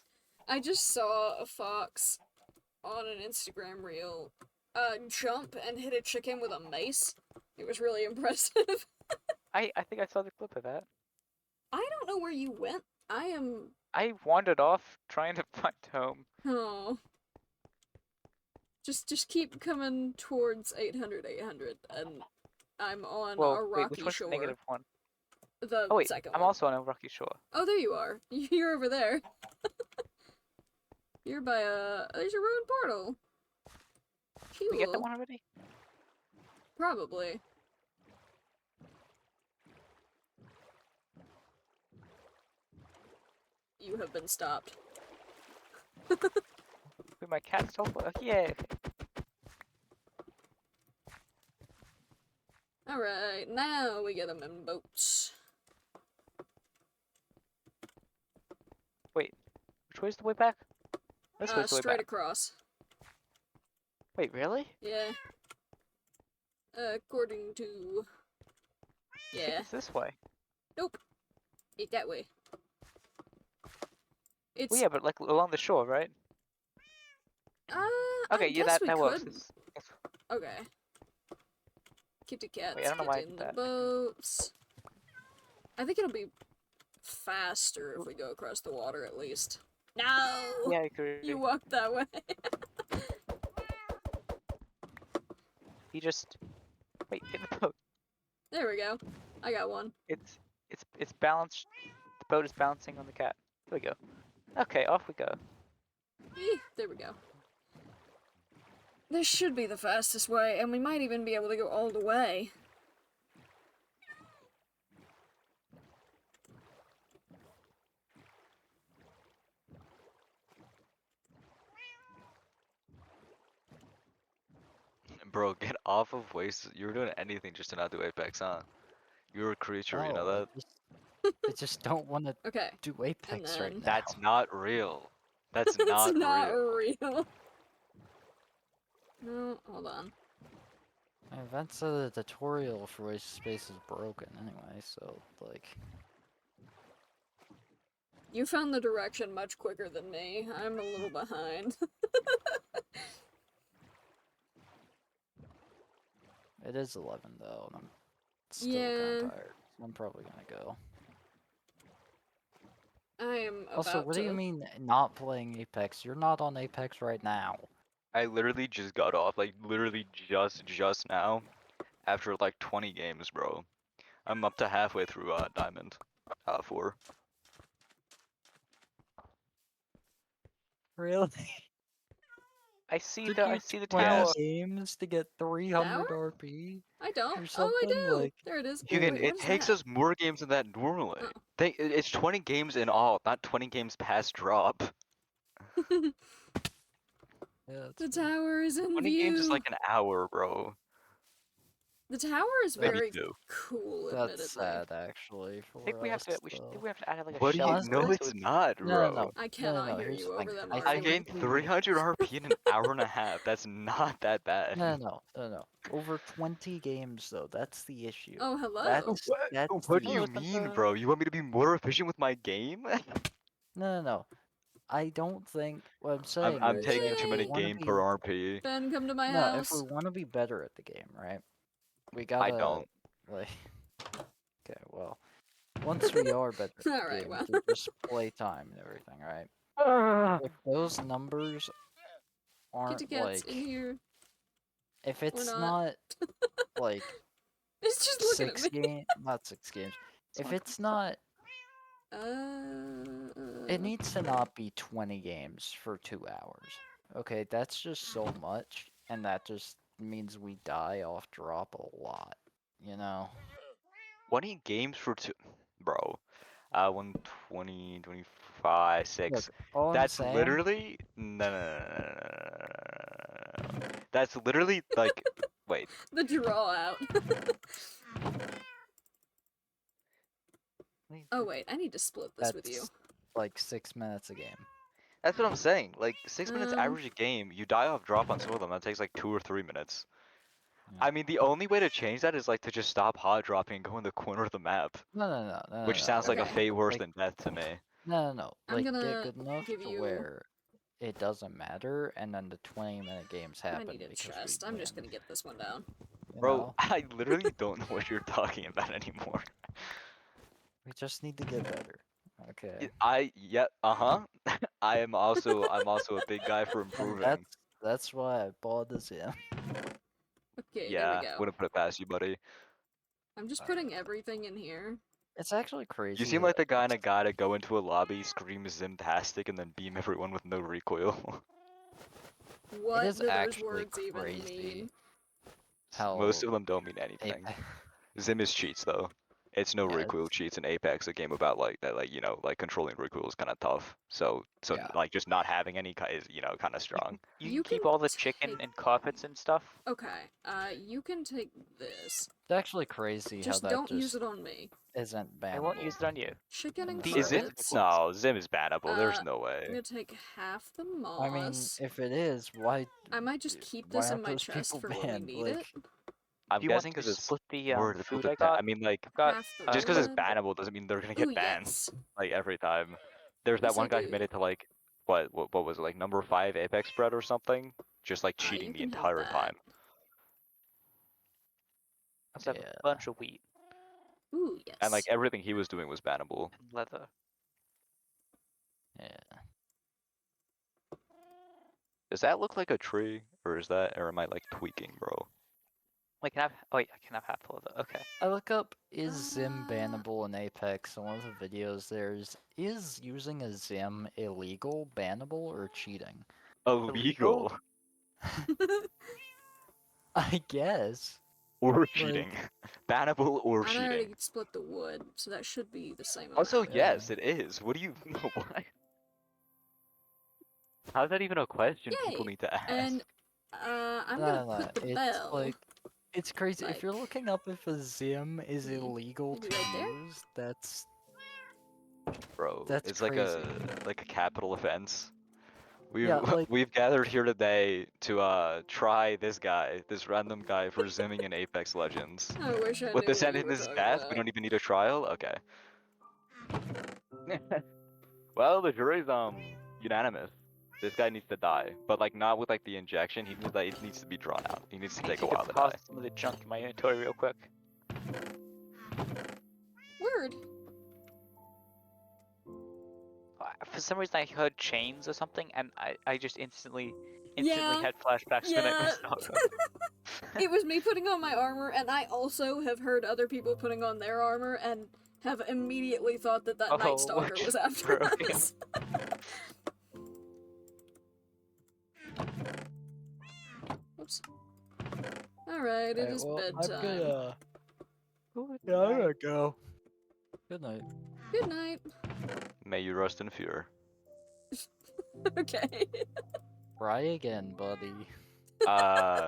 I just saw a fox on an Instagram reel jump and hit a chicken with a mace. It was really impressive. I think I saw the clip of that. I don't know where you went. I wandered off trying to find home. Oh. Just keep coming towards 800, and I'm on a Well, wait, rocky which one's shore. the negative one? The Oh wait, second I'm one. also on a rocky shore. Oh, there you are. You're over there. You're by there's a ruined portal. Cool. We get that one already? Probably. You have been stopped. Wait, my cat's teleport. Oh, yeah. Alright, now we get them in boats. Wait, which way's the way back? This way's the way Straight back. across. Wait, really? Yeah. According to... I think Yeah. it's this way. Nope. It's that way. It's... Well, yeah, but like along the shore, right? Okay, I yeah, guess that we works. could. It's- Okay. Kitty cats, Wait, I don't know why I get in did the that. boats. I think it'll be faster if we go across the water at least. No! Yeah, I agree. You walked that way. He just wait, hit the boat. There we go. I got one. It's balanced. The boat is balancing on the cat. There we go. Okay, off we go. There we go. This should be the fastest way, and we might even be able to go all the way. Bro, get off of waste. You were doing anything just to not do Apex, huh? You're a creature, you know Oh, that? I just don't want to Okay. do Apex then- right now. That's not real. That's It's not not real. real. No, hold on. My event said the tutorial for waste space is broken anyway, so like. You found the direction much quicker than me. I'm a little behind. It is 11 though, and I'm still Yeah. kind of tired. So I'm probably gonna go. I am Also, about what do you to. mean not playing Apex? You're not on Apex right now. I literally just got off, like literally just now, after like 20 games, bro. I'm up to halfway through Diamond 4. Really? I see Took the you Yeah. 20 tower. games to get Tower? 300 RP I don't. or Oh, I something? do. Like, There it is. You Ooh, can. wait, It what is takes that? us more games than that normally. Oh. It's 20 games in all, not 20 games past drop. yeah, it's The fine. tower is in 20 games is view. like an hour, bro. The tower is Maybe very 2. cool, That's admittedly. sad, actually, I think for we have us, to. We should. I think though. we have to add like a What do you? shelter Honestly, No, so it's it's. not, bro. I No, cannot hear here's you the over thing. them I I arguing. gained think 300 RP in an hour and a half. That's not that bad. No. Over 20 games, though, that's the issue. Oh, hello. That's What do the you listen issue. mean, to- bro? You want me to be more efficient with my game? No. I don't think what I'm I'm saying I'm is taking if too we many want to game be per RP. Ben, come to my no, if we house. want to be better at the game, right? We I gotta don't. like okay, well, once we are better at the Alright, game well. through just playtime and everything, right? If those numbers aren't Kitty cat's in here. if Or it's not. not like It's just looking at me. not 6 games. If it's not, it needs to not be 20 games for 2 hours. Okay, that's just so much, and that just means we die off drop a lot, you know? 20 games for 2, bro. 120, 25, 6. Look, all I'm That's saying, literally no. That's literally like, wait. The draw out. Oh wait, I need to split this with you. that's like 6 minutes a game. That's what I'm saying. Like 6 minutes Um. average a game. You die off drop on some of them. That takes like 2 or 3 minutes. Yeah. I mean, the only way to change that is like to just stop hot dropping and go in the corner of the map, No. which sounds like a Okay. fate worse Like, than death to me. no. I'm Like, gonna get good enough give to you- where it doesn't matter, and then the 20-minute games I happen need a because chest. we I'm just win, gonna get this one down. you Bro, know? I literally don't know what you're talking about anymore. We just need to get better. Okay. Uh-huh. I'm also a big guy for And improving. that's why I bought this in. Okay, there we Yeah, go. wouldn't put it past you, buddy. I'm just putting everything in here. It's actually crazy. You seem like the kind of guy to go into a lobby, scream Zimtastic, and then beam everyone with no recoil. What is do those actually words even crazy. mean? Most How of them don't mean anything. Apex, Zim is cheats though. It's no Yeah, recoil cheats in Apex, a game about like that, like like controlling recoil is kind of tough. So Yeah. like just not having any is kind of strong. You You can keep can all the chicken take- and carpets and stuff. Okay, you can take this. it's actually crazy Just how that don't use just it on me. isn't bannable. I won't use it on you. Chicken and These Is it? carrots. No, Zim is bannable. There's Uh, no I'm way. gonna take half the moss. I mean, if it is, why? I might just keep why this in aren't my those chest people for when we banned? need Like, it. I'm Do you want guessing to because it's split the more difficult food to I got? I mean, like I've got Half the just because it's wood. bannable doesn't mean they're gonna Ooh, get banned yes. like every time. There's that Yes, I one guy who do. made it to like what was it, like number 5 Apex spread or something, just like cheating You the can have entire that. time. I also have Yeah. a bunch of wheat Ooh, yes. And like everything he was doing was bannable. and leather. yeah. Does that look like a tree, or am I like tweaking, bro? I can have. Oh, yeah, I can have half full of it. Okay. I look up is Zim Uh, bannable in Apex, and one of the videos there's is using a Zim illegal, bannable, or cheating? Illegal I guess. or cheating, bannable or I already cheating. split the wood, so that should be the same Also, amount. yes, it is. What do you what? How's that even a question people Yay! need to ask? And I'm gonna put the It's bell. like it's crazy. If you're like, looking up if a Zim is maybe illegal to right there? use, that's Bro, that's it's crazy. like a capital offense. We've Yeah, like we've gathered here today to try this random guy for zimming in Apex Legends. I wish I With knew the what you sentence were is talking death, about. we don't even need a trial? Okay. Well, the jury's unanimous. This guy needs to die, but like not with like the injection. It needs to be drawn out. He needs to I need take a to while to die. deposit some of the junk in my inventory real quick. Word. for some reason I heard chains or something, and I just instantly Yeah, had flashbacks to the yeah. Nightmare Stalker. It was me putting on my armor, and I also have heard other people putting on their armor and have immediately thought that that Night Oh, Stalker which was is after broken. us. Oops. Alright, it is bedtime. Good Yeah, I'm night. gonna go. Good night. Good night. May you rest in fear. Okay. Try again, buddy.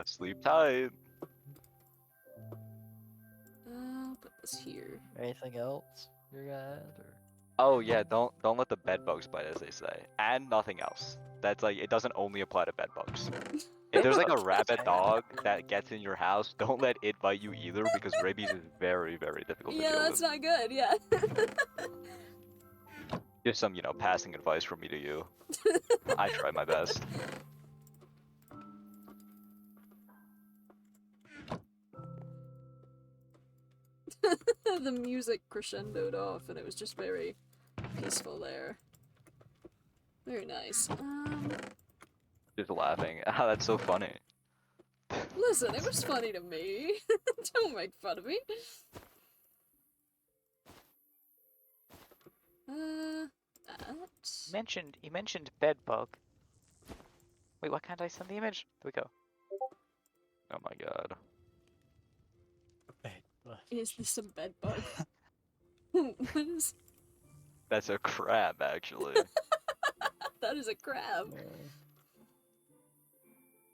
Sleep tight. I'll put this here. Anything else you got? Or... Oh yeah, don't let the bed bugs bite, as they say, and nothing else. That's like, it doesn't only apply to bed bugs. If there's like a rabid dog that gets in your house, don't let it bite you either, because rabies is very, very difficult to Yeah, deal that's with. not good, yeah. Just some, passing advice from me to you. I try my best. The music crescendoed off and it was just very peaceful there. Very nice. Just laughing. Ah, that's so funny. Listen, it was funny to me. Don't make fun of me. That. You mentioned bed bug. Wait, why can't I send the image? There we go. Oh my god. Is this a bed bug? What is... That's a crab, actually. That is a crab.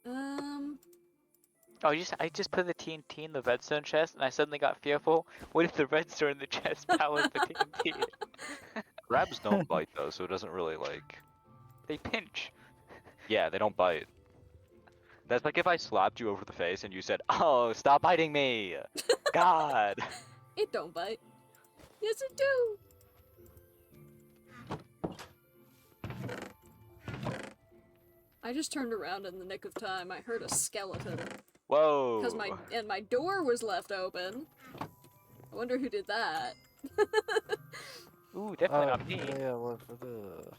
Oh, I just put the TNT in the redstone chest, and I suddenly got fearful. What if the redstone in the chest powers the TNT? Crabs don't bite though, so it doesn't really like... They pinch. Yeah, they don't bite. That's like if I slapped you over the face and you said, "Oh, stop biting me!" God! It don't bite. Yes, it do. I just turned around in the nick of time. I heard a skeleton. Whoa! Cause my door was left open. I wonder who did that. Ooh, definitely not me. Yeah, look for the...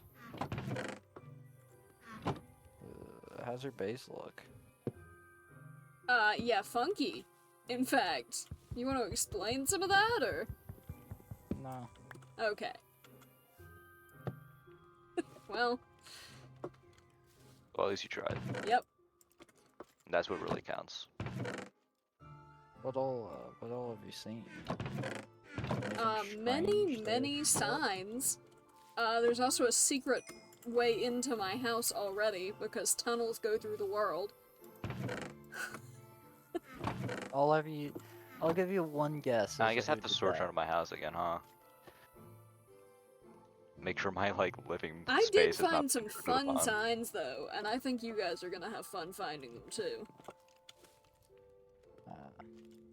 how's your base look? Yeah, funky. In fact, you want to explain some of that, or? No. Okay. Well. Well, at least you tried. Yep. That's what really counts. What all have you seen? Many signs. There's also a secret way into my house already, because tunnels go through the world. I'll give you one guess. I guess I have to search under my house again, huh? Make sure my, living I space did is not find some intruded fun upon. signs, though, and I think you guys are gonna have fun finding them, too.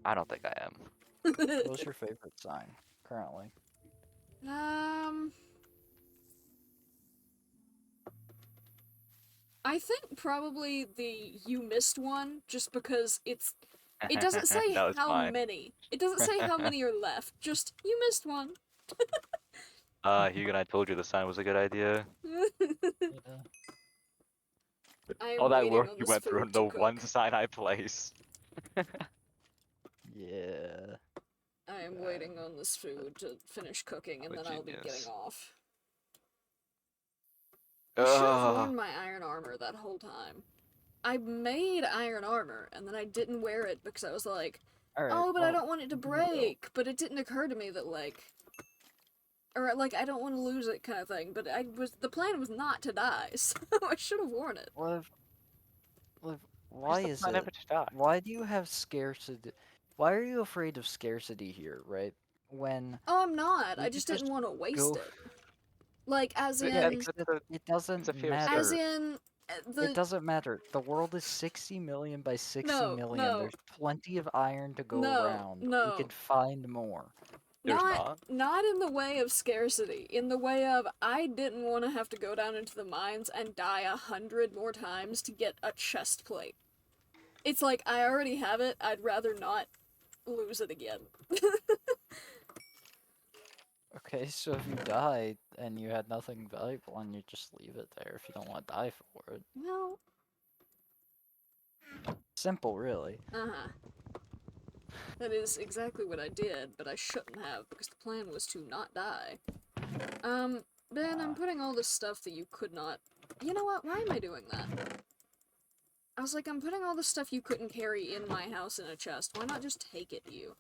I don't think I am. What's your favorite sign currently? I think probably the "you missed" one, just because it doesn't say That was how mine. many. It doesn't say how many are left, just "you missed one." Hugo, I told you the sign was a good idea. Yeah. I am All that waiting work on you this went through food and to the cook. one sign I placed. Yeah. I am waiting on this food to finish cooking, and I'm a then I'll be genius. getting off. I should have worn my iron armor that whole time. I made iron armor, and then I didn't wear it because I was like, All right. oh, but I well, don't want it to break. But it didn't occur to me that, or I don't want to lose it kind of thing. But the plan was not to die, so I should have worn it. Liv, why Where's the is plan it? ever to die? Why do you have scarcity? Why are you afraid of scarcity here, right? When Oh, I'm not. you I just could didn't want to waste go- it. As But in, yeah, it doesn't a fear of matter. as in, It doesn't matter. The world is 60 million by 60 No, million. no. There's plenty of iron to go No, around. no. We can find more. There's not. Not in the way of scarcity. In the way of, I didn't want to have to go down into the mines and die 100 more times to get a chest plate. It's like, I already have it, I'd rather not lose it again. Okay, so if you die and you had nothing valuable and you just leave it there if you don't want to die for it. Well, Simple, really. uh-huh. That is exactly what I did, but I shouldn't have, because the plan was to not die. Ben, I'm putting all this stuff that you could not... You know what? Why am I doing that? I was like, I'm putting all the stuff you couldn't carry in my house in a chest. Why not just take it, you?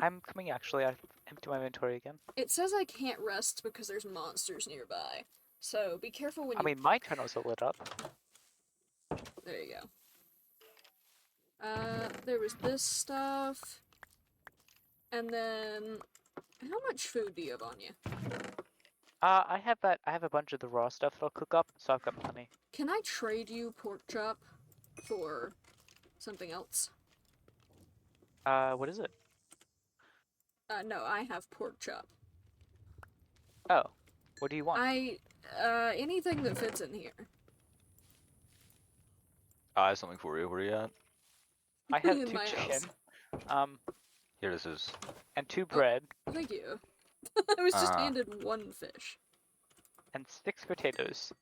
I'm coming actually. I empty my inventory again. It says I can't rest because there's monsters nearby. So be careful when I you... mean, my tunnels are lit up. There you go. There was this stuff. And then... How much food do you have on you? I have a bunch of the raw stuff that I'll cook up, so I've got plenty. Can I trade you pork chop for something else? What is it? No, I have pork chop. Oh, what do you want? Anything that fits in here. I have something for you. Where are you at? I have In 2 my chicken, house. Here, this is. and 2 bread, Thank you. I was just handed 1 fish. and 6 potatoes.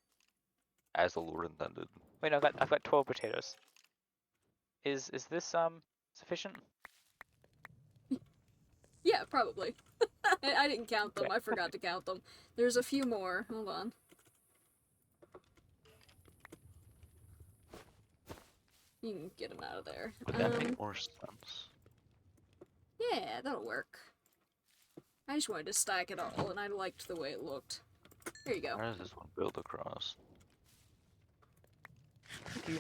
As the Lord intended. Wait, no, I've got 12 potatoes. Is this sufficient? Yeah, probably. I didn't count them. Okay. I forgot to count them. There's a few more. Hold on. You can get them out of there. Would that make more sense? Yeah, that'll work. I just wanted to stack it all, and I liked the way it looked. There you go. Where does this one build across? Thank you.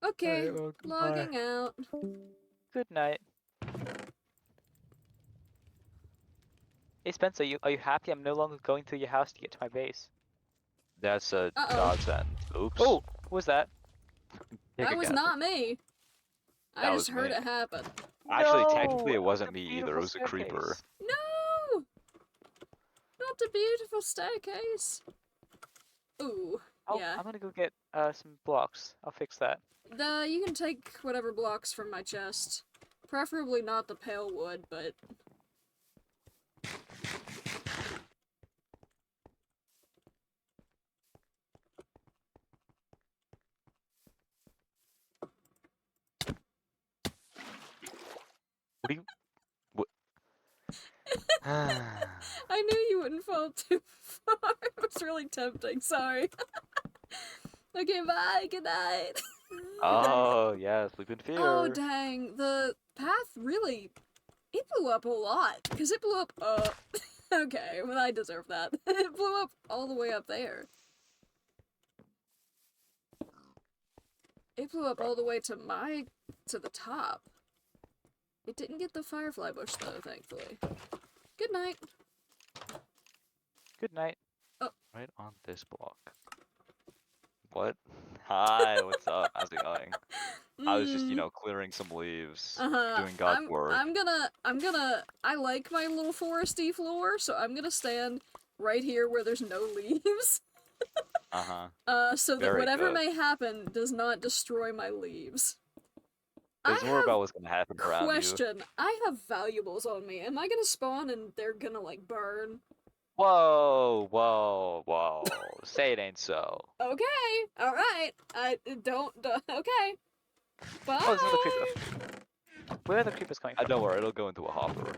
Okay, Alright, well, goodbye. logging out. Good night. Hey Spencer, are you happy I'm no longer going through your house to get to my base? That's a Uh-oh. godsend. Oops. Oh, what was that? Kick That was again. not me. I That just was heard me. it happen. Actually, No, technically, it wasn't the me either. beautiful It was a creeper. staircase. No! Not the beautiful staircase. Ooh, yeah. I'm gonna go get some blocks. I'll fix that. You can take whatever blocks from my chest. Preferably not the pale wood, but... What do you? What? I knew you wouldn't fall too far. It was really tempting, sorry. Okay, bye, good night. Oh, yeah, sleep in fear. Oh, dang. The path really... It blew up a lot, because it blew up... okay, well, I deserve that. It blew up all the way up there. It blew up all the way to the top. It didn't get the firefly bush, though, thankfully. Good night. Good night. Right on this block. What? Hi, what's up? How's it going? I was just, clearing some leaves, doing God's work. I like my little foresty floor, so I'm gonna stand right here where there's no leaves. So that whatever may happen does not destroy my leaves. It's more about what's gonna happen around you. Question. I have valuables on me. Am I gonna spawn and they're gonna, like, burn? Whoa, whoa, whoa. Say it ain't so. Okay, alright. Okay. Bye! Oh, there's another creeper. Where are the creepers coming from? Don't worry, it'll go into a hopper.